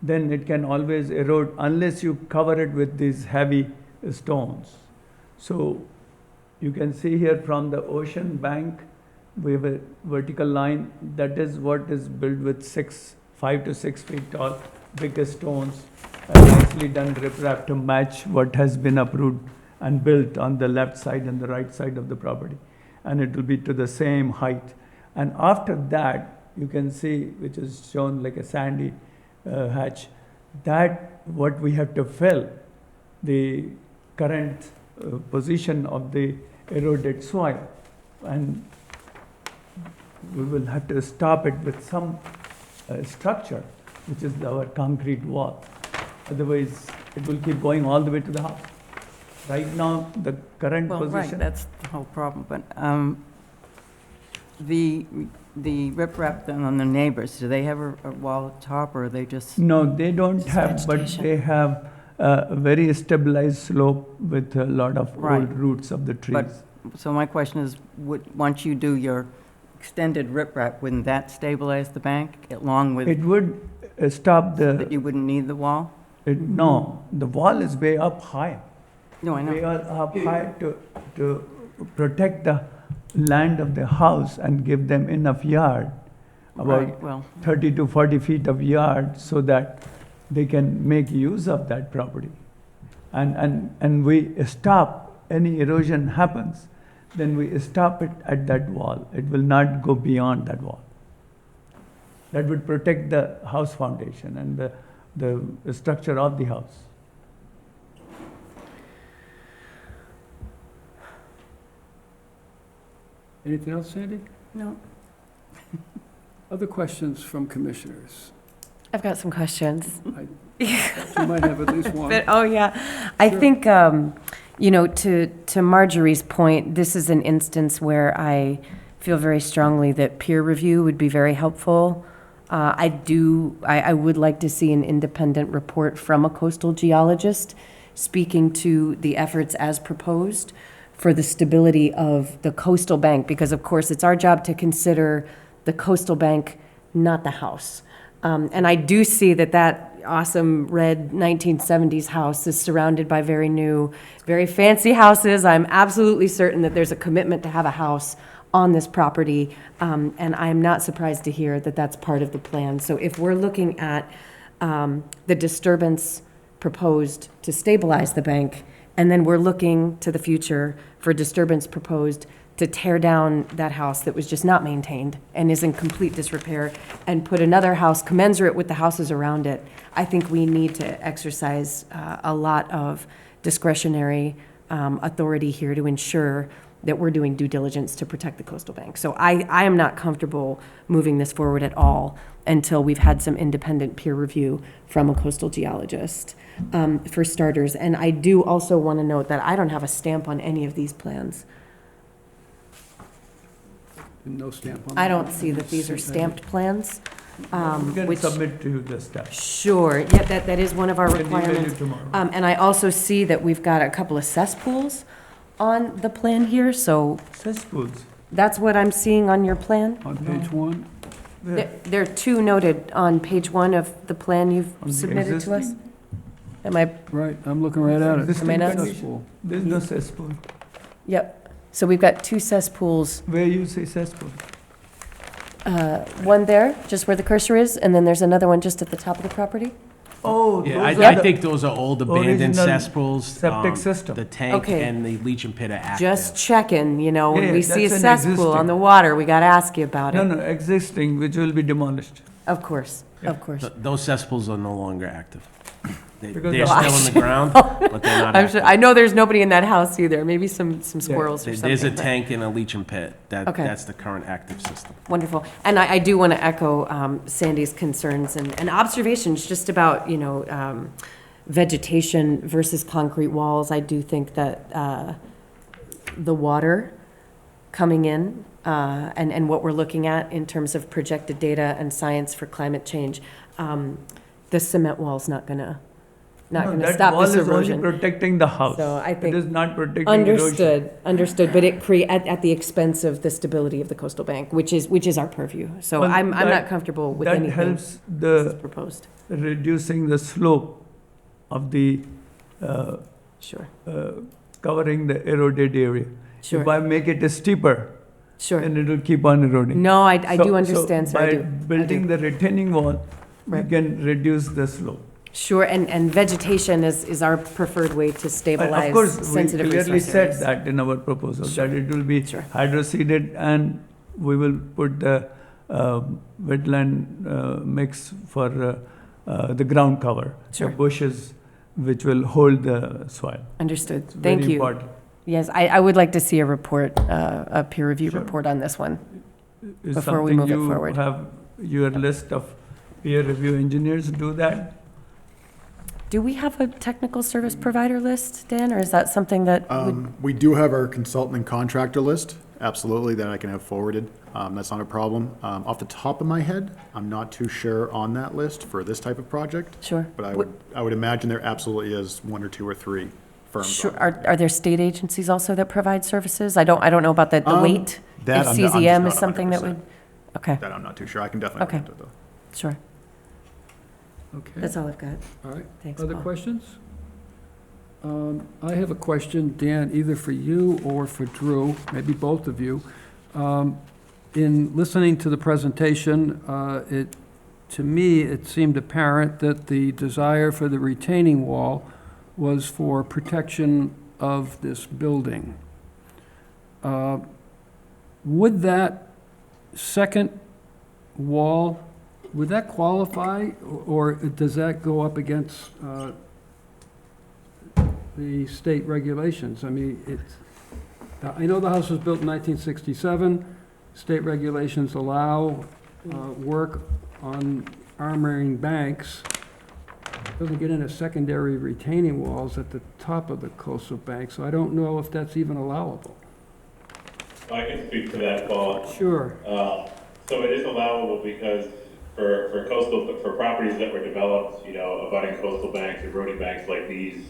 then it can always erode unless you cover it with these heavy stones. So you can see here from the ocean bank, we have a vertical line. That is what is built with 5 to 6 feet tall, biggest stones, and nicely done riprap to match what has been approved and built on the left side and the right side of the property. And it will be to the same height. And after that, you can see, which is shown like a sandy hatch, that what we have to fill the current position of the eroded soil. And we will have to stop it with some structure, which is our concrete wall. Otherwise, it will keep going all the way to the house. Right now, the current Well, right, position. that's the whole problem, but the riprap then on the neighbors, do they have a wall at top, or are they just? No, they don't Just have, but vegetation. they have a very stabilized slope with a lot of Right. old roots of the trees. But, so my question is, once you do your extended riprap, wouldn't that stabilize the bank along with, It would stop that you wouldn't need the wall? no, the wall is way up high. No, I Way know. up high to protect the land of the house and give them enough yard, Right, about well, 30 to 40 feet of yard, so that they can make use of that property. And we stop, any erosion happens, then we stop it at that wall. It will not go beyond that wall. That would protect the house foundation and the structure of the house. Anything else, Sandy? No. Other questions from commissioners? I've got some questions. You might have at least one. But, oh, yeah. I think, you know, to Marjorie's point, this is an instance where I feel very strongly that peer review would be very helpful. I would like to see an independent report from a coastal geologist speaking to the efforts as proposed for the stability of the coastal bank, because of course it's our job to consider the coastal bank, not the house. And I do see that awesome red 1970s house is surrounded by very new, very fancy houses. I'm absolutely certain that there's a commitment to have a house on this property, and I'm not surprised to hear that that's part of the plan. So if we're looking at the disturbance proposed to stabilize the bank, and then we're looking to the future for disturbance proposed to tear down that house that was just not maintained and is in complete disrepair, and put another house commensurate with the houses around it, I think we need to exercise a lot of discretionary authority here to ensure that we're doing due diligence to protect the coastal bank. So I am not comfortable moving this forward at all until we've had some independent peer review from a coastal geologist, for starters. And I do also want to note that I don't have a stamp on any of these plans. No stamp on I that? don't see that these are stamped plans. We can which- submit to the staff. Sure, yeah, that is one of our We'll email you requirements. tomorrow. And I also see that we've got a couple of cesspools on the plan here, so Cesspools. that's what I'm seeing on your plan? On page one? There are two noted on page one of the plan you've On the submitted to us. existing? Am I, Right, I'm looking right at it. Existing Am I not- condition. There's no cesspool. yep, so we've got two cesspools, Where you say cesspool? one there, just where the cursor is, and then there's another one just at the top of the property? Oh, Yeah, those I are the think those are old abandoned original cesspools. septic system. The tank Okay. and the leaching pit are active. Just checking, you know, when Yeah, we see a that's an cesspool on existing. the water, we gotta ask you about No, it. no, existing, which will be demolished. Of course, of course. Those cesspools are no longer active. Because They're the- still in the ground, but they're not I'm sure, active. I know there's nobody in that house either, maybe some squirrels or something. There's a but- tank and a leaching pit. Okay. That's the current active system. Wonderful. And I do want to echo Sandy's concerns and observations just about, you know, vegetation versus concrete walls. I do think that the water coming in and what we're looking at in terms of projected data and science for climate change, the cement wall's not going to No, that stop wall this is only erosion. protecting the house. So I think. It is not protecting erosion. Understood, but it at the expense of the stability of the coastal bank, which is our purview. So Well, I'm that- not comfortable with that anything helps that's the proposed. reducing the slope of the Sure, covering the eroded area. Sure. If I make it steeper, sure. then it will keep on eroding. No, I So- do understand, sir, I By do. building the retaining wall, we Right. can reduce the slope. Sure, and vegetation is our preferred way to And stabilize of course, we sensitive clearly resource said areas. that in our proposal, that it will be Sure. hydroseeded, and we will put the wetland mix for the ground cover. Sure. The bushes which will hold the soil. Understood. It's Thank very you. important. Yes, I would like to see a report, a peer review Sure. report on this one. Is Before we something move it you forward. have your list of peer review engineers do that? Do we have a technical service provider list, Dan, or is that something that would? We do have our consultant and contractor list, absolutely, that I can have forwarded. That's not a problem. Off the top of my head, I'm not too sure on that list for this type of project. Sure. But I would imagine there absolutely is one or two or three firms. Sure. on there. Are there state agencies also that provide services? I don't know about the weight. That If I'm just CZM not is something that 100%. would, okay, That I'm not too sure. I can definitely Okay. look into though. sure. Okay. That's all I've got. All right. Thanks, Other Paul. questions? I have a question, Dan, either for you or for Drew, maybe both of you. In listening to the presentation, to me, it seemed apparent that the desire for the retaining wall was for protection of this building. Would that second wall, would that qualify, or does that go up against the state regulations? I mean, I know the house was built in 1967. State regulations allow work on armoring banks. Doesn't get into secondary retaining walls at the top of the coastal bank, so I don't know if that's even allowable. I can speak to that, Paul. Sure. So it is allowable because for properties that were developed, abutting coastal banks, eroding banks like these,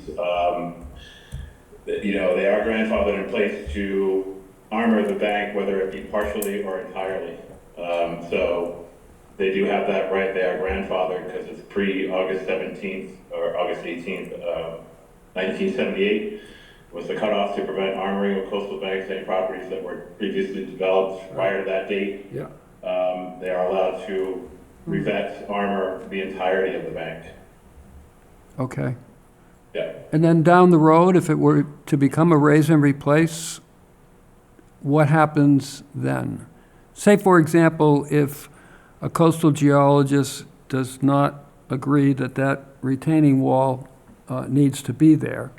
they are grandfathered in place to armor the bank, whether it be partially or entirely. So they do have that right. They are grandfathered because it's pre-August 17th or August 18th, 1978 was the cutoff to prevent armoring of coastal banks, any properties that were previously developed prior to that date. Yeah. They are allowed to revet, armor the entirety of the bank. Okay. Yeah. And then down the road, if it were to become a raise and replace, what happens then? Say, for example, if a coastal geologist does not agree that that retaining wall needs to be there,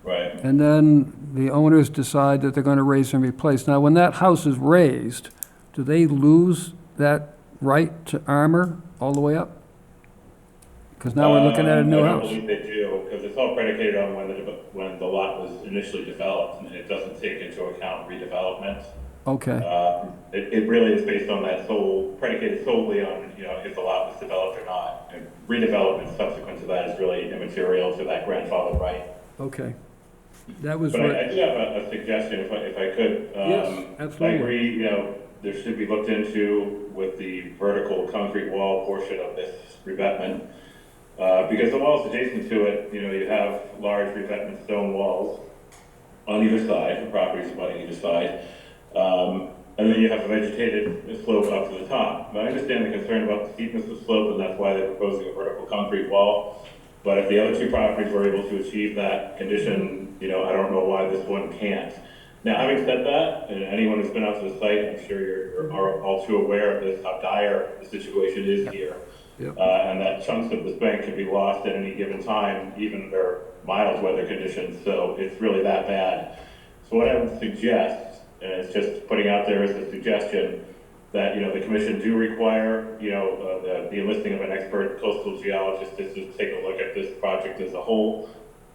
right, and then the owners decide that they're going to raise and replace. Now, when that house is raised, do they lose that right to armor all the way up? Because now we're looking at a new I don't house. believe they do, because it's all predicated on when the lot was initially developed, and it doesn't take into account redevelopment. Okay, It really is based on that predicated solely on, if the lot was developed or not. And redevelopment subsequent to that is really immaterial to that grandfather right. okay. That was But what, I do have a suggestion, if I could. Yes, absolutely. I agree, there should be looked into with the vertical concrete wall portion of this revetment. Because the walls adjacent to it, you have large revetment stone walls on either side, the properties abutting either side. And then you have a vegetated slope up to the top. Now, I understand the concern about the steepness of the slope, and that's why they're proposing a vertical concrete wall. But if the other two properties were able to achieve that condition, I don't know why this one can't. Now, having said that, and anyone who's been out to the site, I'm sure you're all too aware of this, how dire the situation is here. Yep. And that chunks of this bank can be lost at any given time, even under mild weather conditions. So it's really that bad. So what I would suggest, and it's just putting out there as a suggestion, that, the commission do require, the enlisting of an expert coastal geologist just to take a look at this project as a whole,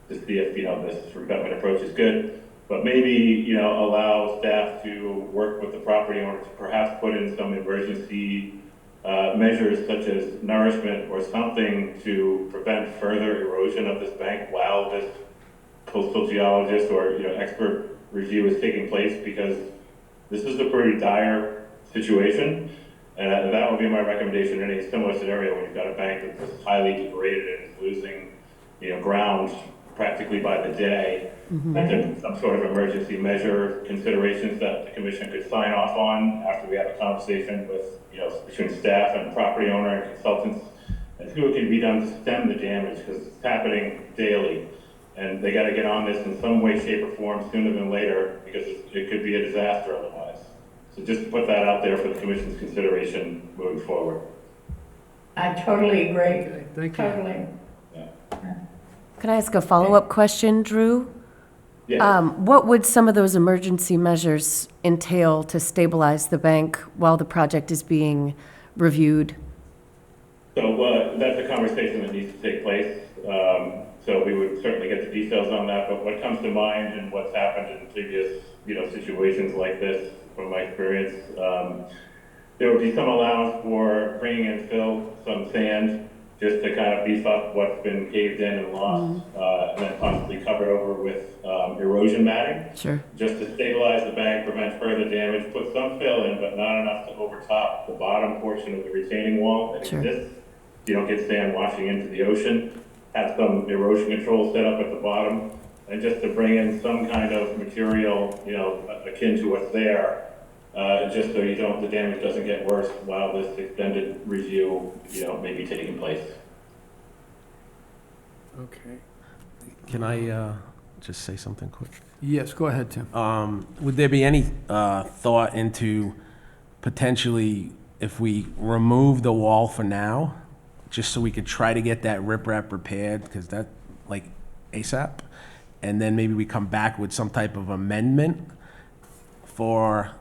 to see if, this revetment approach is good. But maybe, allow staff to work with the property owner to perhaps put in some emergency measures such as nourishment or something to prevent further erosion of this bank while this coastal geologist or, expert review is taking place, because this is a pretty dire situation. And that would be my recommendation in any similar scenario when you've got a bank that's highly degraded and is losing, ground practically by the day. That there be some sort of emergency measure considerations that the commission could sign off on after we have a conversation with, between staff and property owner and consultants, and see what can be done to stem the damage, because it's happening daily. And they got to get on this in some way, shape, or form sooner than later, because it could be a disaster otherwise. So just to put that out there for the commission's consideration moving forward. I totally agree. okay, thank you. Totally. Can I ask a follow-up question, Drew? Yes. What would some of those emergency measures entail to stabilize the bank while the project is being reviewed? So conversation that needs to take place. So we would certainly get the details on that, but what comes to mind and what's happened in previous, situations like this, from my experience, there would be some allowance for bringing in fill, some sand, just to kind of beef up what's been caved in and lost, and then possibly covered over with erosion matting. Sure. Just to stabilize the bank, prevent further damage, put some fill in, but not enough to overtop the bottom portion of the retaining wall that Sure. exists. You don't get sand washing into the ocean. Have some erosion control set up at the bottom, and just to bring in some kind of material, akin to what's there, just so the damage doesn't get worse while this extended review, may be taking place. Okay. Can I just say something quick? Yes, go ahead, Tim. Would there be any thought into potentially, if we remove the wall for now, just so we could try to get that riprap repaired, because that, like, ASAP, and then maybe we come back with some type of amendment for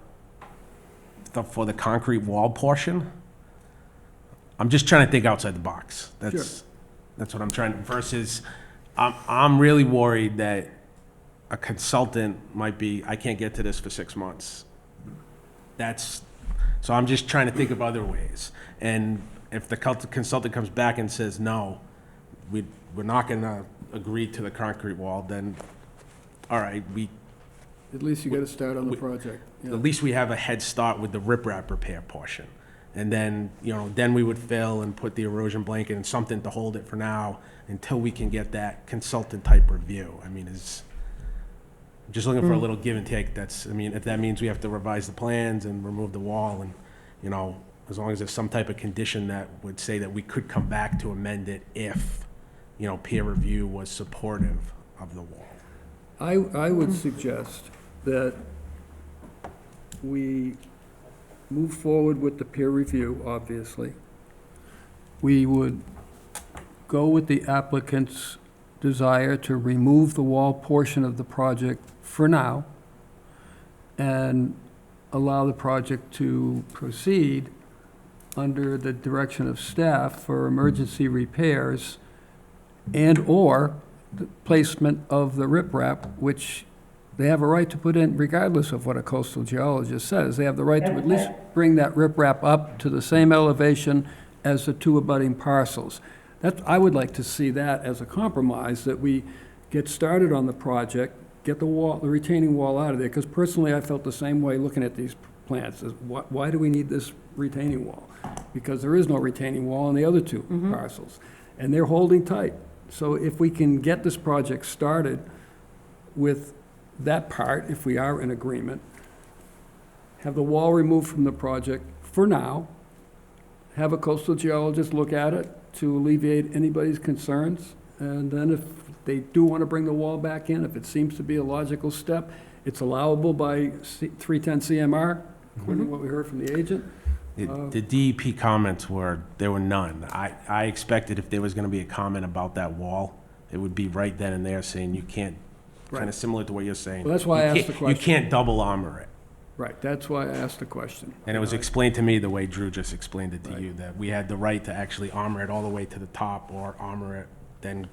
the concrete wall portion? I'm just trying to think outside the box. That's what I'm trying to, versus, I'm really worried that a consultant might be, I can't get to this for 6 months. So I'm just trying to think of other ways. And if the consultant comes back and says, no, we're not gonna agree to the concrete wall, then, all right, At least you got to start on the project. Yeah. at least we have a head start with the riprap repair portion. And then, then we would fill and put the erosion blanket and something to hold it for now until we can get that consultant type review. I mean, I'm just looking for a little give and take. If that means we have to revise the plans and remove the wall, and, as long as there's some type of condition that would say that we could come back to amend it if, peer review was supportive of the wall. I would suggest that we move forward with the peer review, obviously. We would go with the applicant's desire to remove the wall portion of the project for now and allow the project to proceed under the direction of staff for emergency repairs and/or the placement of the riprap, which they have a right to put in regardless of what a coastal geologist says. They have the right to at least bring that riprap up to the same elevation as the two abutting parcels. I would like to see that as a compromise, that we get started on the project, get the retaining wall out of there, because personally I felt the same way looking at these plans. Why do we need this retaining wall? Because there is no retaining wall on the other two parcels, and they're holding tight. So if we can get this project started with that part, if we are in agreement, have the wall removed from the project for now, have a coastal geologist look at it to alleviate anybody's concerns, and then if they do want to bring the wall back in, if it seems to be a logical step, it's allowable by 310 CMR, according to what we heard from the agent. The DEP comments there were none. I expected if there was gonna be a comment about that wall, it would be right then and there saying you can't, kind of similar to what you're saying. Well, that's why I asked the question. You can't double armor it. Right, that's why I asked the question. And it was explained to me the way Drew just explained it to you, that we had the right to actually armor it all the way to the top, or armor it, then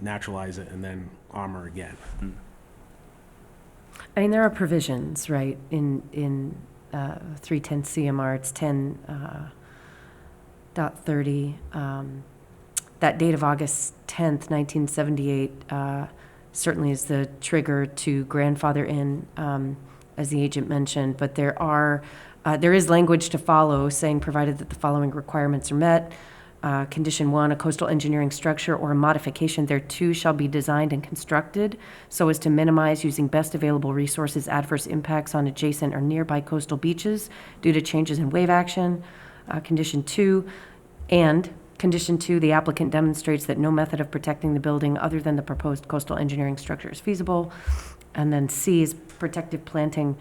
naturalize it, and then armor again. I mean, there are provisions, right, in 310 CMR, it's 10.30. That date of August 10th, 1978, certainly is the trigger to grandfather in, as the agent mentioned, but there is language to follow saying, provided that the following requirements are met. Condition 1, a coastal engineering structure or a modification thereto shall be designed and constructed so as to minimize, using best available resources, adverse impacts on adjacent or nearby coastal beaches due to changes in wave action. Condition 2, the applicant demonstrates that no method of protecting the building other than the proposed coastal engineering structure is feasible. And then C is protective planting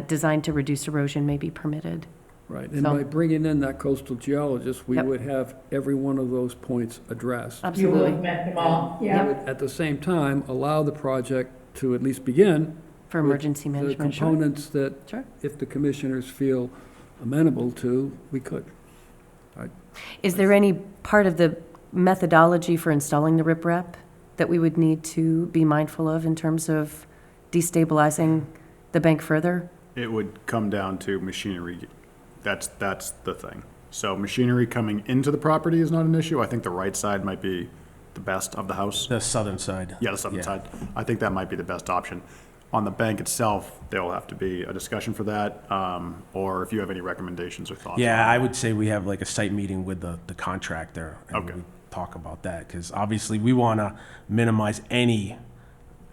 designed to reduce erosion may be permitted. Right, and by bringing in that coastal geologist, we would have every one of those points addressed. Absolutely. You would have met them all, yeah. Would, at the same time, allow the project to at least begin. For emergency management, the components that, if the commissioners feel amenable to, we could. Is there any part of the methodology for installing the riprap that we would need to be mindful of in terms of destabilizing the bank further? It would come down to machinery. That's the thing. So machinery coming into the property is not an issue. I think the right side might be the best of the house. The southern side. Yeah, the southern side. I think that might be the best option. On the bank itself, there will have to be a discussion for that, or if you have any recommendations or thoughts. Yeah, on I it. would say we have like a site meeting with the contractor. And Okay. we talk about that, because obviously we want to minimize any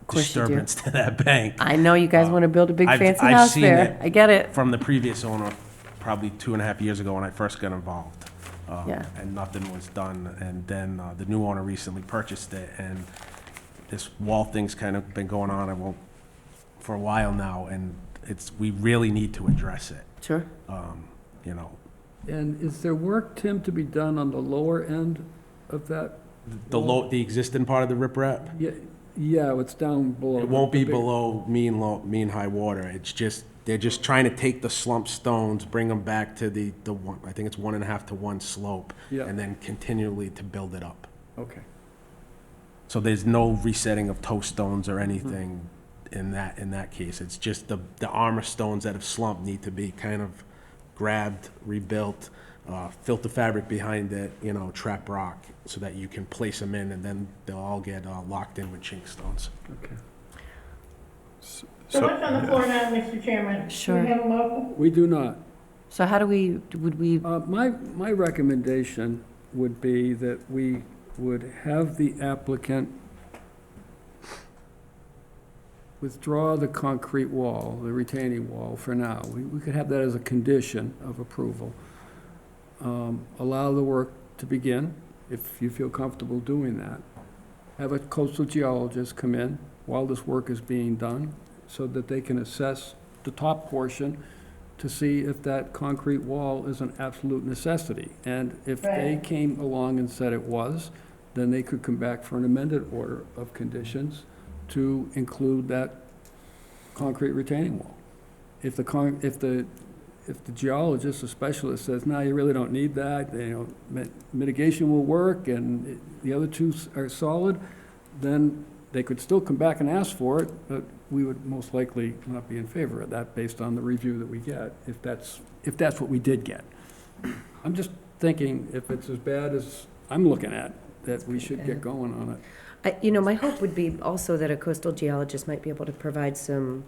course you do. disturbance to that bank. I know you guys want to build a big fancy I've house seen there. it I get it. From the previous owner, probably 2.5 years ago when I first got involved. Yeah. And nothing was done. And then the new owner recently purchased it, and this wall thing's kind of been going on for a while now, and we really need to address it. Sure. You know, And is there work, Tim, to be done on the lower end of that? the existing part of the riprap, Yeah, it's down below. it won't be the big- below mean high water. It's just, they're just trying to take the slump stones, bring them back to the one, I think it's 1.5 to 1 slope, Yeah. and then continually to build it up. Okay. So there's no resetting of toe stones or anything in that case. It's just the armor stones that have slumped need to be kind of grabbed, rebuilt, filter fabric behind it, trap rock, so that you can place them in, and then they'll all get locked in with chink stones. Okay. So what's on the floor now, Mr. Chairman? Sure. Do we have a motion? We do not. So how would we, My recommendation would be that we would have the applicant withdraw the concrete wall, the retaining wall for now. We could have that as a condition of approval. Allow the work to begin, if you feel comfortable doing that. Have a coastal geologist come in while this work is being done, so that they can assess the top portion to see if that concrete wall is an absolute necessity. And if they Right. came along and said it was, then they could come back for an amended order of conditions to include that concrete retaining wall. If the geologist, the specialist says, no, you really don't need that, mitigation will work and the other two are solid, then they could still come back and ask for it, but we would most likely not be in favor of that based on the review that we get, if that's what we did get. I'm just thinking, if it's as bad as I'm looking at, that we should get going on it. my hope would be also that a coastal geologist might be able to provide some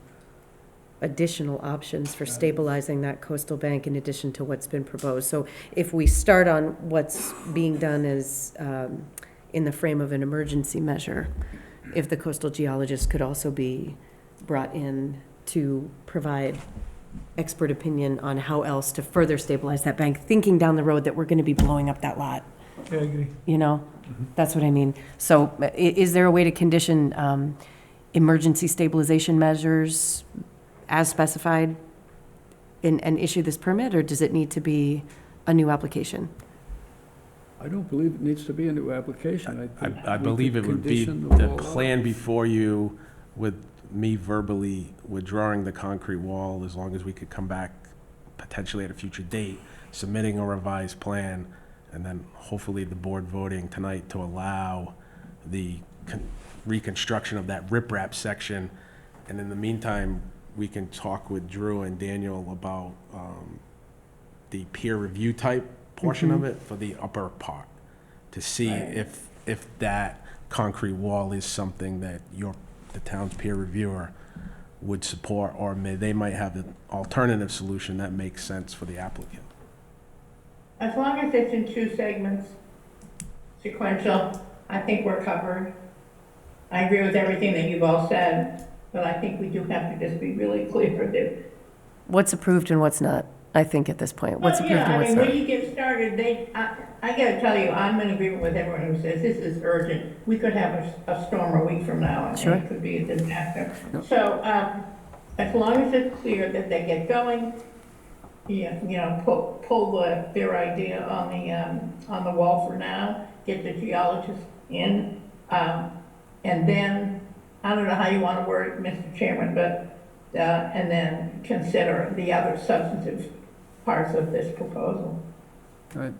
additional options for stabilizing that coastal bank in addition to what's been proposed. So if we start on what's being done as, in the frame of an emergency measure, if the coastal geologist could also be brought in to provide expert opinion on how else to further stabilize that bank, thinking down the road that we're going to be blowing up that lot. I agree. That's what I mean. So is there a way to condition emergency stabilization measures as specified and issue this permit, or does it need to be a new application? I don't believe it needs to be a new application. I believe it would be condition the wall plan before you with me verbally withdrawing the concrete wall, as long as we could come back potentially at a future date, submitting a revised plan, and then hopefully the board voting tonight to allow the reconstruction of that riprap section. And in the meantime, we can talk with Drew and Daniel about the peer review type portion of it for the upper part, to see if that concrete wall is something that the town's peer reviewer would support, or they might have an alternative solution that makes sense for the applicant. As long as it's in 2 segments, sequential, I think we're covered. I agree with everything that you've all said, but I think we do have to just be really clear that. What's approved and what's not, I think, at this point. What's approved and what's not. When you get started, I gotta tell you, I'm in agreement with everyone who says this is urgent. We could have a storm a week from now, and Sure. it could be a disaster. So, as long as it's clear that they get going, pull their idea on the wall for now, get the geologist in, and then, I don't know how you want to word it, Mr. Chairman, but, and then consider the other substantive parts of this proposal. Right.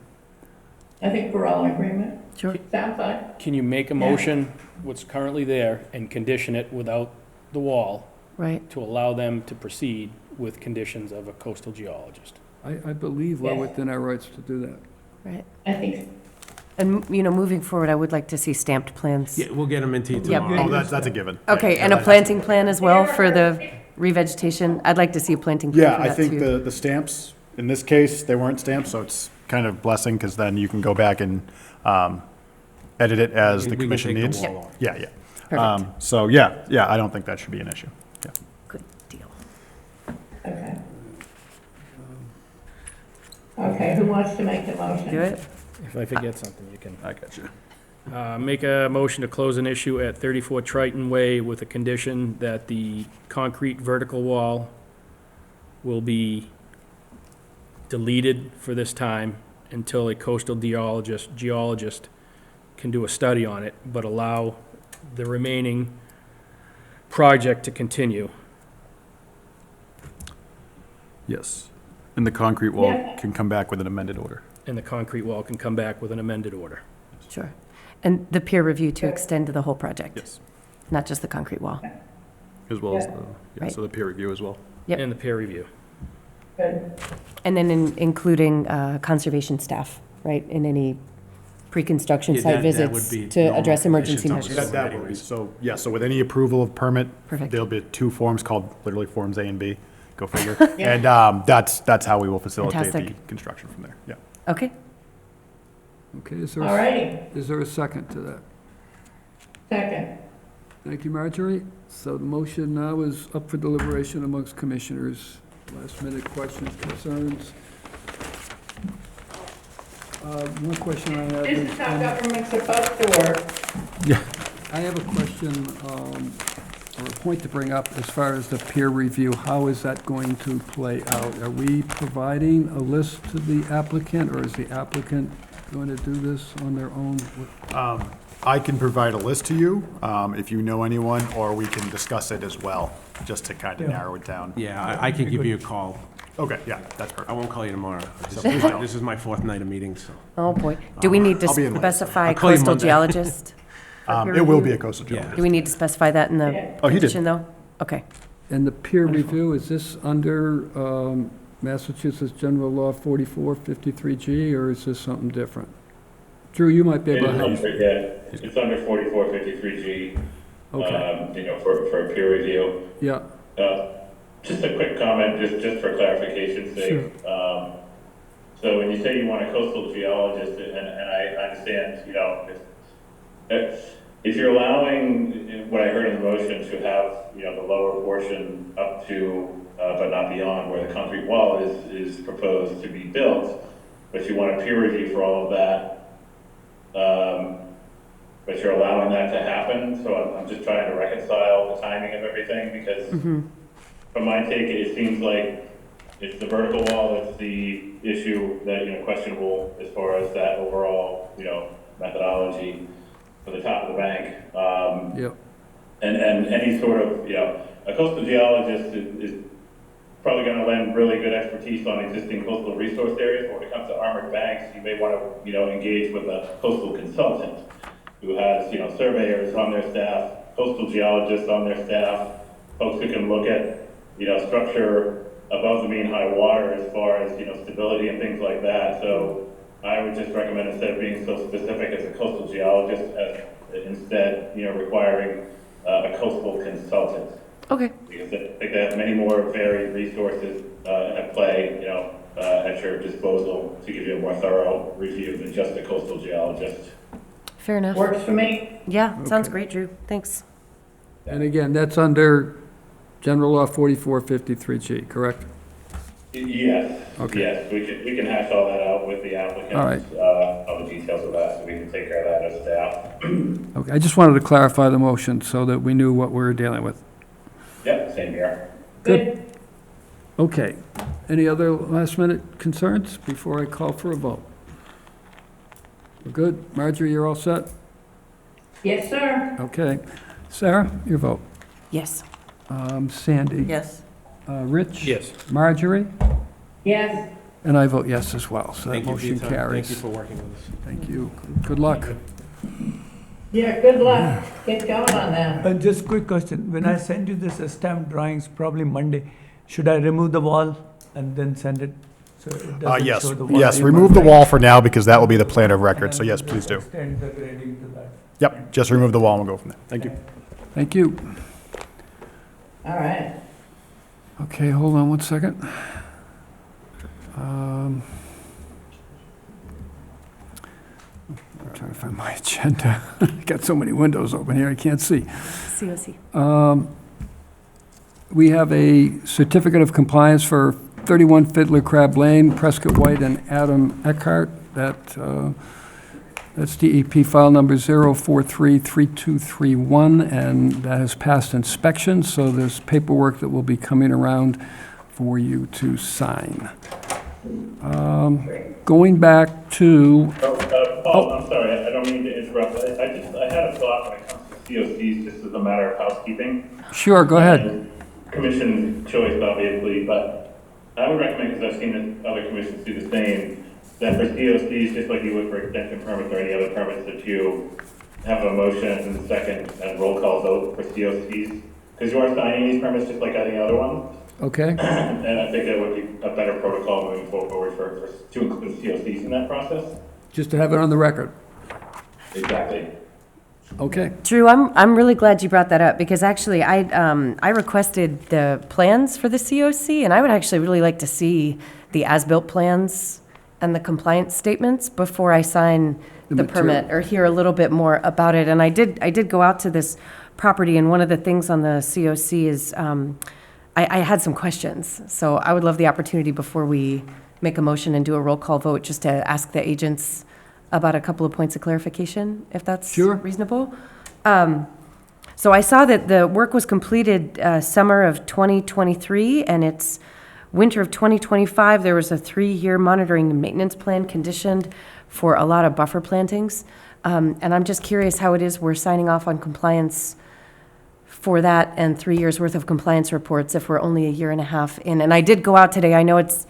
I think we're all in agreement. Sure. Sounds fine. Can you make a motion, what's currently there, and condition it without the wall Right. to allow them to proceed with conditions of a coastal geologist? I believe we're Yes. within our rights to do that. Right. I think, And, moving forward, I would like to see stamped plans. Yeah, we'll get them into you Yep. tomorrow. Oh, that's a given. Okay, Yeah, and a yeah. planting plan as well for the revegetation? I'd like to see a planting plan Yeah, for I that think too. the stamps, in this case, they weren't stamped, so it's kind of blessing, because then you can go back and edit it as We the can commission take the needs. wall off. Yeah, yeah. Perfect. So, yeah, I don't think that should be an issue. Yeah. Good deal. okay. Okay, who wants to make the motion? Do it? If I forget something, you can. I got you. Make a motion to close an issue at 34 Triton Way with a condition that the concrete vertical wall will be deleted for this time until a coastal geologist can do a study on it, but allow the remaining project to continue. Yes. And the concrete wall Yeah. can come back with an amended order. And the concrete wall can come back with an amended order. Sure. And the peer review to extend to the whole project? Yes. Not just the concrete wall? As well as Right. so the peer review as well. Yep. And the peer review. Good. And then including conservation staff, right, in any pre-construction Yeah, site that would visits be to normal address emergency conditions on measures? the That will be, so, yeah, so with any approval of permit, Perfect. there'll be two forms called, literally Forms A and B, go figure. Yeah. And that's how we will facilitate the Fantastic. construction from there, yeah. Okay, Okay, All righty, is there a second to that? second. Thank you, Marjorie. So the motion now is up for deliberation amongst commissioners. Last minute questions, concerns? One question I have This is. is how government's supposed to work. Yeah. I have a question, or a point to bring up as far as the peer review. How is that going to play out? Are we providing a list to the applicant, or is the applicant going to do this on their own? I can provide a list to you, if you know anyone, or we can discuss it as well, just to kind of narrow it down. Yeah, I can give you a call. Okay, yeah, that's I perfect. won't call you tomorrow. don't. This is my fourth night of meetings, so. oh boy. Do we need to I'll be in late. specify I'll call you coastal Monday. geologist? for peer It will be review? a coastal geologist. Do we need to specify that in the Oh, he did. petition, though? Okay. And the peer review, is this under Massachusetts General Law 4453G, or is this something different? Drew, you might be able to help. It's under 4453G, Okay, for a peer review. yeah, Just a quick comment, just for clarification's sake. So when you say you want a coastal geologist, and I understand, if you're allowing, what I heard in the motion, to have, the lower portion up to, but not beyond, where the concrete wall is proposed to be built, but you want a peer review for all of that, but you're allowing that to happen, so I'm just trying to reconcile the timing of everything, because from my take, it seems like it's the vertical wall that's the issue that, questionable as far as that overall, methodology for the top of the bank. yep. And any sort of, a coastal geologist is probably going to lend really good expertise on existing coastal resource areas. But when it comes to armored banks, you may want to, engage with a coastal consultant who has, surveyors on their staff, coastal geologists on their staff, folks who can look at, structure above the mean high water as far as, stability and things like that. So I would just recommend, instead of being so specific as a coastal geologist, instead, requiring a coastal consultant. Okay. Because I think they have many more varied resources at play, at your disposal to give you a more thorough review than just a coastal geologist. Fair enough. Works for me. Yeah, sounds great, Drew. Thanks. And again, that's under General Law 4453G, correct? Yes. Okay. Yes, we can hash all that out with the applicant. All right. All the details of that, so we can take care of that as staff. Okay, I just wanted to clarify the motion so that we knew what we were dealing with. Yep, same here. Good. Okay, any other last-minute concerns before I call for a vote? We're good? Marjorie, you're all set? Yes, sir. Okay. Sarah, your vote. Yes. Sandy? Yes. Rich? Yes. Marjorie? Yes. And I vote yes as well, so that Thank you for your motion time. carries. Thank you for working with us. Thank you. Good luck. Yeah, good luck. Get going on that. And just quick question, when I send you this stamped drawings, probably Monday, should I remove the wall and then send it? So it doesn't Yes, show the wall? yes, in remove my the wall for now because that will be the plan of record, so yes, please do. Extend the grading to that. Yep, just remove the wall and we'll go from there. Thank you. Thank you. All right. Okay, hold on one second. I'm trying to find my agenda. Got so many windows open here, I can't see. COC. We have a certificate of compliance for 31 Fiddler Crab Lane, Prescott White and Adam Eckhart. That's DEP file number 0433231, and that has passed inspection, so there's paperwork that will be coming around for you to sign. Going back to... Paul, I'm sorry, I don't mean to interrupt. I had a thought when it comes to COCs, just as a matter of housekeeping. Sure, go ahead. And commission choice, obviously, but I would recommend, because I've seen other commissions do the same, that for COCs, just like you would for extension permits or any other permits, that you have a motion and second and roll call vote for COCs, because you are signing these permits just like any other one. Okay. And I think that would be a better protocol moving forward to include COCs in that process. Just to have it on the record. Exactly. Okay. Drew, I'm really glad you brought that up, because actually I requested the plans for the COC, and I would actually really like to see the as-built plans and the compliance statements before I sign the permit or hear a little bit more about it. And I did go out to this property, and one of the things on the COC is I had some questions. So I would love the opportunity before we make a motion and do a roll call vote just to ask the agents about a couple of points of clarification, if that's reasonable. So I saw that the work was completed summer of 2023, and it's winter of 2025. There was a 3-year monitoring and maintenance plan conditioned for a lot of buffer plantings. And I'm just curious how it is we're signing off on compliance for that and 3 years worth of compliance reports if we're only a year and a half in. And I did go out today. I know it's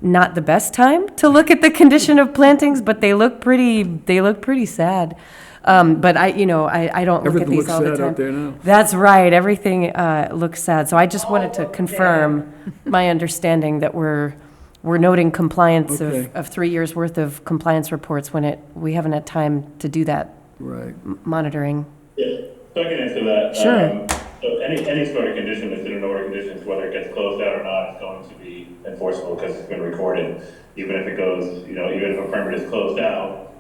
not the best time to look at the condition of plantings, but they look pretty sad. But I don't look at these all the time. Everything looks sad out there now. That's right. Everything looks sad. So I just wanted to confirm my understanding that we're noting compliance of 3 years worth of compliance reports when we haven't had time to do that. Right. Monitoring. Yeah, so I can answer that. Sure. So any sort of condition that's in an order of conditions, whether it gets closed out or not, is going to be enforceable because it's been recorded, even if it goes, even if a permit is closed out,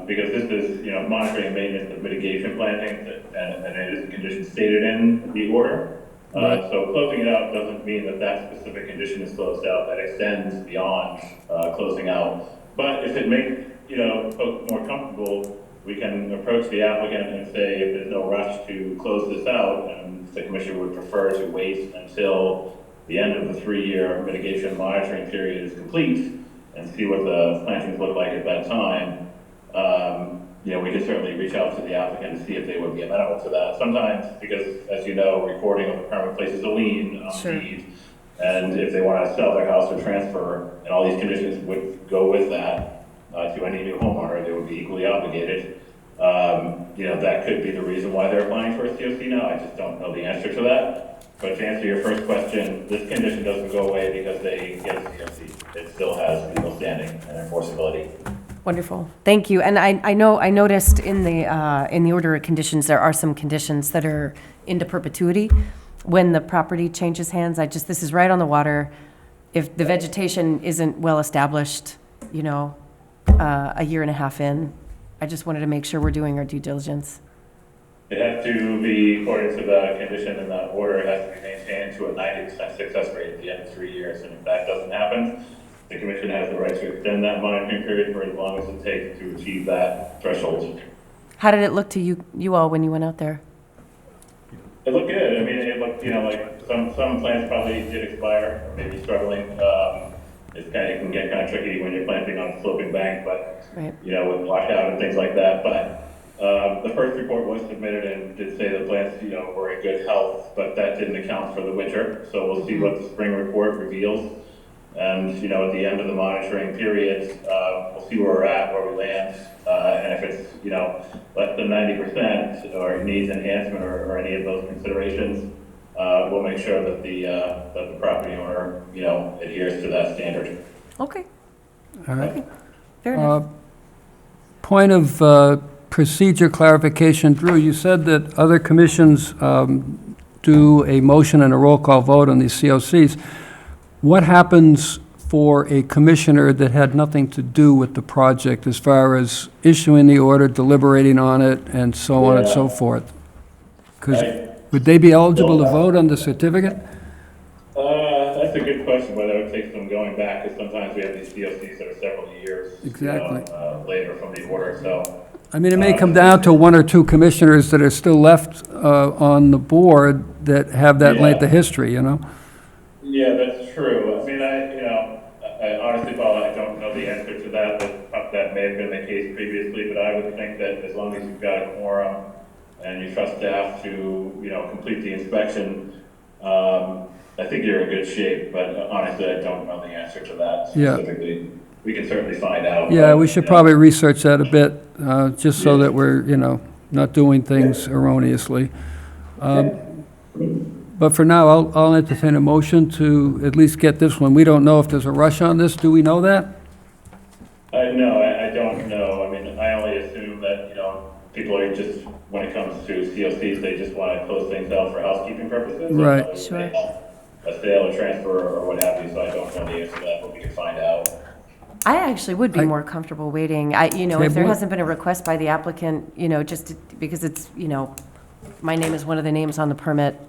because this is, monitoring and maintenance of mitigation plantings, and it is a condition stated in the order. So closing it out doesn't mean that specific condition is closed out. That extends beyond closing out. But if it makes, folks more comfortable, we can approach the applicant and say if there's no rush to close this out, and the commission would prefer to wait until the end of the 3-year mitigation monitoring period is complete and see what the plantings look like at that time. We could certainly reach out to the applicant and see if they would be amenable to that. Sometimes, because as you know, recording of the permit places a lien on the deed, and if they want to sell their house or transfer, and all these conditions would go with that, to any new homeowner, they would be equally obligated. That could be the reason why they're applying for a COC now. I just don't know the answer to that. But to answer your first question, this condition doesn't go away because they get a COC. It still has legal standing and enforceability. Wonderful. Thank you. And I noticed in the order of conditions, there are some conditions that are into perpetuity when the property changes hands. This is right on the water. If the vegetation isn't well established, a year and a half in, I just wanted to make sure we're doing our due diligence. It has to be, according to the condition in the order, it has to be maintained to a 90% success rate at the end of 3 years. And if that doesn't happen, the commission has the right to extend that monitoring period for as long as it takes to achieve that threshold. How did it look to you all when you went out there? It looked good. I mean, it looked, like some plants probably did expire, or maybe struggling. It can get kind of tricky when you're planting on a sloping bank, but, with washout and things like that. But the first report was submitted and did say the plants, were in good health, but that didn't account for the winter. So we'll see what the spring report reveals. And, you know, at the end of the monitoring period, we'll see where we're at, where we land. And if it's, you know, less than 90% or it needs enhancement or any of those considerations, we'll make sure that the property owner, you know, adheres to that standard. Okay, All right. fair enough. Point of procedure clarification, Drew, you said that other commissions do a motion and a roll call vote on these COCs. What happens for a commissioner that had nothing to do with the project as far as issuing the order, deliberating on it, and so on and so forth? Because would they be eligible to vote on the certificate? That's a good question, whether it takes them going back, because sometimes we have these DOCs that are several years Exactly. Later from the order, so. I mean, it may come down to one or two commissioners that are still left on the board that have that length of history, you know? Yeah, that's true. I mean, I honestly, Paul, I don't know the answer to that, but that may have been the case previously, but I would think that as long as you've got a quorum and you trust staff to, you know, complete the inspection, I think you're in good shape, but honestly, I don't know the answer to that specifically. We can certainly find out. Yeah, we should probably research that a bit, just so that we're, you know, not doing things erroneously. But for now, I'll entertain a motion to at least get this one. We don't know if there's a rush on this. Do we know that? No, I don't know. I mean, I only assume that, you know, people are just, when it comes to COCs, they just want to close things out for housekeeping purposes. Right. Sure. A sale or transfer or what have you, so I don't know the answer to that, but we can find out. I actually would be more comfortable waiting. You know, if there Table it? hasn't been a request by the applicant, you know, because it's, you know, my name is one of the names on the permit.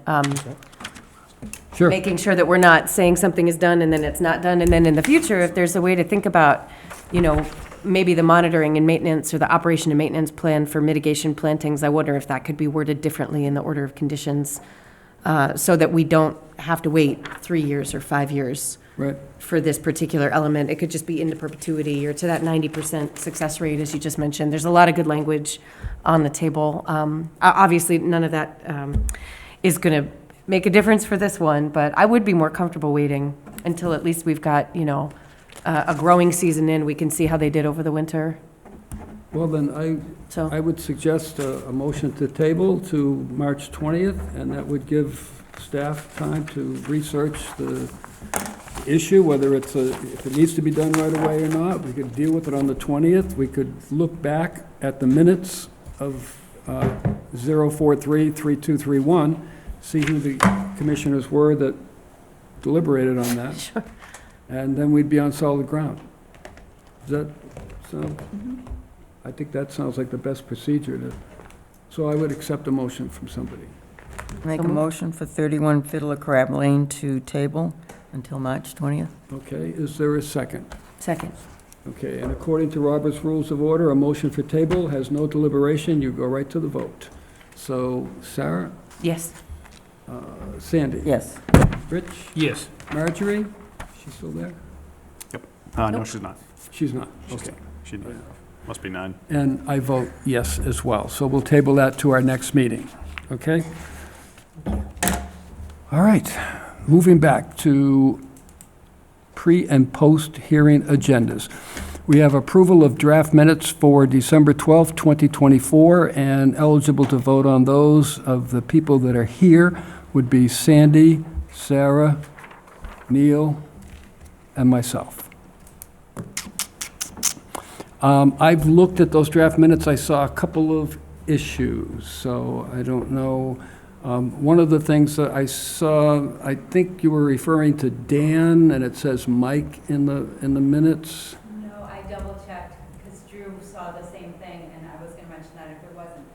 Sure. Making sure that we're not saying something is done and then it's not done. And then in the future, if there's a way to think about, you know, maybe the monitoring and maintenance or the operation and maintenance plan for mitigation plantings, I wonder if that could be worded differently in the order of conditions, so that we don't have to wait 3 years or 5 years. Right. For this particular element. It could just be into perpetuity or to that 90% success rate, as you just mentioned. There's a lot of good language on the table. Obviously, none of that is going to make a difference for this one, but I would be more comfortable waiting until at least we've got, you know, a growing season in. We can see how they did over the winter. Well, then, I would suggest a motion to table to March 20th, and that would give staff time to research the issue, whether if it needs to be done right away or not. We could deal with it on the 20th. We could look back at the minutes of 0433231, see who the commissioners were that deliberated on that. Sure. And then we'd be on solid ground. Does that sound? I think that sounds like the best procedure so I would accept a motion from somebody. Make a motion for 31 Fiddler Crab Lane to table until March 20th. Okay, is there a second? Second. Okay, and according to Robert's Rules of Order, a motion for table has no deliberation, you go right to the vote. So, Sarah? Yes. Sandy? Yes. Rich? Yes. Marjorie? She's still there? Yep. No, she's not. She's not, okay. She must be 9. And I vote yes as well, so we'll table that to our next meeting, okay? All right, moving back to pre- and post-hearing agendas. We have approval of draft minutes for December 12th, 2024, and eligible to vote on those of the people that are here would be Sandy, Sarah, Neil, and myself. I've looked at those draft minutes. I saw a couple of issues, so I don't know. One of the things that I saw, I think you were referring to Dan, and it says Mike in the minutes. No, I double checked because Drew saw the same thing, and I was going to mention that if there wasn't.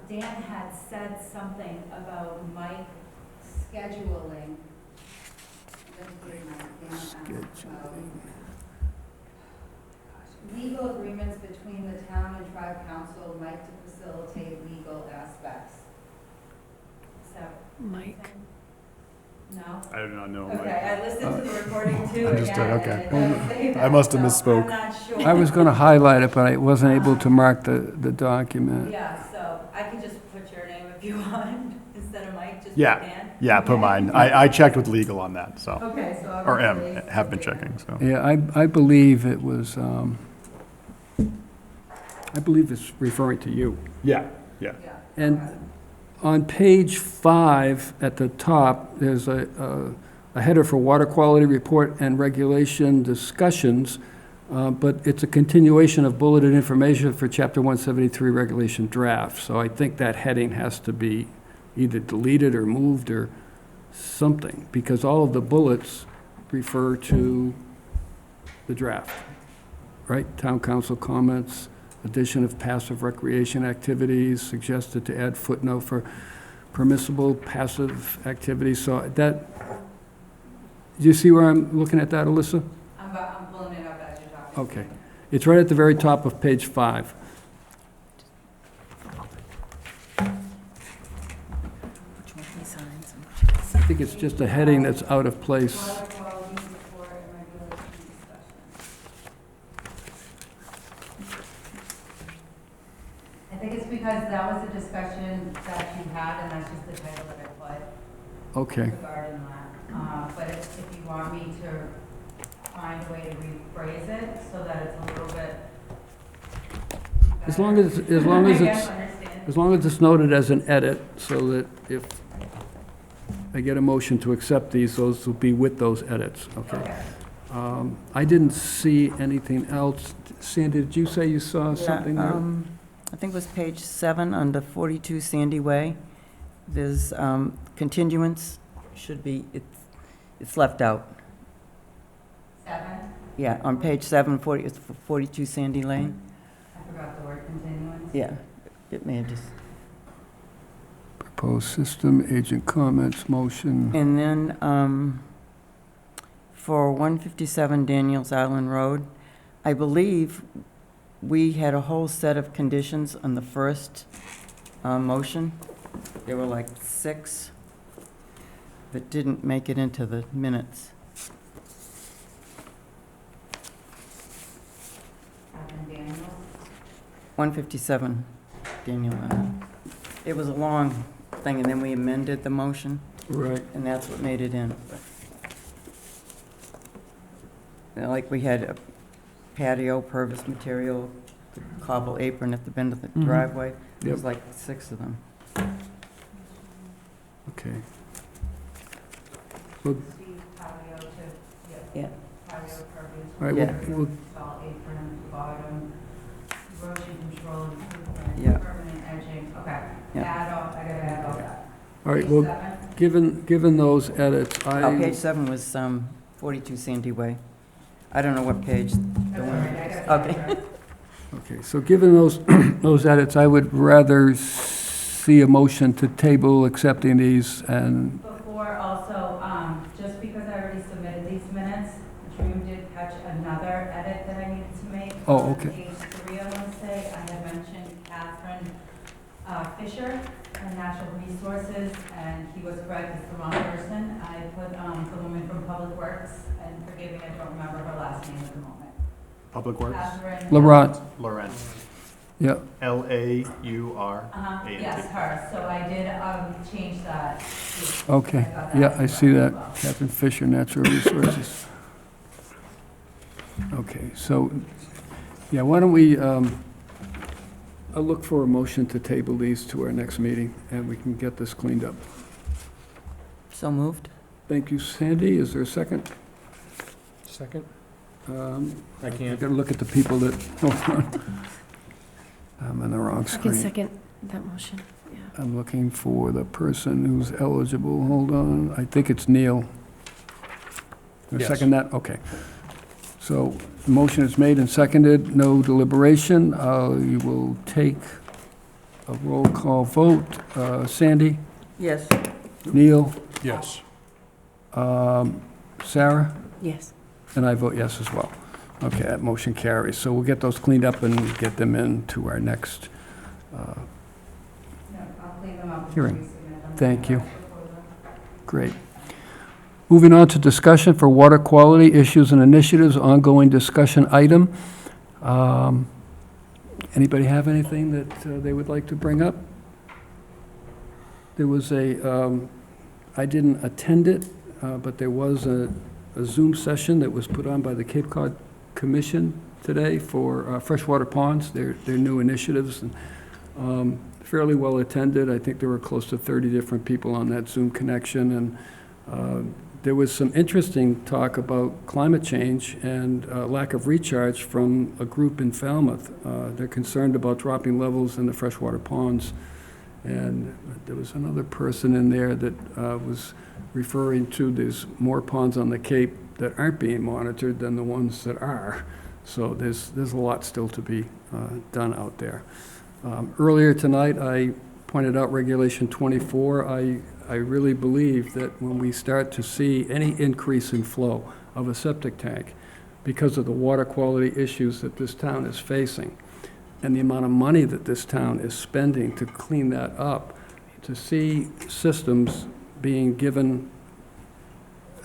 Dan had said something about Mike scheduling. Legal agreements between the town and tribe council, Mike to facilitate legal aspects. So. Mike. No? I do not know. Okay, I listened to the recording too Understood, again. okay. And it does say that, I must have so misspoke. I'm not sure. I was going to highlight it, but I wasn't able to mark the document. Yeah, so I could just put your name if you want. Is instead of Mike, just put Yeah, Dan? yeah, put Okay. mine. I checked with legal on that, so. Okay, so I'll Or M, replace have been Dan. checking, so. Yeah, I believe it was, I believe it's referring to you. Yeah, yeah. And on page 5, at the top, there's a header for water quality report and regulation discussions, but it's a continuation of bulleted information for Chapter 173 regulation draft. So I think that heading has to be either deleted or moved or something, because all of the bullets refer to the draft, right? Town council comments, addition of passive recreation activities, suggested to add footnote for permissible passive activities. So that, do you see where I'm looking at that, Alyssa? I'm pulling it up as you're talking. Okay. It's right at the very top of page 5. I think it's just a heading that's out of place. Water quality report and regulation discussion. I think it's because that was the discussion that you had, and that's just the title that I put. Okay. Regarding that. But if you want me to find a way to rephrase it so that it's a little bit As long as, as long as I guess it's, understand. as long as it's noted as an edit, so that if I get a motion to accept these, those will be with those edits, okay? I didn't see anything else. Sandy, did you say you saw something there? I think it was page 7 under 42 Sandy Way. There's continuance, should be, it's left out. 7? Yeah, on page 7, it's 42 Sandy Lane. I forgot the word continuance. Yeah, it may have just. Proposed system, agent comments, motion. And then for 157 Daniels Island Road, I believe we had a whole set of conditions on the first motion. There were like 6 that didn't make it into the minutes. 157 Daniel Island. It was a long thing, and then we amended the motion. Right. And that's what made it in. Like, we had a patio, pervious material, cobble apron at the bend of the Mhm. driveway. There Yep. was like 6 of them. Okay. Well, Patio to, Yeah. patio pervious. All right, Yeah. material, Install apron at the bottom, erosion control improvement, Yeah. permanent edging, okay. Yeah. Add all, I gotta add all that. all right, Page well, 7? given those edits, Oh, page 7 was 42 Sandy Way. I don't know what page. the That's all one- right, I got it. Okay. Okay, so given those, those edits, I would rather see a motion to table accepting these and, Before also, just because I already submitted these minutes, Drew did catch another edit that I needed to make. Oh, On okay. Page 3, I want to say, I had mentioned Catherine Fisher and Natural Resources, and he was correct, it's the wrong person. I put the woman from Public Works, and forgive me, I don't remember her last name at the moment. Public Works? Catherine. Laurent, Laurent. yeah, Laurant. Yes, her, so I did change that. okay, I got that yeah, as I see well. that. Catherine Fisher, Natural Resources. Okay, so, yeah, why don't we, I'll look for a motion to table these to our next meeting, and we can get this cleaned up. So moved. Thank you, Sandy. Is there a second? Second? I I can't. gotta look at the people that, hold on. I'm in the wrong I can screen. second that motion, yeah. I'm looking for the person who's eligible. Hold on. I think it's Neil. You Yes. second that? Okay. So, the motion is made and seconded, no deliberation. You will take a roll call vote. Sandy? Yes. Neil? Yes. Sarah? Yes. And I vote yes as well. Okay, that motion carries. So we'll get those cleaned up and get them into our next No, I'll clean them up. hearing. and resubmit them. Thank you. Great. Moving on to discussion for water quality issues and initiatives, ongoing discussion item. Anybody have anything that they would like to bring up? There was I didn't attend it, but there was a Zoom session that was put on by the Cape Cod Commission today for freshwater ponds, their new initiatives, and fairly well attended. I think there were close to 30 different people on that Zoom connection, and there was some interesting talk about climate change and lack of recharge from a group in Falmouth. They're concerned about dropping levels in the freshwater ponds. And there was another person in there that was referring to there's more ponds on the Cape that aren't being monitored than the ones that are. So there's a lot still to be done out there. Earlier tonight, I pointed out Regulation 24. I really believe that when we start to see any increase in flow of a septic tank because of the water quality issues that this town is facing and the amount of money that this town is spending to clean that up, to see systems being given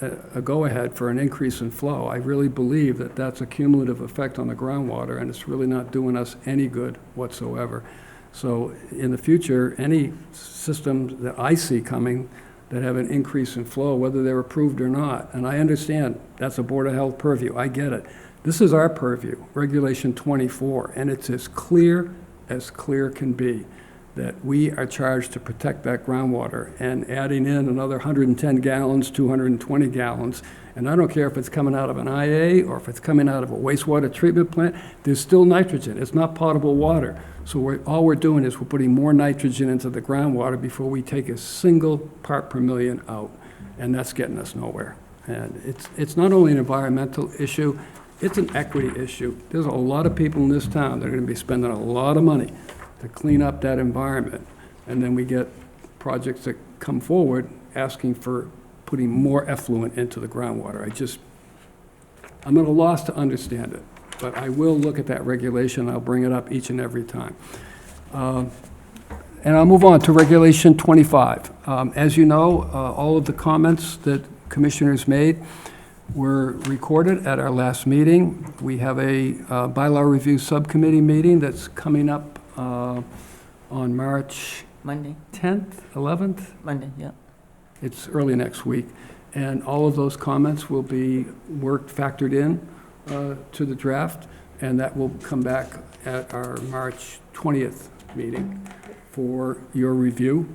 a go-ahead for an increase in flow, I really believe that that's a cumulative effect on the groundwater, and it's really not doing us any good whatsoever. So in the future, any systems that I see coming that have an increase in flow, whether they're approved or not, and I understand that's a Board of Health purview, I get it. This is our purview, Regulation 24, and it's as clear can be that we are charged to protect that groundwater, and adding in another 110 gallons, 220 gallons, and I don't care if it's coming out of an IA or if it's coming out of a wastewater treatment plant, there's still nitrogen. It's not potable water. So all we're doing is we're putting more nitrogen into the groundwater before we take a single part per million out, and that's getting us nowhere. And it's not only an environmental issue, it's an equity issue. There's a lot of people in this town that are going to be spending a lot of money to clean up that environment, and then we get projects that come forward asking for putting more effluent into the groundwater. I'm at a loss to understand it. But I will look at that regulation. I'll bring it up each and every time. And I'll move on to Regulation 25. As you know, all of the comments that commissioners made were recorded at our last meeting. We have a bylaw review subcommittee meeting that's coming up on March Monday. 10th, 11th? Monday, yeah. It's early next week. And all of those comments will be factored in to the draft, and that will come back at our March 20th meeting for your review,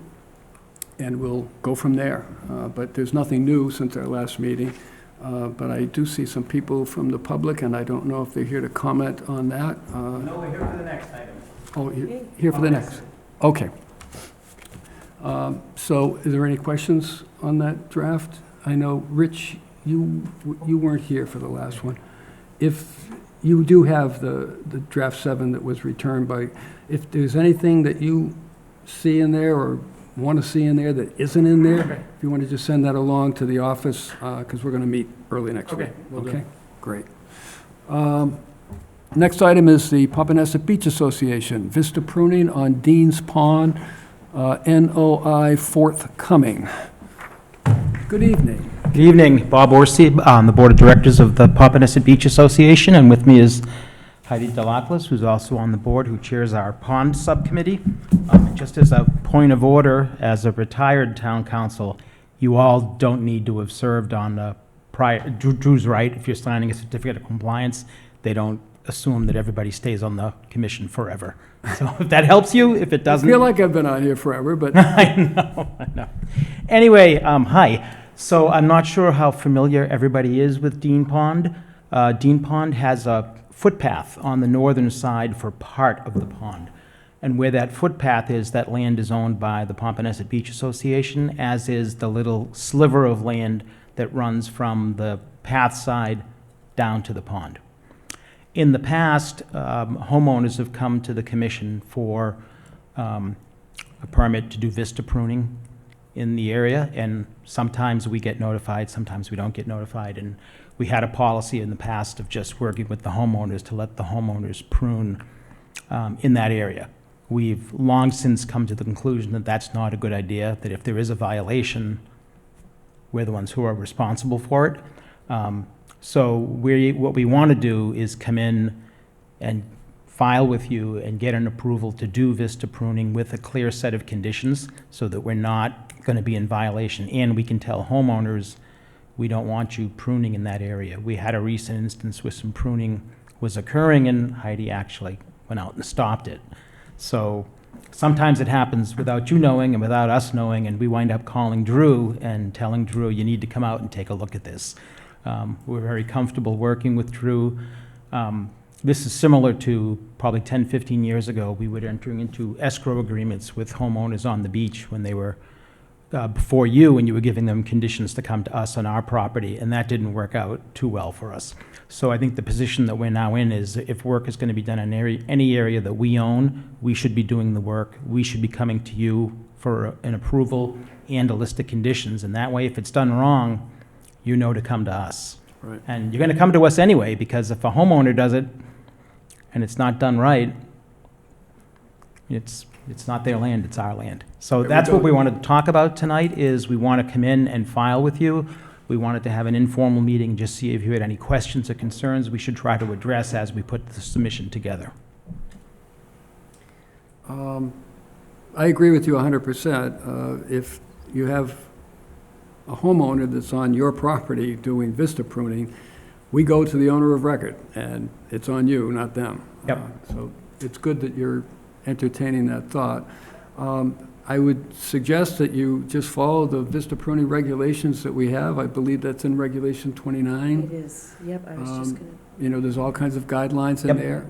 and we'll go from there. But there's nothing new since our last meeting, but I do see some people from the public, and I don't know if they're here to comment on that. No, we're here for the next item. Oh, here for the next. Okay. So is there any questions on that draft? I know, Rich, you weren't here for the last one. If you do have the draft 7 that was returned if there's anything that you see in there or want to see in there that isn't in there, Okay. if you want to just send that along to the office, because we're going to meet early next week. will do. Okay, great. Next item is the Pompanesett Beach Association, Vista Pruning on Dean's Pond, NOI forthcoming. Good evening. Good evening, Bob Orsi, on the Board of Directors of the Pompanesett Beach Association, and with me is Heidi Delaclis, who's also on the board, who chairs our pond subcommittee. Just as a point of order, as a retired town council, you all don't need to have served on the prior, Drew's right, if you're signing a certificate of compliance, they don't assume that everybody stays on the commission forever. So if that helps you, if it doesn't. I feel like I've been on here forever, but. I know. Anyway, hi. So I'm not sure how familiar everybody is with Dean Pond. Dean Pond has a footpath on the northern side for part of the pond. And where that footpath is, that land is owned by the Pompanesett Beach Association, as is the little sliver of land that runs from the path side down to the pond. In the past, homeowners have come to the commission for a permit to do vista pruning in the area, and sometimes we get notified, sometimes we don't get notified, and we had a policy in the past of just working with the homeowners to let the homeowners prune in that area. We've long since come to the conclusion that that's not a good idea, that if there is a violation, we're the ones who are responsible for it. So what we want to do is come in and file with you and get an approval to do vista pruning with a clear set of conditions so that we're not going to be in violation. And we can tell homeowners, we don't want you pruning in that area. We had a recent instance where some pruning was occurring and Heidi actually went out and stopped it. So sometimes it happens without you knowing and without us knowing, and we wind up calling Drew and telling Drew, you need to come out and take a look at this. We're very comfortable working with Drew. This is similar to probably 10, 15 years ago. We were entering into escrow agreements with homeowners on the beach when they were before you, and you were giving them conditions to come to us on our property, and that didn't work out too well for us. So I think the position that we're now in is if work is going to be done in any area that we own, we should be doing the work. We should be coming to you for an approval and a list of conditions, and that way, if it's done wrong, you know to come to us. Right. And you're going to come to us anyway, because if a homeowner does it and it's not done right, it's not their land, it's our land. So that's what we wanted to talk about tonight, is we want to come in and file with you. We wanted to have an informal meeting, just see if you had any questions or concerns we should try to address as we put the submission together. I agree with you 100%. If you have a homeowner that's on your property doing vista pruning, we go to the owner of record, and it's on you, not them. Yep. So it's good that you're entertaining that thought. I would suggest that you just follow the vista pruning regulations that we have. I believe that's in Regulation 29. It is, yep, I was just gonna. You know, there's all kinds of guidelines in Yep. there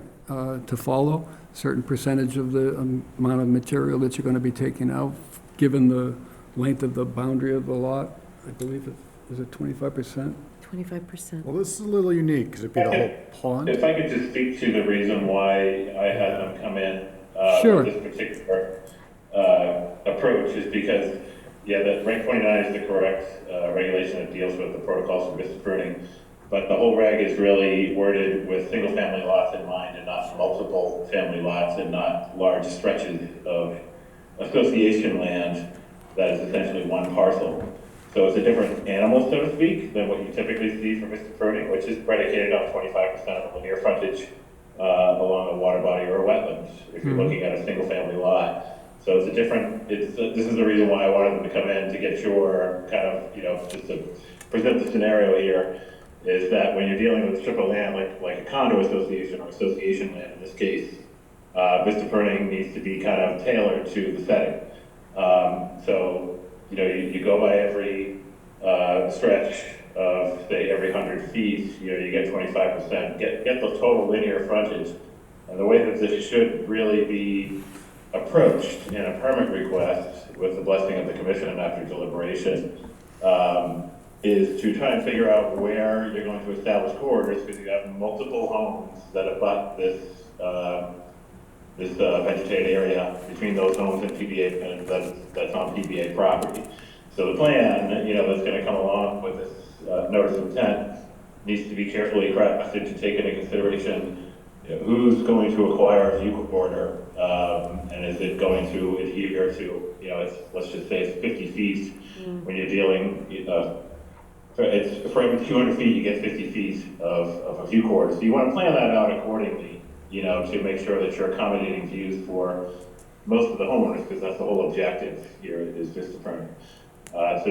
to follow. Certain percentage of the amount of material that you're going to be taking out, given the length of the boundary of the lot. I believe is it 25%? 25%. Well, this is a little unique, because it'd be the whole pond. If I could just speak to the reason why I had them come in Sure. with this particular approach is because, yeah, the Reg 29 is the correct regulation that deals with the protocols for vista pruning, but the whole reg is really worded with single-family lots in mind and not multiple family lots and not large stretches of association land that is essentially one parcel. So it's a different animal, so to speak, than what you typically see for vista pruning, which is predicated on 25% of the linear frontage along a water body or a wetland, if you're looking at a single-family lot. So it's a different, this is the reason why I wanted them to come in, to get your kind of, just to present the scenario here, is that when you're dealing with a strip of land, like a condo association or association land in this case, vista pruning needs to be kind of tailored to the setting. So, you go by every stretch of, say, every 100 feet, you get 25%, get the total linear frontage. And the way that this should really be approached in a permit request with the blessing of the commission and after deliberation, is to try and figure out where you're going to establish corridors, because you have multiple homes that abut this vegetated area between those homes and PBA, and that's on PBA property. So the plan, that's going to come along with this notice of intent needs to be carefully crafted to take into consideration who's going to acquire a view border, and is it going to adhere to, let's just say it's 50 feet when you're dealing, it's for every 200 feet you get 50 feet of a view corridor. So you want to plan that out accordingly, to make sure that you're accommodating views for most of the homeowners, because that's the whole objective here is vista pruning. So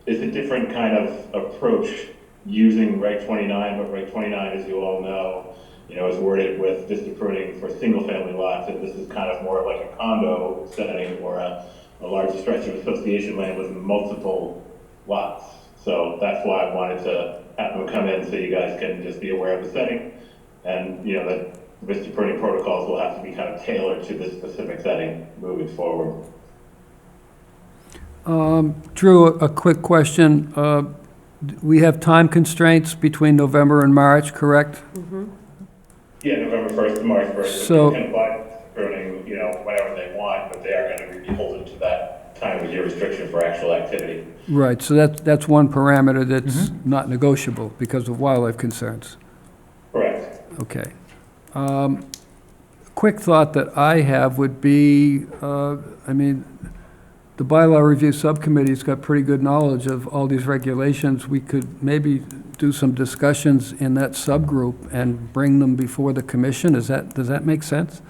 it's a different kind of approach using Reg 29, but Reg 29, as you all know, is worded with vista pruning for single-family lots, and this is kind of more like a condo setting or a large stretch of association land with multiple lots. So that's why I wanted to have them come in so you guys can just be aware of the setting, and that vista pruning protocols will have to be kind of tailored to this specific setting moving forward. Drew, a quick question. We have time constraints between November and March, correct? Yeah, November 1st to March 1st. So- They can apply pruning, whenever they want, but they are going to be beholden to that time of year restriction for actual activity. Right, so that's one parameter that's not negotiable because of wildlife concerns. Correct. Okay. Quick thought that I have would be, the bylaw review subcommittee's got pretty good knowledge of all these regulations. We could maybe do some discussions in that subgroup and bring them before the commission. Does that make sense?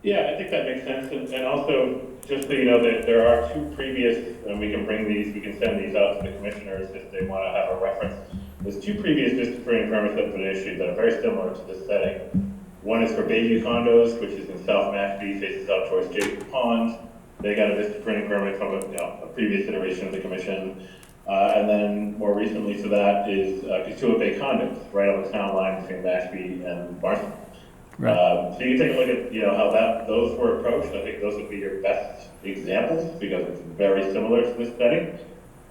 Yeah, I think that makes sense, and also, just so you know, that there are two previous, and we can send these out to the commissioners if they want to have a reference. There's two previous district pruning permits that have been issued that are very similar to this setting. One is for Bayview Condos, which is in South Mashpee, faces out towards Jacob Pond. They got a district pruning permit from a previous iteration of the commission. And then more recently to that is Katuah Bay Condos, right on the town line between Mashpee and Barnstable. Right. So you can take a look at, how those were approached. I think those would be your best examples because it's very similar to this setting.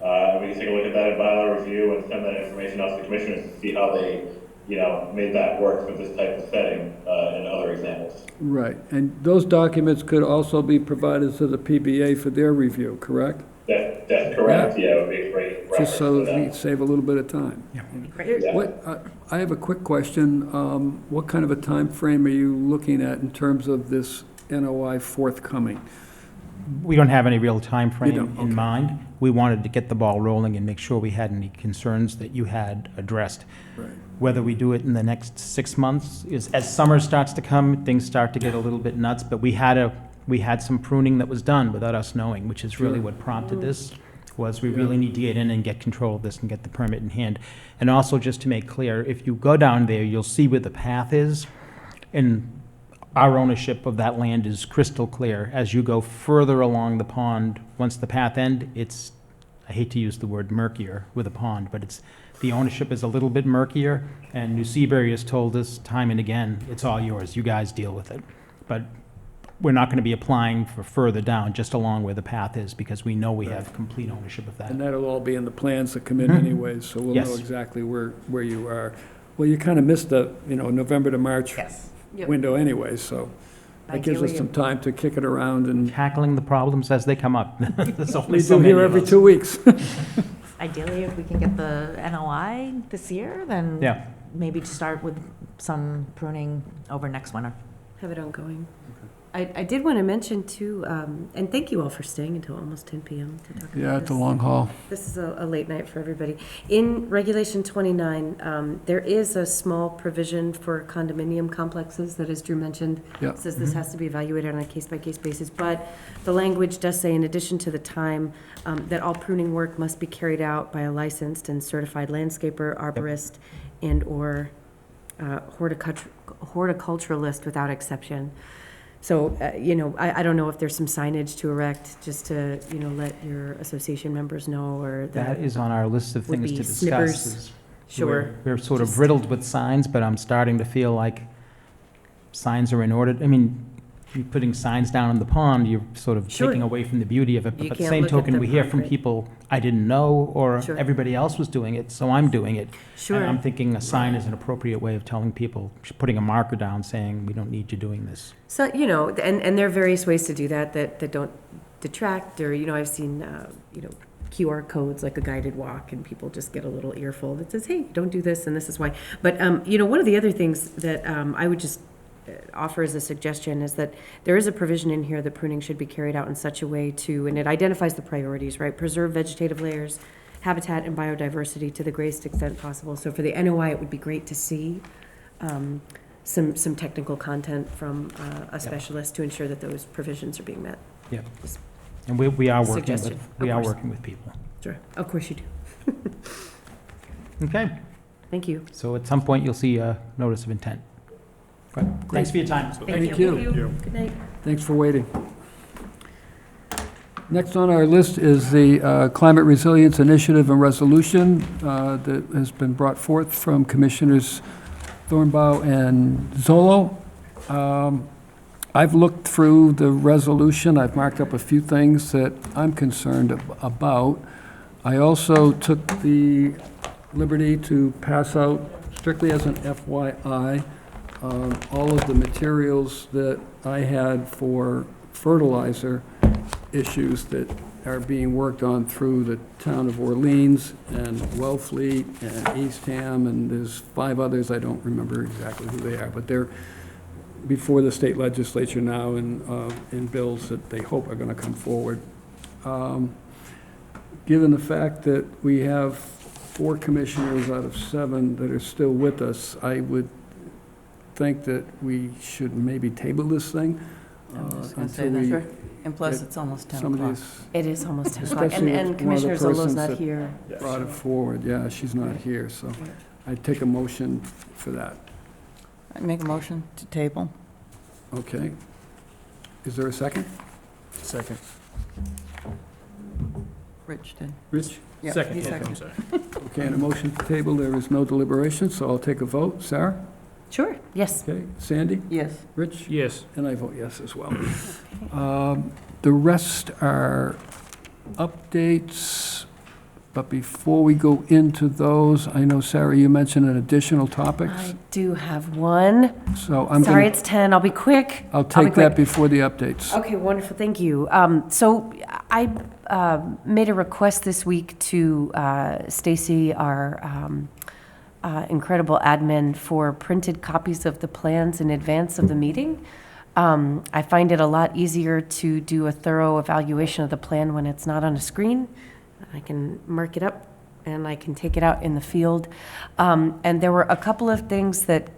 And we can take a look at that in bylaw review and send that information out to the commissioners to see how they, made that work for this type of setting in other examples. Right, and those documents could also be provided to the PBA for their review, correct? That's correct, yeah, it would be a great reference Just so for we that. save a little bit of time. Yeah. I have a quick question. What kind of a time frame are you looking at in terms of this NOI forthcoming? We don't have any real time frame don't? in mind. We wanted to get the ball rolling and make sure we had any concerns that you had addressed. Right. Whether we do it in the next 6 months is, as summer starts to come, things start to get a little bit nuts, but we had some pruning that was done without us knowing, which is really Sure. what prompted this, was we really need to get in and get control of this and get the permit in hand. And also, just to make clear, if you go down there, you'll see where the path is, and our ownership of that land is crystal clear. As you go further along the pond, once the path ends, it's, I hate to use the word murkier with a pond, but the ownership is a little bit murkier, and New Seabury has told us time and again, it's all yours, you guys deal with it. But we're not going to be applying for further down, just along where the path is, because we know we have complete ownership of that. And that'll all be in the plans that come in anyways, so we'll know Yes. exactly where you are. Well, you kind of missed the, November to March window anyway, so that gives us Ideally, some time to kick it around and Tackling the problems as they come up. There's only we so do many here of every us. 2 weeks. Ideally, if we can get the NOI this year, then Yeah. maybe to start with some pruning over next winter. Have it ongoing. I did want to mention too, and thank you all for staying until almost 10 p.m. to talk about Yeah, it's a this. long haul. This is a late night for everybody. In Regulation 29, there is a small provision for condominium complexes that, as Drew mentioned, Yeah. says this has to be evaluated on a case-by-case basis. But the language does say, in addition to the time, that all pruning work must be carried out by a licensed and certified landscaper, arborist, and/or horticulturalist without exception. So, I don't know if there's some signage to erect, just to, let your association members know, or That is on our list of would things be to discuss. snippers. is Sure. We're sort of Just- riddled with signs, but I'm starting to feel like signs are in order. I mean, you're putting signs down in the pond, you're sort of Sure. taking away from the beauty of it. You But the can't same look at token, the we hear pond, from right? people, I didn't know, or Sure. everybody else was doing it, so I'm doing it. Sure. And I'm thinking a sign is an appropriate way of telling people, putting a marker down saying, we don't need you doing this. So, and there are various ways to do that don't detract, or, I've seen, QR codes, like a guided walk, and people just get a little earful that says, hey, don't do this, and this is why. But, one of the other things that I would just offer as a suggestion is that there is a provision in here that pruning should be carried out in such a way to, and it identifies the priorities, right? Preserve vegetative layers, habitat, and biodiversity to the greatest extent possible. So for the NOI, it would be great to see some technical content from a specialist to ensure that those provisions are being met. Yeah. And we are working Suggestion, with, of we are course. working with people. Sure, of course you do. Okay, Thank you. so at some point, you'll see a notice of intent. Thanks for your time. Thank you. Good night. Thanks for waiting. Next on our list is the Climate Resilience Initiative and Resolution that has been brought forth from Commissioners Thornbaugh and Zolo. I've looked through the resolution. I've marked up a few things that I'm concerned about. I also took the liberty to pass out, strictly as an FYI, all of the materials that I had for fertilizer issues that are being worked on through the town of Orleans and Wellfleet and Eastham, and there's 5 others, I don't remember exactly who they are, but they're before the state legislature now in bills that they hope are going to come forward. Given the fact that we have 4 commissioners out of 7 that are still with us, I would think that we should maybe table this thing. And plus, it's almost 10 o'clock. It is almost 10 o'clock, Especially and with Commissioner one of the Zolo's persons not that here. brought it forward, yeah, she's not here, so I'd take a motion for that. I make a motion to table. Okay. Is there a second? Second. Rich did. Rich? Yeah, Second, he yeah, seconded. I'm sorry. Okay, and a motion to table, there is no deliberation, so I'll take a vote. Sarah? Sure, yes. Okay, Sandy? Yes. Rich? Yes. And I vote yes as well. The rest are updates, but before we go into those, I know, Sarah, you mentioned an additional topics. I do have one. So I'm Sorry, going it's 10. I'll be quick. I'll be take quick. that before the updates. Okay, wonderful, thank you. So I made a request this week to Stacy, our incredible admin, for printed copies of the plans in advance of the meeting. I find it a lot easier to do a thorough evaluation of the plan when it's not on a screen. I can mark it up and I can take it out in the field. And there were a couple of things that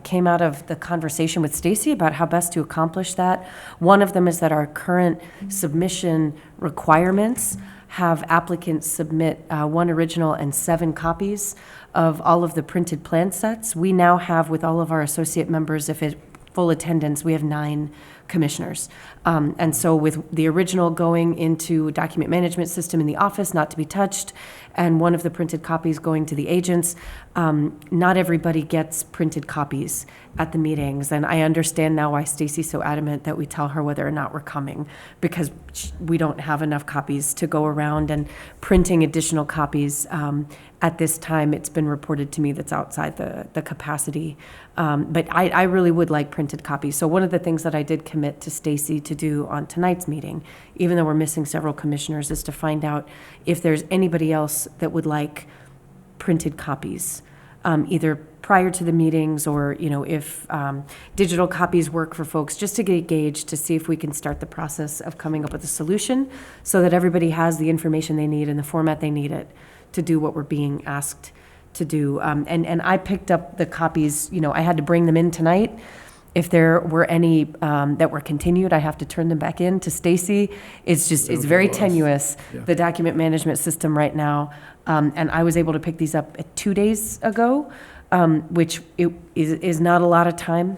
came out of the conversation with Stacy about how best to accomplish that. One of them is that our current submission requirements have applicants submit 1 original and 7 copies of all of the printed plan sets. We now have, with all of our associate members, if it full attendance, we have 9 commissioners. And so with the original going into a document management system in the office, not to be touched, and one of the printed copies going to the agents, not everybody gets printed copies at the meetings. And I understand now why Stacy's so adamant that we tell her whether or not we're coming, because we don't have enough copies to go around, and printing additional copies at this time, it's been reported to me that's outside the capacity. But I really would like printed copies. So one of the things that I did commit to Stacy to do on tonight's meeting, even though we're missing several commissioners, is to find out if there's anybody else that would like printed copies, either prior to the meetings, or, you know, if digital copies work for folks, just to get a gauge to see if we can start the process of coming up with a solution so that everybody has the information they need in the format they need it to do what we're being asked to do. And I picked up the copies, you know, I had to bring them in tonight. If there were any that were continued, I have to turn them back in to Stacy. It's just, it's very tenuous, the document management system right now. And I was able to pick these up 2 days ago, which is not a lot of time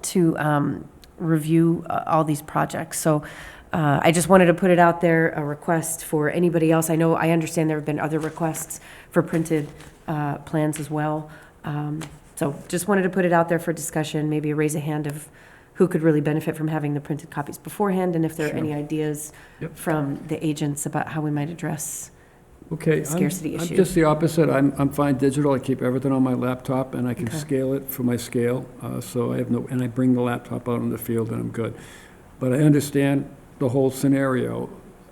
to review all these projects. So I just wanted to put it out there, a request for anybody else. I understand there have been other requests for printed plans as well. So just wanted to put it out there for discussion, maybe raise a hand of who could really benefit from having the printed copies beforehand, and if there are any ideas from the agents about how we might address Okay, the scarcity I'm issue. just the opposite. I'm fine digital. I keep everything on my laptop, and I can scale it for my scale. So I have no, and I bring the laptop out in the field, and I'm good. But I understand the whole scenario.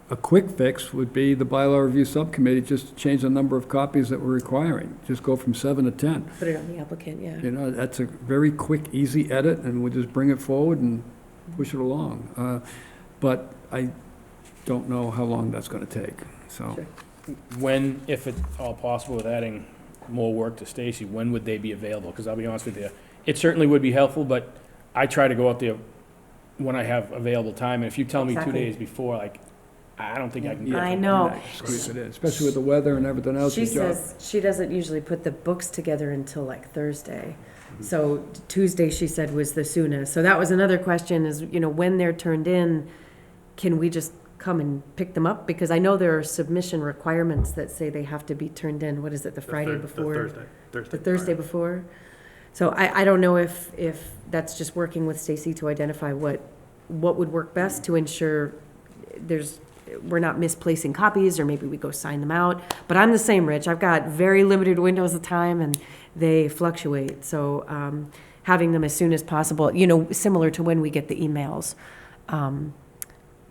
A quick fix would be the bylaw review subcommittee, just change the number of copies that we're requiring. Just go from 7 to 10. Put it on the applicant, yeah. You know, that's a very quick, easy edit, and we just bring it forward and push it along. But I don't know how long that's going to take, so. When, if at all possible, with adding more work to Stacy, when would they be available? Because I'll be honest with you, it certainly would be helpful, but I try to go out there when I have available time. And if you tell me 2 days before, like, I don't think I can get I it. know. Squeeze it in, especially with the weather and everything else. She your job. says she doesn't usually put the books together until like Thursday. So Tuesday, she said, was the soonest. So that was another question is, you know, when they're turned in, can we just come and pick them up? Because I know there are submission requirements that say they have to be turned in, what is it, the Friday before? The Thursday before. So I don't know if that's just working with Stacy to identify what would work best to ensure we're not misplacing copies, or maybe we go sign them out. But I'm the same, Rich. I've got very limited windows of time, and they fluctuate. So having them as soon as possible, you know, similar to when we get the emails,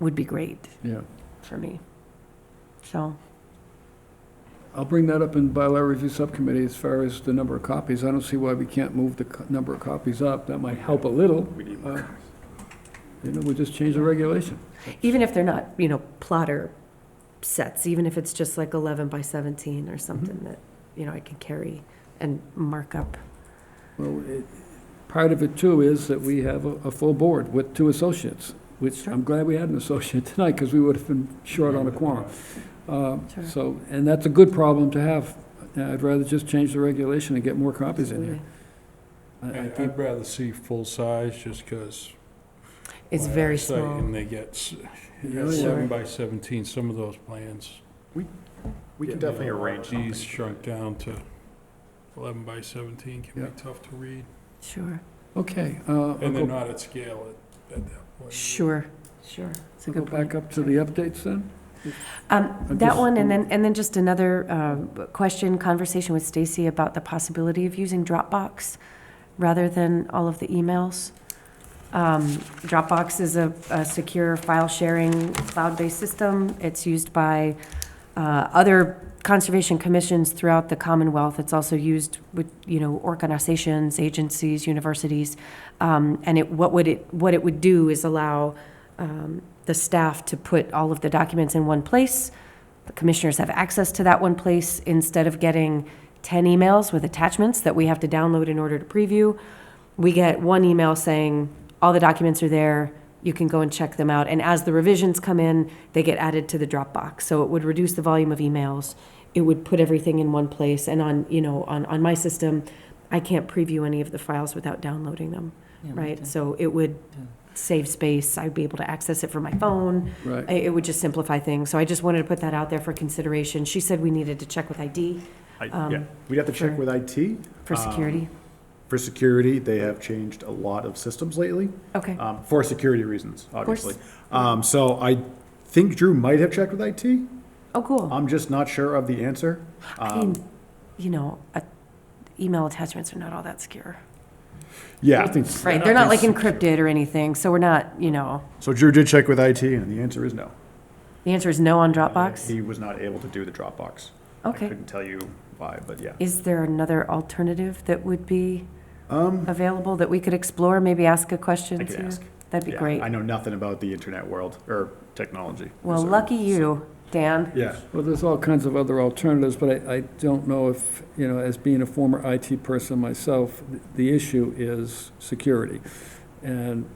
would be great for me. So. I'll bring that up in bylaw review subcommittee as far as the number of copies. I don't see why we can't move the number of copies up. That might help a little. We'll just change the regulation. Even if they're not, plotter sets, even if it's just like 11 by 17 or something that, I can carry and mark up. Well, part of it too is that we have a full board with 2 associates, which I'm glad we had an associate tonight because we would have been short on a quorum. So, and that's a good problem to have. I'd rather just change the regulation and get more copies in here. I'd rather see full size just because. It's very small. And they get 11 by 17, some of those plans. We can definitely arrange something. These shrunk down to 11 by 17 can be tough to read. Sure. Okay. And they're not at scale at that point. Sure. It's a good point. Back up to the updates then? That one, and then just another conversation with Stacy about the possibility of using Dropbox rather than all of the emails. Dropbox is a secure file sharing cloud-based system. It's used by other conservation commissions throughout the Commonwealth. It's also used with, organizations, agencies, universities. And what it would do is allow the staff to put all of the documents in one place. The commissioners have access to that one place instead of getting 10 emails with attachments that we have to download in order to preview. We get one email saying, all the documents are there, you can go and check them out. And as the revisions come in, they get added to the Dropbox. So it would reduce the volume of emails. It would put everything in one place. And on my system, I can't preview any of the files without downloading them, right? So it would save space. I'd be able to access it from my phone. Right. It would just simplify things. So I just wanted to put that out there for consideration. She said we needed to check with ID. We'd have to check with IT. For security. For security, they have changed a lot of systems lately. Okay. For security reasons, obviously. So I think Drew might have checked with IT. Oh, cool. I'm just not sure of the answer. Email attachments are not all that secure. Yeah. Right, they're not like encrypted or anything, so we're not, So Drew did check with IT, and the answer is no. The answer is no on Dropbox? He was not able to do the Dropbox. Okay. I couldn't tell you why, but yeah. Is there another alternative that would be available that we could explore, maybe ask a question to? I could ask. That'd be Yeah, great. I know nothing about the internet world, or technology. Well, so- lucky you, Dan. Yeah. Well, there's all kinds of other alternatives, but I don't know if, as being a former IT person myself, the issue is security. And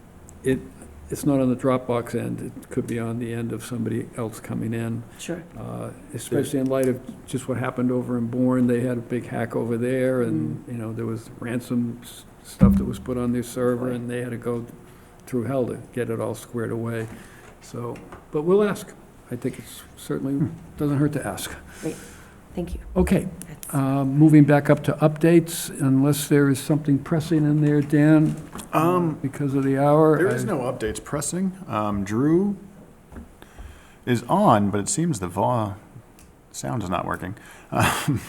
it's not on the Dropbox end, it could be on the end of somebody else coming in. Sure. Especially in light of just what happened over in Bourne, they had a big hack over there, and, there was ransom stuff that was put on their server, and they had to go through hell to get it all squared away. So, but we'll ask. I think it's certainly doesn't hurt to ask. Great, thank you. Okay, moving back up to updates, unless there is something pressing in there, Dan, because of the hour. There is no updates pressing. Drew is on, but it seems the sound is not working. Dan,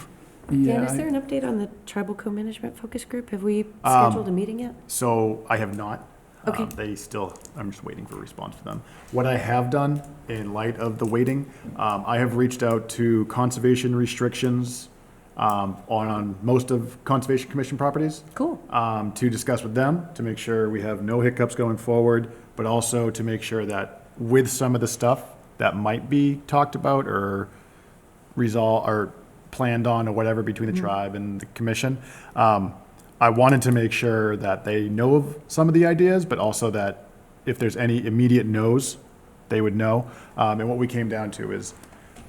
is there an update on the Tribal Co-Management Focus Group? Have we scheduled a meeting yet? So I have not. Okay. I'm just waiting for a response from them. What I have done, in light of the waiting, I have reached out to conservation restrictions on most of Conservation Commission properties. Cool. To discuss with them, to make sure we have no hiccups going forward, but also to make sure that with some of the stuff that might be talked about or resolved or planned on or whatever between the tribe and the commission, I wanted to make sure that they know of some of the ideas, but also that if there's any immediate no's, they would know. And what we came down to is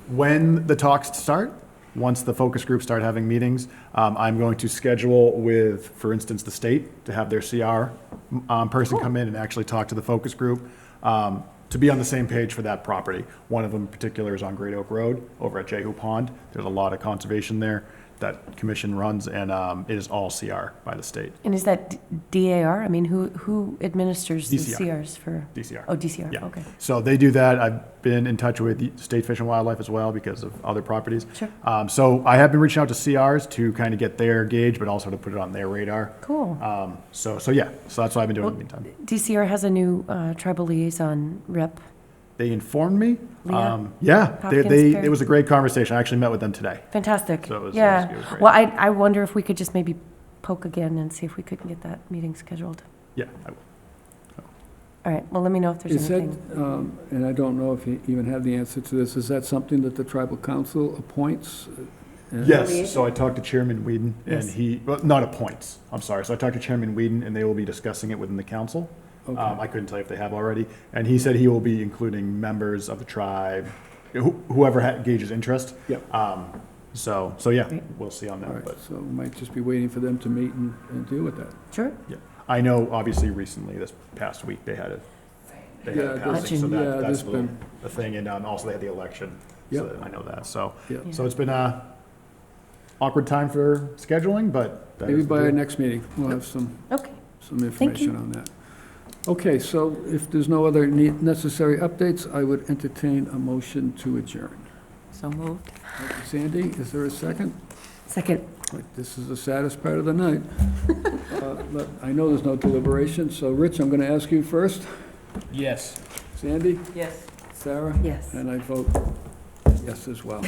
when the talks start, once the focus groups start having meetings, I'm going to schedule with, for instance, the state to have their CR person come in and actually talk to the focus group to be on the same page for that property. One of them in particular is on Great Oak Road over at Jehu Pond. There's a lot of conservation there that commission runs, and it is all CR by the state. And is that DAR? I mean, who administers the DCR. CRs for? DCR. Oh, DCR, Yeah. okay. So they do that. I've been in touch with the State Fish and Wildlife as well because of other properties. Sure. So I have been reaching out to CRs to kind of get their gauge, but also to put it on their radar. Cool. So that's what I've been doing in the meantime. DCR has a new tribal liaison rep They informed me. Leah Yeah, Hopkins Perry? it was a great conversation. I actually met with them today. Fantastic. So it was Yeah. great. Well, I wonder if we could just maybe poke again and see if we could get that meeting scheduled. Yeah, I will. All right, well, let me know if there's Is that, anything. and I don't know if you even have the answer to this, is that something that the tribal council appoints? Yes, so I talked to Chairman Whedon, and Yes. he, well, not appoints, I'm sorry. So I talked to Chairman Whedon, and they will be discussing it within the council. Okay. I couldn't tell you if they have already. And he said he will be including members of the tribe, whoever gauges interest. Yep. So yeah, we'll see on All that. right, But so we might just be waiting for them to meet and deal with that. Sure. yeah, I know obviously recently, this past week, they had a Yeah, passing, so yeah, that's there's the been- the thing. And also they had the election, so Yep. I know that. So, Yep. so it's been a awkward time for scheduling, but that Maybe is the by our deal. next meeting, we'll have some Okay. information on that. Okay, so if there's no other necessary updates, I would entertain a motion to adjourn. So moved. Thank you, Sandy, is there a second? Second. This is the saddest part of the night. But I know there's no deliberation, so Rich, I'm going to ask you first. Yes. Sandy? Yes. Sarah? Yes. And I vote yes as well.